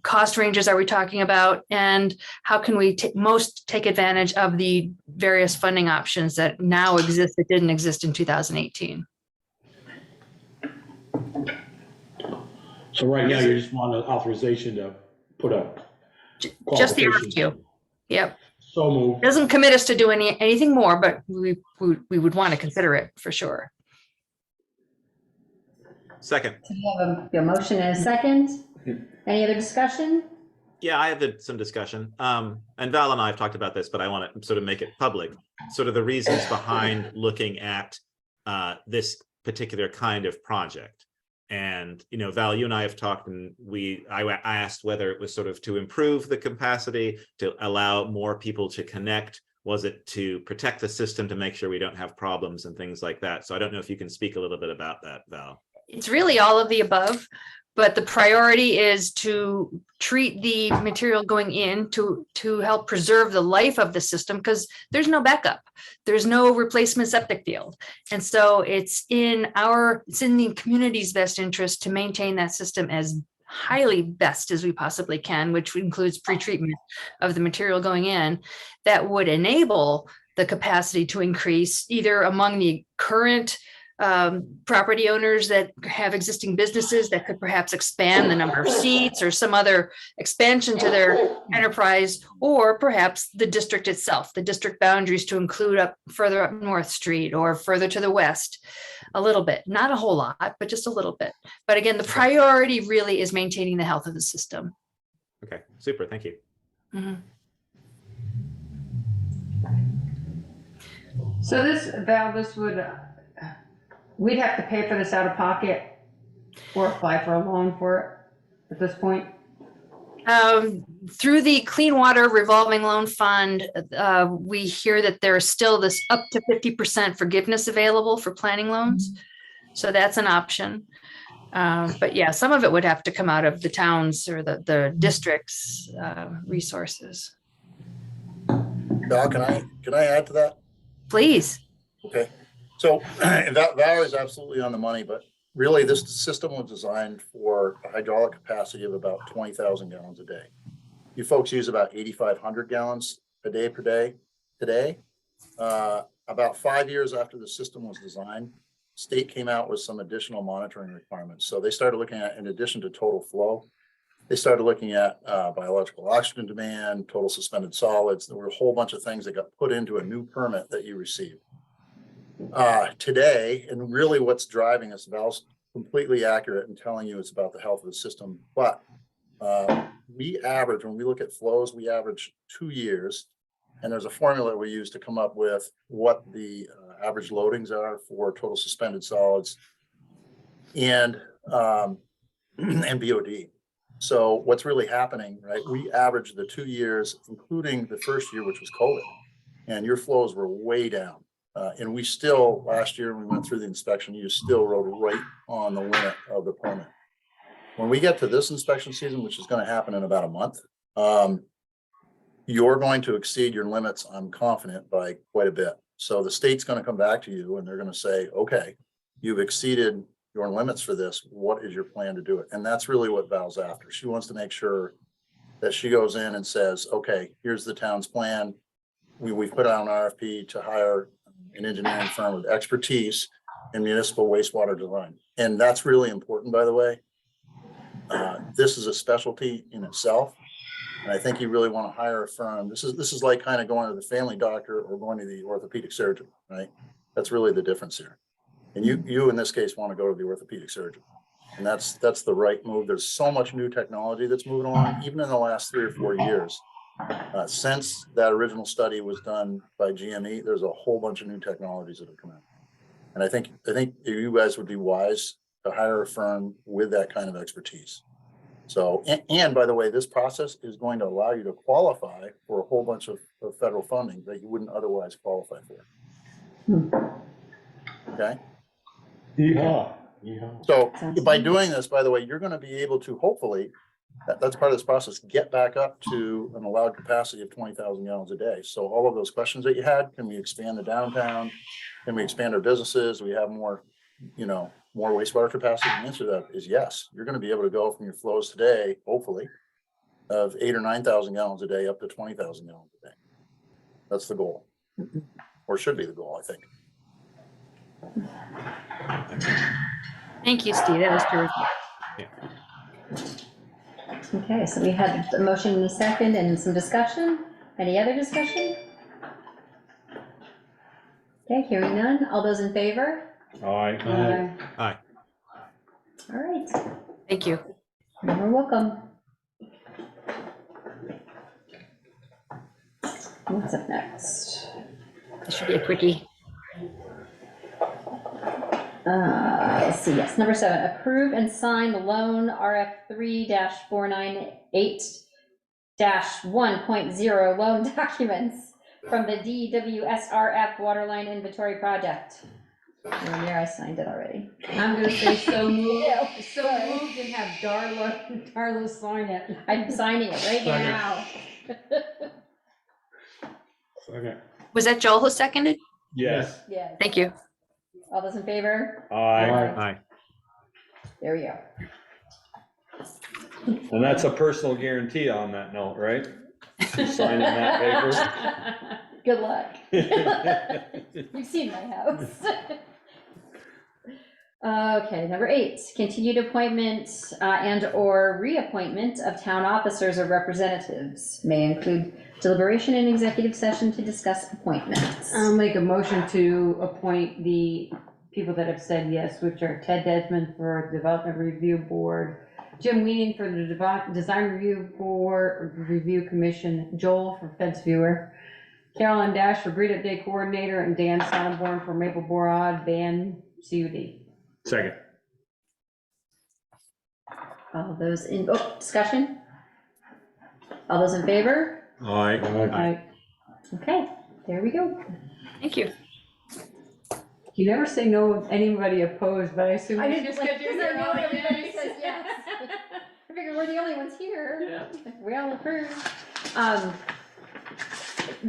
cost ranges are we talking about, and how can we most take advantage of the various funding options that now exist that didn't exist in 2018. So right now, you just want an authorization to put up just the RFQ. Yep. So moved. Doesn't commit us to do anything more, but we would want to consider it for sure. Second. So you have a motion and a second. Any other discussion? Yeah, I have some discussion. And Val and I have talked about this, but I want to sort of make it public. Sort of the reasons behind looking at this particular kind of project. And, Val, you and I have talked, and I asked whether it was sort of to improve the capacity, to allow more people to connect Was it to protect the system to make sure we don't have problems and things like that? So I don't know if you can speak a little bit about that, Val. It's really all of the above, but the priority is to treat the material going in to help preserve the life of the system, because there's no backup. There's no replacement septic field. And so it's in the community's best interest to maintain that system as highly best as we possibly can, which includes pretreatment of the material going in that would enable the capacity to increase either among the current property owners that have existing businesses that could perhaps expand the number of seats or some other expansion to their enterprise, or perhaps the district itself, the district boundaries to include further up North Street or further to the west, a little bit, not a whole lot, but just a little bit. But again, the priority really is maintaining the health of the system. Okay, super, thank you. Mm-hmm. So this would, we'd have to pay for this out of pocket or apply for a loan for it at this point? Through the Clean Water Revolving Loan Fund, we hear that there's still this up to 50% forgiveness available for planning loans. So that's an option. But yeah, some of it would have to come out of the towns or the district's resources. Val, can I add to that? Please. Okay. So Val is absolutely on the money, but really this system was designed for a hydraulic capacity of about 20,000 gallons a day. You folks use about 8,500 gallons a day per day today. About 5 years after the system was designed, state came out with some additional monitoring requirements. So they started looking at, in addition to total flow, they started looking at biological oxygen demand, total suspended solids. There were a whole bunch of things that got put into a new permit that you received. Today, and really what's driving us, Val's completely accurate in telling you it's about the health of the system, but we average, when we look at flows, we average 2 years, and there's a formula we use to come up with what the average loadings are for total suspended solids and BOD. So what's really happening, right? We average the 2 years, including the first year, which was COVID, and your flows were way down. And we still, last year, when we went through the inspection, you still rode right on the limit of the permit. When we get to this inspection season, which is going to happen in about a month, you're going to exceed your limits, I'm confident, by quite a bit. So the state's going to come back to you and they're going to say, okay, you've exceeded your limits for this. What is your plan to do it? And that's really what Val's after. She wants to make sure that she goes in and says, okay, here's the town's plan. We've put out an RFP to hire an engineering firm with expertise in municipal wastewater design. And that's really important, by the way. This is a specialty in itself. And I think you really want to hire a firm. This is like kind of going to the family doctor or going to the orthopedic surgeon, right? That's really the difference here. And you in this case want to go to the orthopedic surgeon. And that's the right move. There's so much new technology that's moving along, even in the last 3 or 4 years. Since that original study was done by GME, there's a whole bunch of new technologies that have come out. And I think you guys would be wise to hire a firm with that kind of expertise. So, and by the way, this process is going to allow you to qualify for a whole bunch of federal funding that you wouldn't otherwise qualify for. Okay? Yeah. So by doing this, by the way, you're going to be able to hopefully, that's part of this process, get back up to an allowed capacity of 20,000 gallons a day. So all of those questions that you had, can we expand the downtown? Can we expand our businesses? We have more, more wastewater capacity. The answer to that is yes. You're going to be able to go from your flows today, hopefully, of 8,000 or 9,000 gallons a day up to 20,000 gallons a day. That's the goal, or should be the goal, I think. Thank you, Steve. That was terrific. Yeah. Okay, so we had a motion in a second and some discussion. Any other discussion? Okay, hearing none. All those in favor? Aye. Aye. All right. Thank you. You're welcome. What's up next? This should be a quickie. Let's see, yes, number 7, approve and sign the loan RF 3-498-1.0 loan documents from the DWSRF Waterline Inventory Project. Well, there, I signed it already. I'm gonna say so moved, so Sorry. moved and have Darla sign it. I'm signing it right Second. now. Okay. Was that Joel who seconded? Yes. Yes. Thank you. All those in favor? Aye. There we go. And that's a personal guarantee on that note, right? Signing that Good luck. You've seen my house. Okay, number 8, continued appointment and or reappointment of town officers or representatives may include deliberation in executive session to discuss appointments. I'll make a motion to appoint the people that have said yes, which are Ted Desmond for Development Review Board, Jim Weening for the Design Review Board, Review Commission, Joel for Fence Viewer, Carolyn Dash for Breed Up Day Coordinator, and Dan Sonneborn for Maple Borod Band CUD. Second. All those in, discussion? All those in favor? Aye. Okay, there we go. Thank you. You never say no of anybody opposed, but I assume I it's didn't just like, because you're because I know here. everybody says yes. I figured we're the only ones here. We all approve.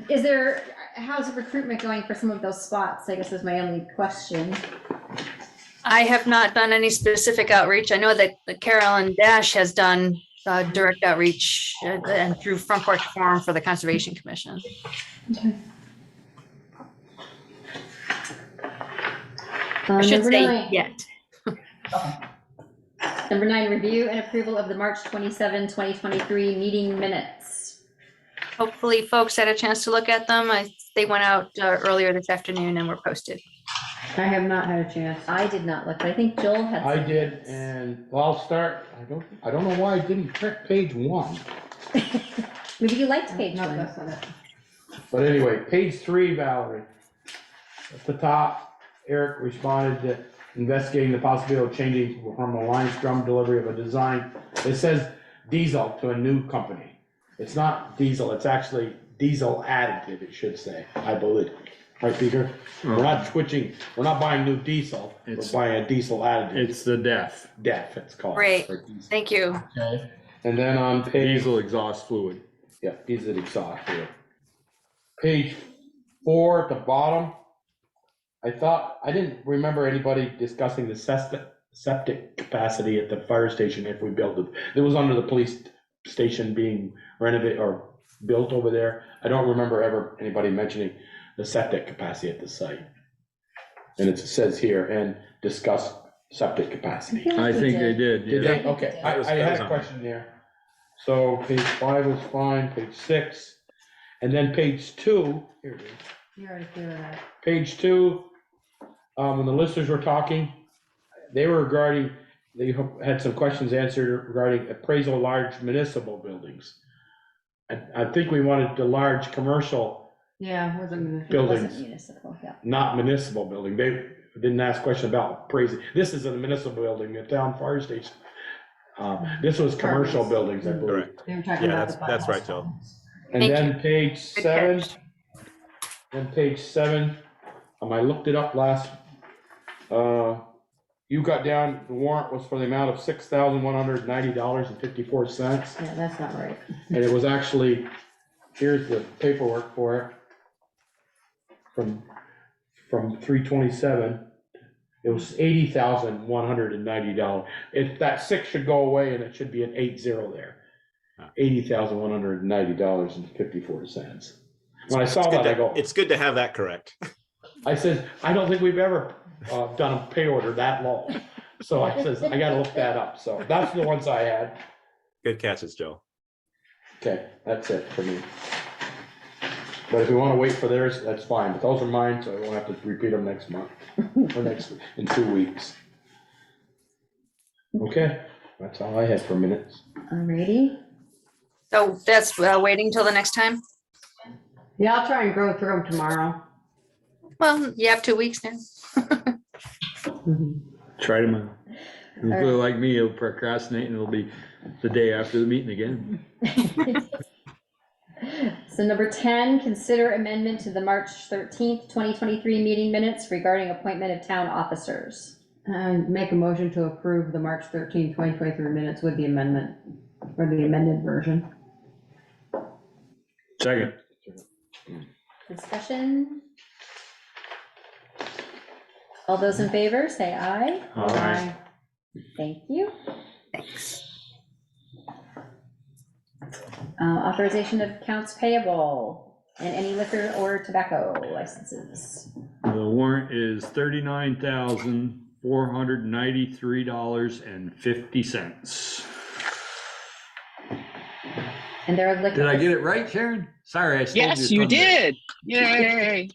Is there, how's recruitment going for some of those spots? I guess is my only question. I have not done any specific outreach. I know that Carolyn Dash has done direct outreach and through Front Porch Forum for the Conservation Commission. I should Number say 9. yet. Number 9, review and approval of the March 27, 2023 meeting minutes. Hopefully folks had a chance to look at them. They went out earlier this afternoon and were posted. I have not had a chance. I did not look, but I think Joel had. I some did, minutes. and well, I'll start, I don't know why I didn't check page 1. Maybe you liked page No, 1. that's not it. But anyway, page 3, Valerie. At the top, Eric responded that investigating the possibility of changing from a line strum delivery of a design. It says diesel to a new company. It's not diesel, it's actually diesel additive, it should say, I believe. Right, Peter? We're not switching, we're not buying new diesel, we're buying a diesel additive. It's the DEF. DEF, it's called. Great, for diesel. thank you. Okay, and then on page. Diesel exhaust fluid. Yeah, diesel exhaust fluid. Page 4 at the bottom. I didn't remember anybody discussing the septic capacity at the fire station if we built it. It was under the police station being renovated or built over there. I don't remember ever anybody mentioning the septic capacity at the site. And it says here, and discuss septic capacity. I think they did. Did yeah. they? Okay, I That had was a on question there. So page 5 was fine, page 6, and then page 2, here it is. You already cleared that. Page 2, when the listeners were talking, they had some questions answered regarding appraisal of large municipal buildings. I think we wanted the large commercial Yeah, wasn't municipal. buildings, Wasn't municipal, yeah. not municipal building. They didn't ask a question about appraising. This is a municipal building, the town fire station. This was commercial buildings, I believe. Correct. They were talking Yeah, about that's the right, Joe. And Thank then page Good 7, catch. I looked it up last, you got down, the warrant was for the amount of $6,190.54. Yeah, that's not right. And it was actually, here's the paperwork for it. From 3/27, it was $80,190. If that 6 should go away and it should be an 80 there. $80,190.54. When I saw that, I go. It's good to have that correct. I said, I don't think we've ever done a pay order that low. So I says, I gotta look that up. So that's the ones I had. Good catches, Joe. Okay, that's it for me. But if we wanna wait for theirs, that's fine. But those are mine, so I won't have to repeat them next month or in 2 weeks. Okay, that's all I had for minutes. Alrighty. So that's waiting till the next time? Yeah, I'll try and go through them tomorrow. Well, you have 2 weeks now. Try tomorrow. If you're like me, you'll procrastinate and it'll be the day after the meeting again. So number 10, consider amendment to the March 13th, 2023 meeting minutes regarding appointment of town officers. And make a motion to approve the March 13th, 2023 minutes with the amendment, or the amended version. Second. Discussion? All those in favor, say aye. Aye. Thank you. Thanks. Authorization of accounts payable and any liquor or tobacco licenses. The warrant is $39,493.50. And there are liquor. Did I get it right, Sharon? Sorry, I stole your Yes, you thunder. did. Yay.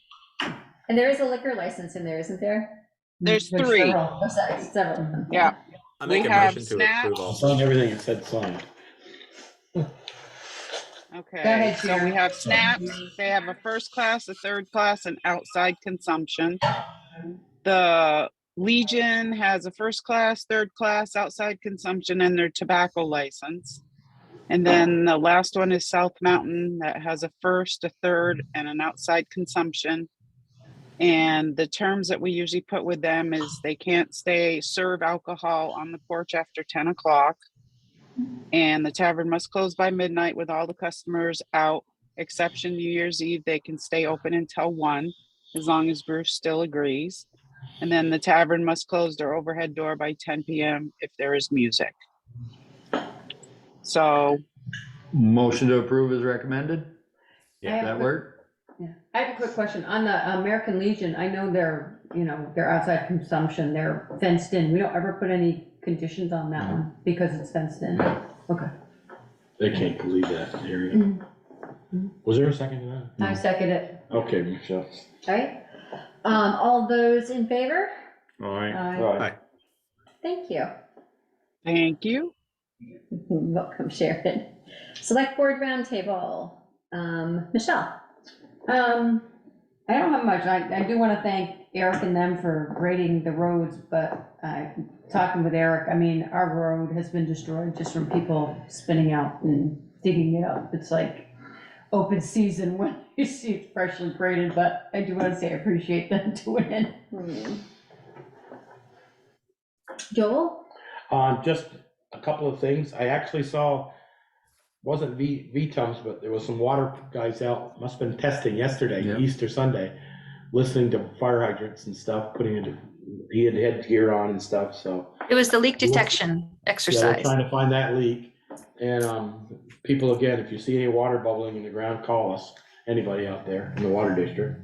And there is a liquor license in there, isn't there? There's three. Several. Several of them. Yeah. I make We a have motion to snaps. approve I all. signed everything it said signed. Okay, ahead, so Sharon. we have snaps, they have a first class, a third class, and outside consumption. The Legion has a first class, third class, outside consumption, and their tobacco license. And then the last one is South Mountain that has a first, a third, and an outside consumption. And the terms that we usually put with them is they can't serve alcohol on the porch after 10 o'clock. And the tavern must close by midnight with all the customers out, exception New Year's Eve. They can stay open until 1, as long as Bruce still agrees. And then the tavern must close their overhead door by 10 p.m. if there is music. So, Motion to approve is recommended? Yeah. That work? Yeah. I have a quick question. On the American Legion, I know they're, their outside consumption, they're fenced in. We don't ever put any conditions on that one because it's fenced in. Okay. They can't believe that, area. Was there a second to that? I second it. Okay, Michelle. All right. All those in favor? All right. All right. Thank you. thank you. Welcome, Sharon. Select Board Roundtable. Michelle. I don't have much. I do want to thank Eric and them for grading the roads, but talking with Eric, I mean, our road has been destroyed just from people spinning out and digging it up. It's like open season when you see it's freshly graded, but I do want to say I appreciate them doing it. Joel? Just a couple of things. I actually saw, wasn't VTUMS, but there was some water guys out, must have been testing yesterday, Yep. Easter Sunday, listening to fire hydrants and stuff, putting into, he had headgear on and stuff, so. It was the leak detection Yeah, we're exercise. trying to find that leak. And people, again, if you see any water bubbling in the ground, call us, anybody out there in the water district.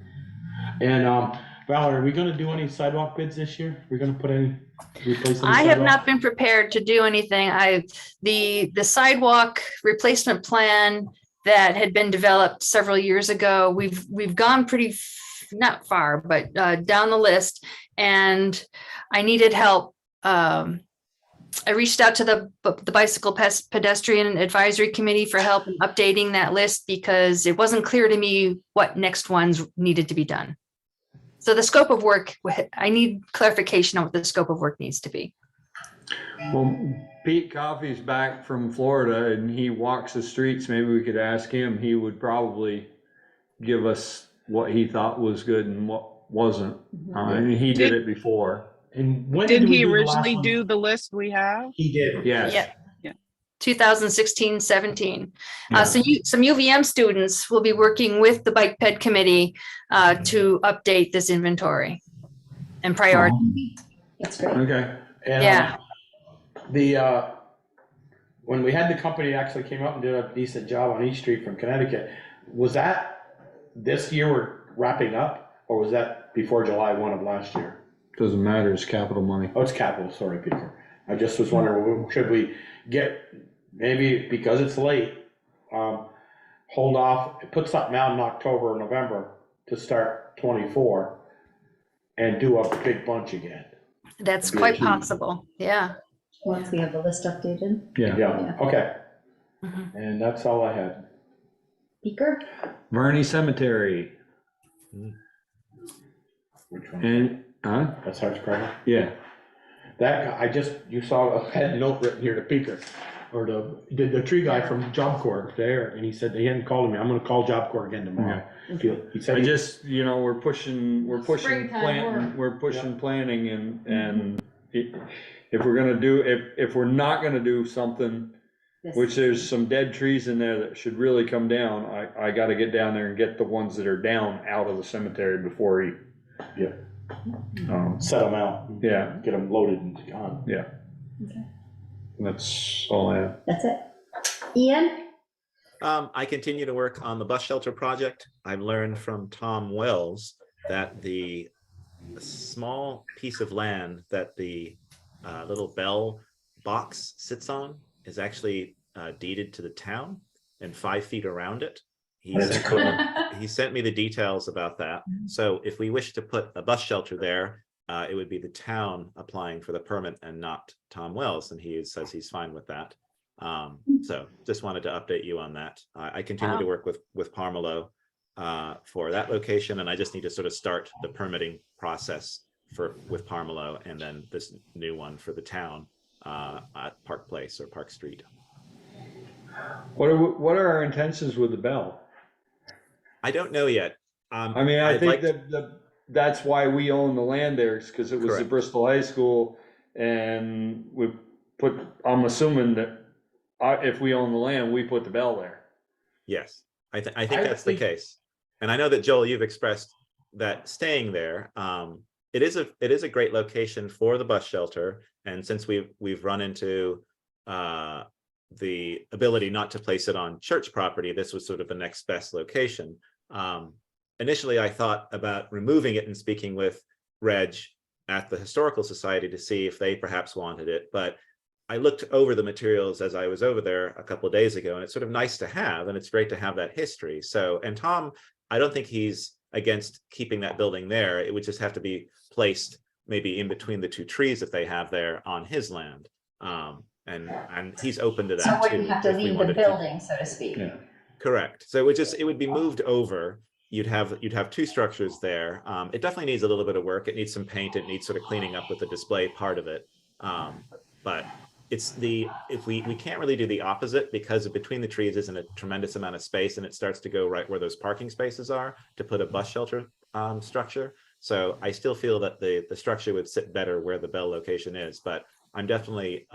And Valerie, are we gonna do any sidewalk bids this year? We're gonna put any, replace any I have sidewalk? not been prepared to do anything. The sidewalk replacement plan that had been developed several years ago, we've gone pretty, not far, but down the list, and I needed help. I reached out to the Bicycle Pedestrian Advisory Committee for help in updating that list because it wasn't clear to me what next ones needed to be done. So the scope of work, I need clarification on what the scope of work needs to be. Well, Pete Coffey's back from Florida and he walks the streets. Maybe we could ask him. He would probably give us what he thought was good and what wasn't. He did it before. And when Did did we he do the last originally one? do the list we have? He did. Yes. Yeah. Yeah. 2016, 17. Yeah. So some UVM students will be working with the Bike Ped Committee to update this inventory and priority. That's great. Okay. And, Yeah. When we had the company that actually came up and did a decent job on East Street from Connecticut, was that this year we're wrapping up, or was that before July 1 of last year? Doesn't matter, it's capital money. Oh, it's capital, sorry, Peter. I just was wondering, should we get, maybe because it's late, hold off, put something out in October or November to start 24 and do a big bunch again? That's quite possible. Yeah. Once we have the list updated. Yeah, okay. Mhm. And that's all I had. Beaker? Verney Cemetery. Which one? And, That's Harts Carver? yeah. That, you saw a head note written here to Peter. or the tree guy from Job Corps there, and he said he hadn't called me. I'm gonna call Job Corps again tomorrow. He said I just, you know, we're pushing Springtime planting, work. we're pushing planning and if we're gonna do, if we're not gonna do something, which there's some dead trees in there that should really come down, I gotta get down there and get the ones that are down out of the cemetery before he. set them out. Yeah. Get them loaded and gone. Yeah. Okay. That's all I have. That's it. Ian? I continue to work on the bus shelter project. I've learned from Tom Wells that the small piece of land that the little bell box sits on is actually deeded to the town and 5 feet around it. He sent me the details about that. So if we wish to put a bus shelter there, it would be the town applying for the permit and not Tom Wells, and he says he's fine with that. So just wanted to update you on that. I continue to work with Parmelo for that location, and I just need to sort of start the permitting process with Parmelo, and then this new one for the town at Park Place or Park Street. What are our intentions with the bell? I don't know yet. I mean, I think that's why we own the land there, because it was the Bristol High School, and I'm assuming that if we own the land, we put the bell there. Yes, I think that's the case. And I know that, Joel, you've expressed that staying there, it is a great location for the bus shelter. And since we've run into the ability not to place it on church property, this was sort of the next best location. Initially, I thought about removing it and speaking with Reg at the Historical Society to see if they perhaps wanted it. But I looked over the materials as I was over there a couple of days ago, and it's sort of nice to have, and it's great to have that history. So, and Tom, I don't think he's against keeping that building there. It would just have to be placed maybe in between the two trees that they have there on his land. And he's open to that. So it wouldn't too, have to if we leave the wanted to. building, so to speak. Yeah. Correct. So it would be moved over. You'd have two structures there. It definitely needs a little bit of work. It needs some paint. It needs sort of cleaning up with the display part of it. But it's if we can't really do the opposite, because between the trees isn't a tremendous amount of space, and it starts to go right where those parking spaces are to put a bus shelter structure. So I still feel that the structure would sit better where the bell location is, but I'm definitely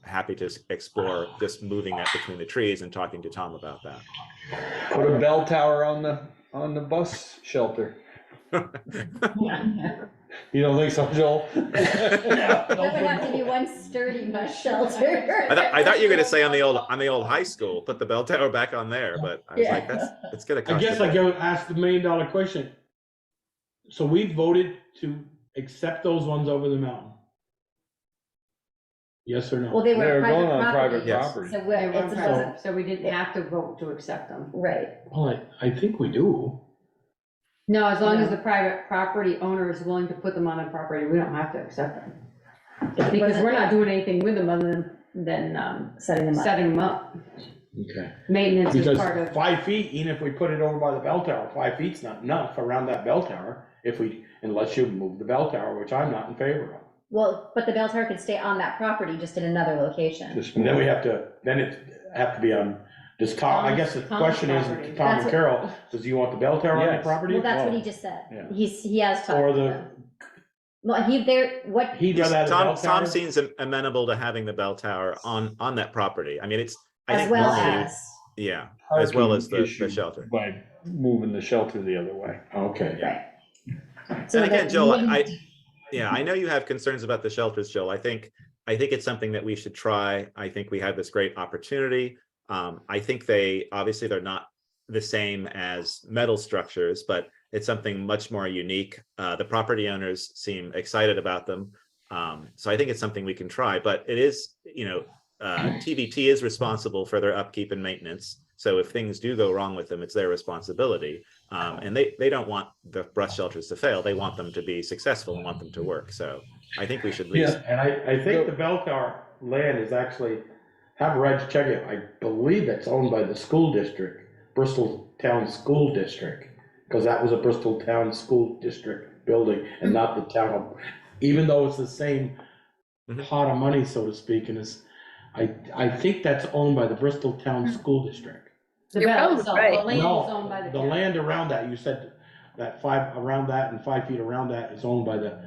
happy to explore just moving that between the trees and talking to Tom about that. Put a bell tower on the bus shelter. You don't think so, Joel? That would have to be one sturdy bus shelter. I thought you were going to say on the old high school, put the bell tower back on there, but I was like, that's going to I cost. guess I go ask the $1 million question. So we voted to accept those ones over the mountain. Yes or no? Well, they were going on private private property. property. So They it's were present, so we didn't have to vote to accept them. Right. Well, I think we do. No, as long as the private property owner is willing to put them on the property, we don't have to accept them. Because we're not doing anything with them other than setting them up. Okay. Maintenance is part Because of. 5 feet, even if we put it over by the bell tower, 5 feet's not enough around that bell tower, unless you move the bell tower, which I'm not in favor of. Well, but the bell tower could stay on that property, just in another location. And then it have to be on, does Tom, I guess the Tom's question is, property. Tom That's and what- Carol, does you want the bell tower on your Yes. property? Well, that's what he just said. Yeah. He has talked. Or to them. Well, he'd rather have the bell tower? Tom seems amenable to having the bell tower on that property. I mean, as well as. Yeah, as well as the Issue shelter. by moving the shelter the other way. Okay. Right. So And again, the Joel, minimum- I know you have concerns about the shelters, Joel. I think it's something that we should try. I think we have this great opportunity. I think they're not the same as metal structures, but it's something much more unique. The property owners seem excited about them. So I think it's something we can try, but it is, TVT is responsible for their upkeep and maintenance. So if things do go wrong with them, it's their responsibility. And they don't want the bus shelters to fail. They want them to be successful and want them to work. So I think we should at least. Yeah, and I think the bell tower land is actually, have Reg check it, I believe it's owned by the school district, Bristol Town School District, because that was a Bristol Town School District building and not the town, even though it's the same pot of money, so to speak, and I think that's owned by the Bristol Town School District. The You're bell probably itself, right. the land is No, owned by the the town. land around that, you said that 5 around that and 5 feet around that is owned by the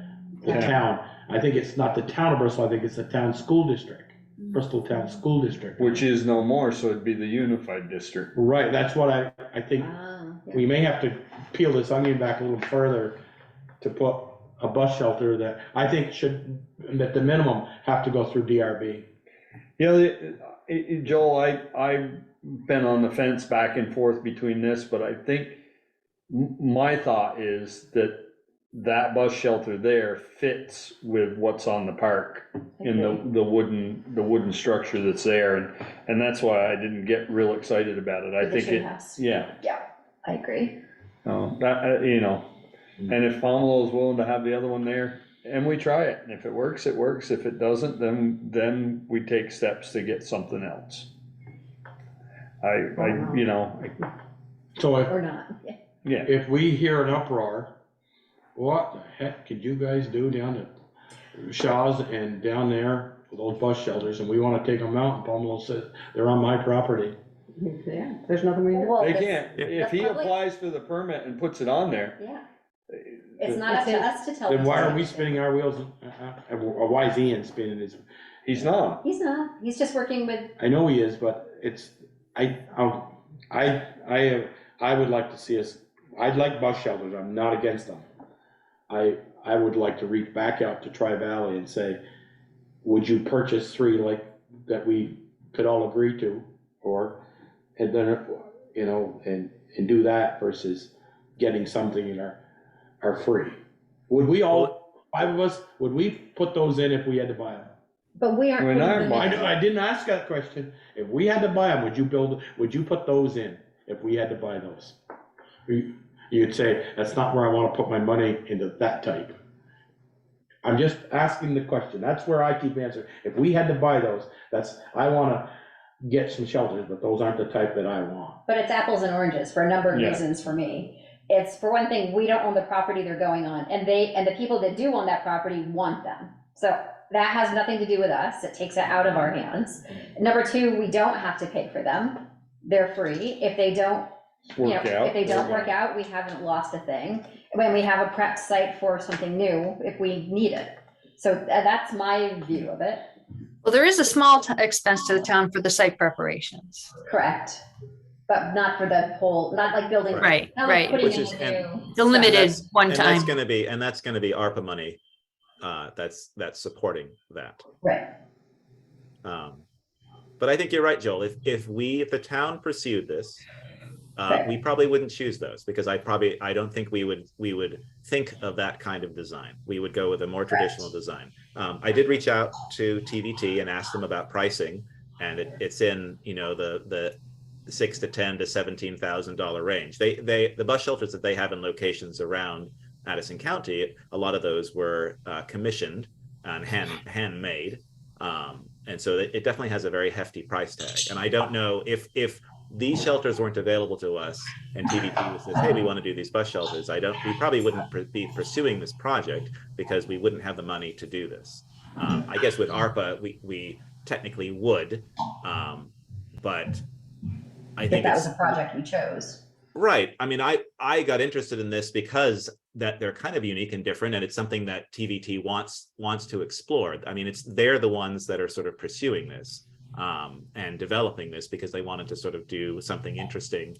Yeah. town. I think it's not the town of Bristol, I think it's the town school district, Bristol Town School District. Which is no more, so it'd be the unified district. Right, that's what I think, we may have to peel this onion back a little further to put a bus shelter that I think should, at the minimum, have to go through DRB. You know, Joel, I've been on the fence back and forth between this, but I think my thought is that that bus shelter there fits with what's on the park in the wooden structure that's there, and that's why I didn't get real excited about it. I With the think tree it, house. yeah. Yeah, I agree. That, you know, and if Pomelo is willing to have the other one there, and we try it, and if it works, it works. If it doesn't, then we take steps to get something else. You know. So Or not, yeah. Yeah. If we hear an uproar, what the heck could you guys do down at Shaw's and down there with those bus shelters, and we wanna take them out, and Pomelo said, they're on my property. Yeah, there's nothing we can do. Well, They the- can't, if the he public- applies for the permit and puts it on there. Yeah, it's not up to us to tell them. Then why to are do we it. spinning our wheels, or why is Ian spinning his? He's not. He's not, he's just working with, I know he is, but it's, I would like to see us, I'd like bus shelters, I'm not against them. I would like to reach back out to Tri-Valley and say, would you purchase 3 like that we could all agree to? Or, and then, you know, and do that versus getting something that are free. Would we all, 5 of us, would we put those in if we had to buy them? but we aren't. We're putting not them buying in. I didn't ask that question. If we had to buy them, would you put those in if we had to buy those? You'd say, that's not where I wanna put my money into that type. I'm just asking the question. That's where I keep answering. If we had to buy those, I wanna get some shelters, but those aren't the type that I want. But it's apples and oranges for a number of Yeah. reasons for me. It's, for one thing, we don't own the property they're going on, and the people that do own that property want them. So that has nothing to do with us, it takes it out of our hands. Number 2, we don't have to pay for them, they're free. If they don't, Work out. if they don't work out, we haven't lost a thing. When we have a prep site for something new, if we need it. So that's my view of it. Well, there is a small expense to the town for the site preparations. Correct. But not for the whole, not like building. Right, not like right. putting Which in is, a and new The limited that's- one and time. that's gonna be ARPA money, that's supporting that. Right. But I think you're right, Joel. If the town pursued this, we probably wouldn't choose those, because I don't think we would think of that kind of design. We would go with a more traditional design. I did reach out to TVT and ask them about pricing, and it's in, you know, the $6,000 to $10,000 to $17,000 range. The bus shelters that they have in locations around Addison County, a lot of those were commissioned and handmade. And so it definitely has a very hefty price tag. And I don't know if these shelters weren't available to us and TVT says, hey, we want to do these bus shelters, we probably wouldn't be pursuing this project because we wouldn't have the money to do this. I guess with ARPA, we technically would, but I think If that was a project we chose. right. I mean, I got interested in this because that they're kind of unique and different, and it's something that TVT wants to explore. I mean, they're the ones that are sort of pursuing this and developing this because they wanted to sort of do something interesting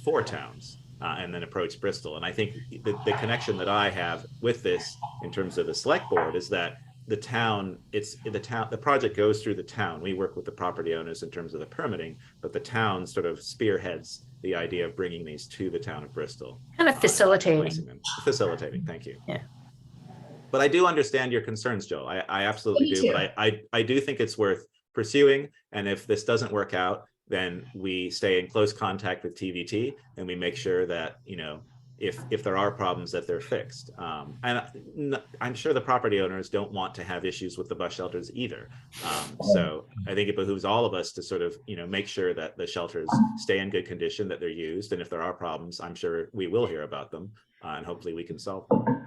for towns and then approach Bristol. And I think the connection that I have with this in terms of the select board is that the project goes through the town. We work with the property owners in terms of the permitting, but the town sort of spearheads the idea of bringing these to the town of Bristol. Kind of facilitating. Facilitating, thank you. Yeah. But I do understand your concerns, Joel. I absolutely Me do. too. But I do think it's worth pursuing. And if this doesn't work out, then we stay in close contact with TVT and we make sure that, you know, if there are problems, that they're fixed. And I'm sure the property owners don't want to have issues with the bus shelters either. So I think it behooves all of us to sort of, you know, make sure that the shelters stay in good condition, that they're used. And if there are problems, I'm sure we will hear about them and hopefully we can solve them.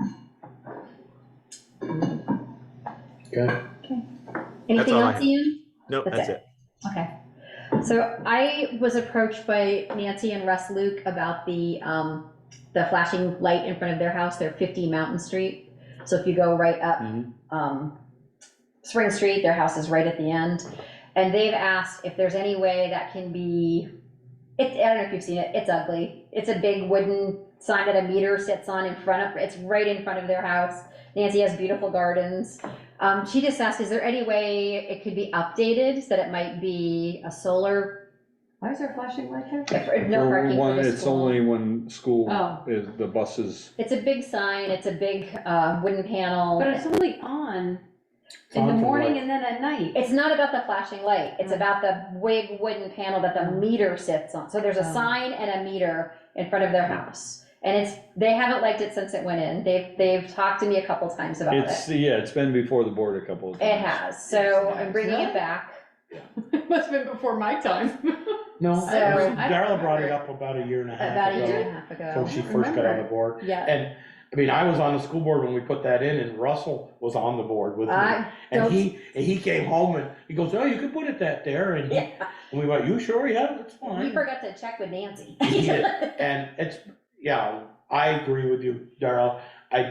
Okay. Anything all I else, have. Ian? No, that's it. Okay. So I was approached by Nancy and Russ Luke about the flashing light in front of their house. They're 50 Mountain Street. So if you go right up, Spring Street, their house is right at the end. And they've asked if there's any way that can be, I don't know if you've seen it, it's ugly. It's a big wooden sign that a meter sits on in front of, it's right in front of their house. Nancy has beautiful gardens. She just asked, is there any way it could be updated so that it might be a solar? Why is there a flashing light there? No parking for the It's school. only when school Oh. is, the buses. It's a big sign, it's a big wooden panel. But it's only on in on the for the morning light. and then at night. It's not about the flashing light, it's about the big wooden panel that the meter sits on. So there's a sign and a meter in front of their house. And they haven't liked it since it went in. They've talked to me a couple times about it. It's been before the board a couple of times. It has, so I'm bringing it back. It must have been before my time. No, So- I don't Darla brought it remember up about a year and a half About a ago. year and a half ago. When she first got on the board. Yeah. And, I mean, I was on the school board when we put that in, and Russell was on the board with me. I And don't- he came home and he goes, oh, you could put it there, and Yeah. and we went, you sure? Yeah, that's We fine. forgot to check with Nancy. He did. And it's, yeah, I agree with you, Darrell.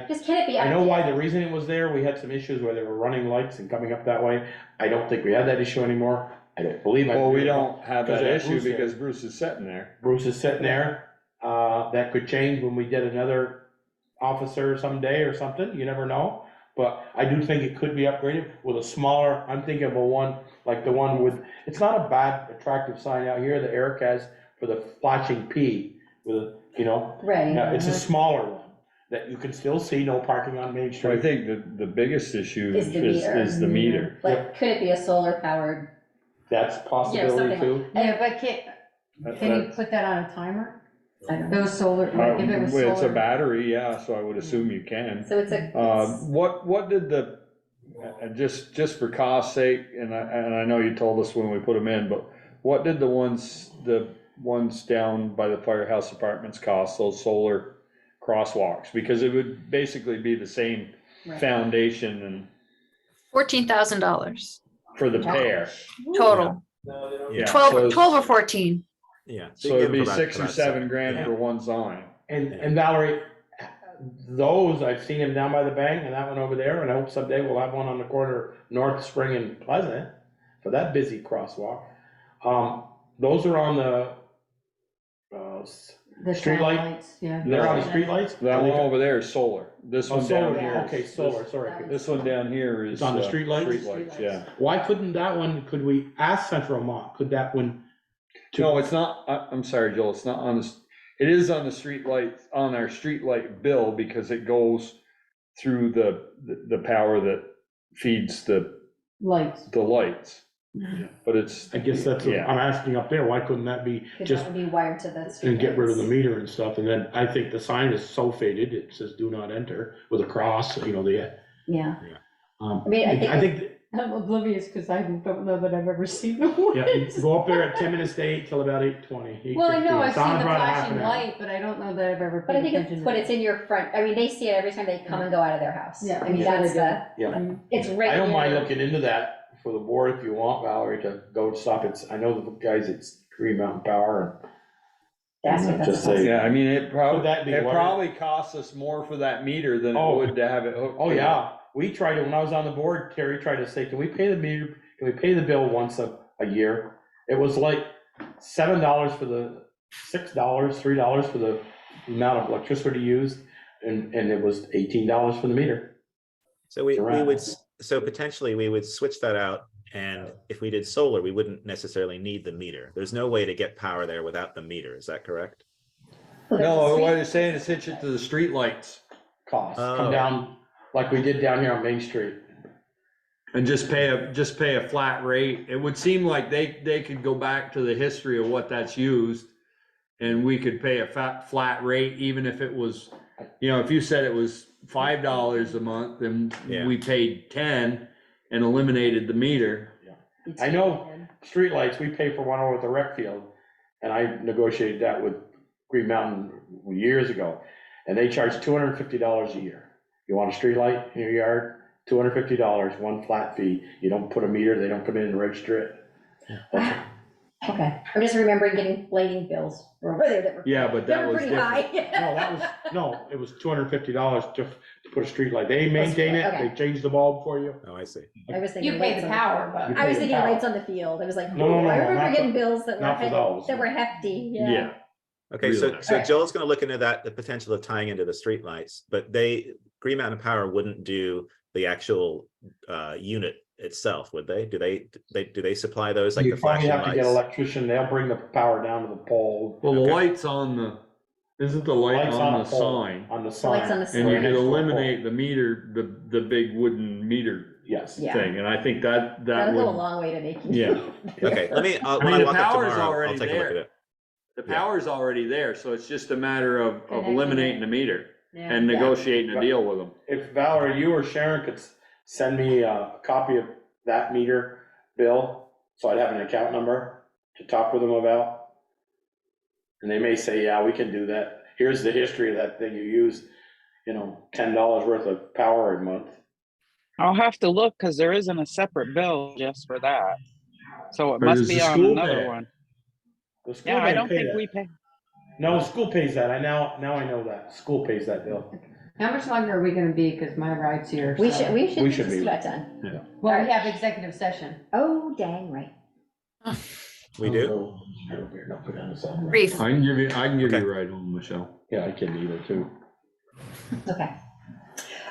Just can it be I know updated? why the reason it was there, we had some issues where they were running lights and coming up that way. I don't think we have that issue anymore. I don't believe. Well, we don't have that issue Bruce there. because Bruce is sitting there. Bruce is sitting there. That could change when we get another officer someday or something, you never know. But I do think it could be upgraded with a smaller, I'm thinking of a one, like the one with, it's not a bad attractive sign out here that Eric has for the flashing P with a, Right. Yeah, it's a smaller one that you can still see, no parking on Main So I Street. think the biggest issue Is the meter. is the meter. Like, could it be a solar powered? That's a possibility something too. Yeah, but can you put that on a timer? I don't know. Those solar, like if it was It's a solar. battery, yeah, so I would assume you can. So it's a, What did just for cost's sake, and I know you told us when we put them in, but what did the ones down by the firehouse apartments cost, those solar crosswalks? Because it would basically be the same foundation and $14,000 for the pair. total. Yeah, 12 or 14. Yeah. So it'd be Give them 6 or about 7 grand Yeah. for one sign. And Valerie, those, I've seen them down by the bank and that one over there, and I hope someday we'll have one on the corner of North Spring and Pleasant for that busy crosswalk. Those are on the The street town light? lights, yeah. They're on the streetlights? That one over there is solar. This Oh, one down solar, here. okay, solar, sorry. This one down here is. It's on the streetlights? Streetlights, yeah. Why couldn't that one, could we ask Central Vermont, could that one? No, it's not, I'm sorry, Joel, it's not on this, it is on the street light, on our street light bill, because it goes through the power that feeds the Lights. lights. But it's. I guess that's, what I'm asking up there, why couldn't that be could just, that be wired to the street and get rid of the lights? meter and stuff, and then I think the sign is so faded, it says do not enter with a cross, Yeah. I mean, I think I'm oblivious because I don't know that I've ever seen the one. Yeah, you go up there at 10 minutes to 8 till about 8:20. Well, I know, I've seen Sounds the about a half flashing an hour. light, but I don't know that I've ever But I paid think attention it's to when it. it's in your front, I mean, they see it every time they come and go out of their house. Yeah, I mean, I'm sure that's they the, Yeah. it's right I don't mind there. looking into that for the board if you want, Valerie, to go stop. I know the guys at Green Mountain Power That's what just that's. say. Yeah, I mean, it Could that be wired? probably costs us more for that meter than it Oh. would to have it hooked. Oh, to yeah, we tried it when I was on the board. Terry tried to say, can we pay the meter, can we pay the bill once a year? It was like $7 for the, $6, $3 for the amount of electricity used, and it was $18 for the meter. So we Around. would, so potentially we would switch that out. And if we did solar, we wouldn't necessarily need the meter. There's no way to get power there without the meter. Is that correct? No, what they're saying is hitch it to the street lights. Costs, Oh. come down like we did down here on Main Street. And just pay a flat rate. It would seem like they could go back to the history of what that's used. And we could pay a flat rate, even if it was, if you said it was $5 a month, and we paid 10 and eliminated the meter. I know streetlights, we pay for one over at the rec field, and I negotiated that with Green Mountain years ago, and they charge $250 a year. You want a streetlight in your yard, $250, one flat fee. You don't put a meter, they don't come in and register it. That's Okay, I'm just remembering getting lighting bills over there that were. Yeah, but They that were was pretty different. high. No, it was $250 to put a street light. They maintain it, Okay. they change the bulb for you. Oh, I see. I was thinking. You pay lights the on power, but. You I was pay the thinking power. lights on the field. I was like, No, no, ooh, no, I no, remember not getting for- bills that not for those. were hefty, yeah. Yeah. Okay, so Really? so Joel's gonna look into that, the potential of tying into the streetlights, but Green Mountain Power wouldn't do the actual unit itself, would they? Do they supply those, like You the probably flashing have to get an lights? electrician, they'll bring the power down to the pole. Well, the Okay. light's on the, isn't the light Lights on a the pole, sign? On the light's sign. on the sign. And you Right could next to the pole. eliminate the meter, the big wooden meter Yes. Yeah. thing, and I think that That'll go a would, long way to making. yeah. Okay, let me, I when mean, I the walk up power's tomorrow, I'll already take a look at there. it. The Yeah. power's already there, so it's just a matter of Connecting eliminating it. the meter Yeah. and negotiating a deal with them. If Valerie, you or Sharon could send me a copy of that meter bill, so I'd have an account number to talk with them about. And they may say, yeah, we can do that. Here's the history of that thing you used, $10 worth of power a month. I'll have to look because there isn't a separate bill just for that. So it Or must does be the on school another pay it? one. The school Yeah, I may don't pay think that. we pay. No, school pays that. Now I know that. School pays that bill. How much longer are we gonna be, cause my ride's here, We so- should We be should just be. about done. Yeah. Well, we have executive session. Oh, dang right. We do? No, put it on the side. Brief. I can give you Okay. a ride home, Michelle. Yeah, I can either too. Okay.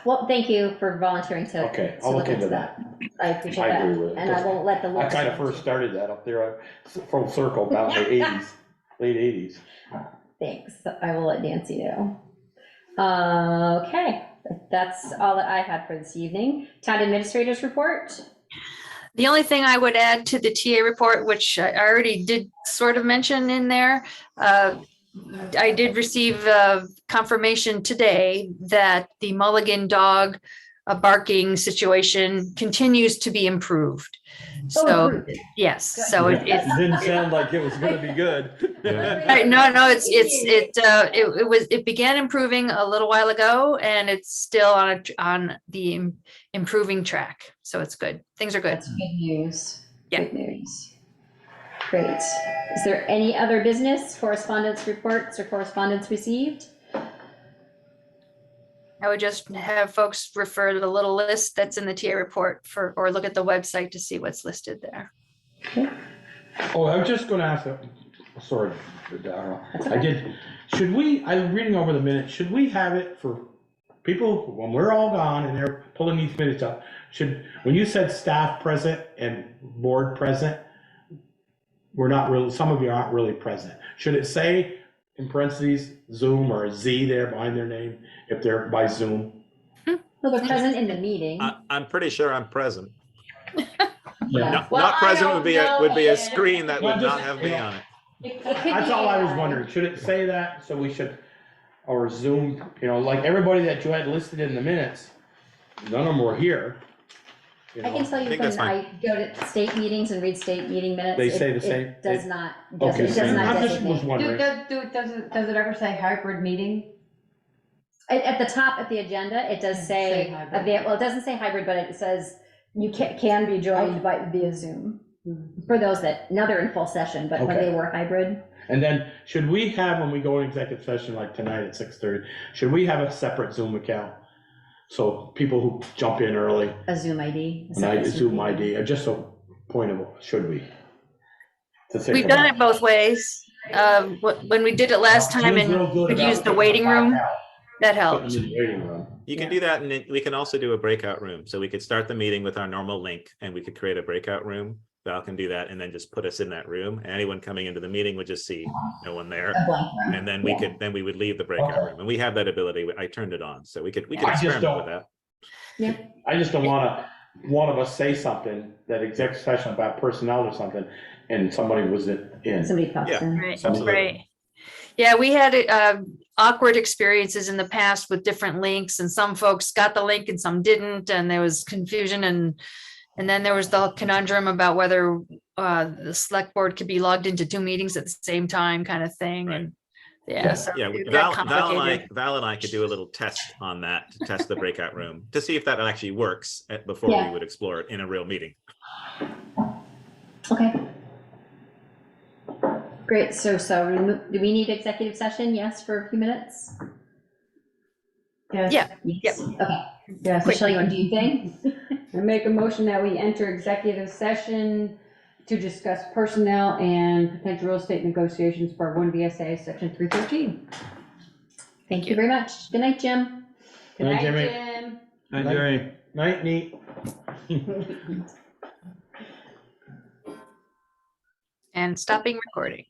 Well, thank you for volunteering to. Okay, to I'll look into that. I appreciate I that. agree with it. And I won't let the. I kind of first started that up there, full circle, about in the 80s, late 80s. Thanks. I will let Nancy know. Okay, that's all that I had for this evening. Town administrators report. The only thing I would add to the TA report, which I already did sort of mention in there, I did receive confirmation today that the Mulligan dog barking situation continues to be improved. So, improved. yes, so It didn't sound like it was gonna be good. Right, no, it began improving a little while ago, and it's still on the improving track. So it's good. Things are good. That's good news. Yeah. Good news. Great. Is there any other business, correspondence reports or correspondence received? I would just have folks refer to the little list that's in the TA report or look at the website to see what's listed there. Oh, I was just gonna ask, sorry, Darrell. I'm reading over the minutes, should we have it for people, when we're all gone and they're pulling these minutes up, when you said staff present and board present, some of you aren't really present. Should it say in parentheses Zoom or a Z there behind their name if they're by Zoom? Well, they're present in the meeting. I'm pretty sure I'm present. Yeah. Not present would be a know. screen that Well, would just, not have me on it. That's all I was wondering, should it say that, so we should, or Zoom, like everybody that you had listed in the minutes, none of them were here. I can tell you think when that's fine. I go to state meetings and read state meeting minutes. They it- say the it same- Does they- not, Okay, it does same. not I just was designate. wondering. Does it ever say hybrid meeting? At the top of the agenda, it does say, Say hybrid. well, it doesn't say hybrid, but it says you can be joined via Zoom. For those that, now they're in full session, but when Okay. they were hybrid. And then, should we have, when we go in executive session like tonight at 6:30, should we have a separate Zoom account? So people who jump in early, A Zoom ID. a and I separate Zoom ID, or just a point of, should we? To think We've done about. it both ways. When we did it last time Zoom's real and good we about used the putting waiting them room, back out, that putting helped. them in the waiting room. You can do that, and we can also do a breakout room. So we could start the meeting with our normal link, and we could create a breakout room. Val can do that, and then just put us in that room. And anyone coming into the meeting would just see no one there, A blank room. and then we would leave the breakout room. And we have that ability. I turned it on, so we could I just experiment don't- with that. Yeah. I just don't wanna, one of us say something, that executive session about personnel or something, and somebody was in. Somebody pops Yeah. in. Right, Absolutely. right. Yeah, we had awkward experiences in the past with different links, and some folks got the link and some didn't, and there was confusion, and then there was the conundrum about whether the select board could be logged into two meetings at the same time, kind of thing. Right. And Yes. Yeah, It Val, got Val and complicated. Val and I could do a little test on that, to test the breakout room, to see if that actually works before Yeah. we would explore it in a real meeting. Okay. Great, so do we need executive session? Yes, for a few minutes? Yes. Yeah. Yes, okay. Yes. Michelle, you want to do your thing? I make a motion that we enter executive session to discuss personnel and potential real estate negotiations, part 1 VSA, section 313. Thank you very much. Good night, Jim. Good Night, night, Jimmy. Jim. Hi, Jerry. Night, neat. And stopping recording.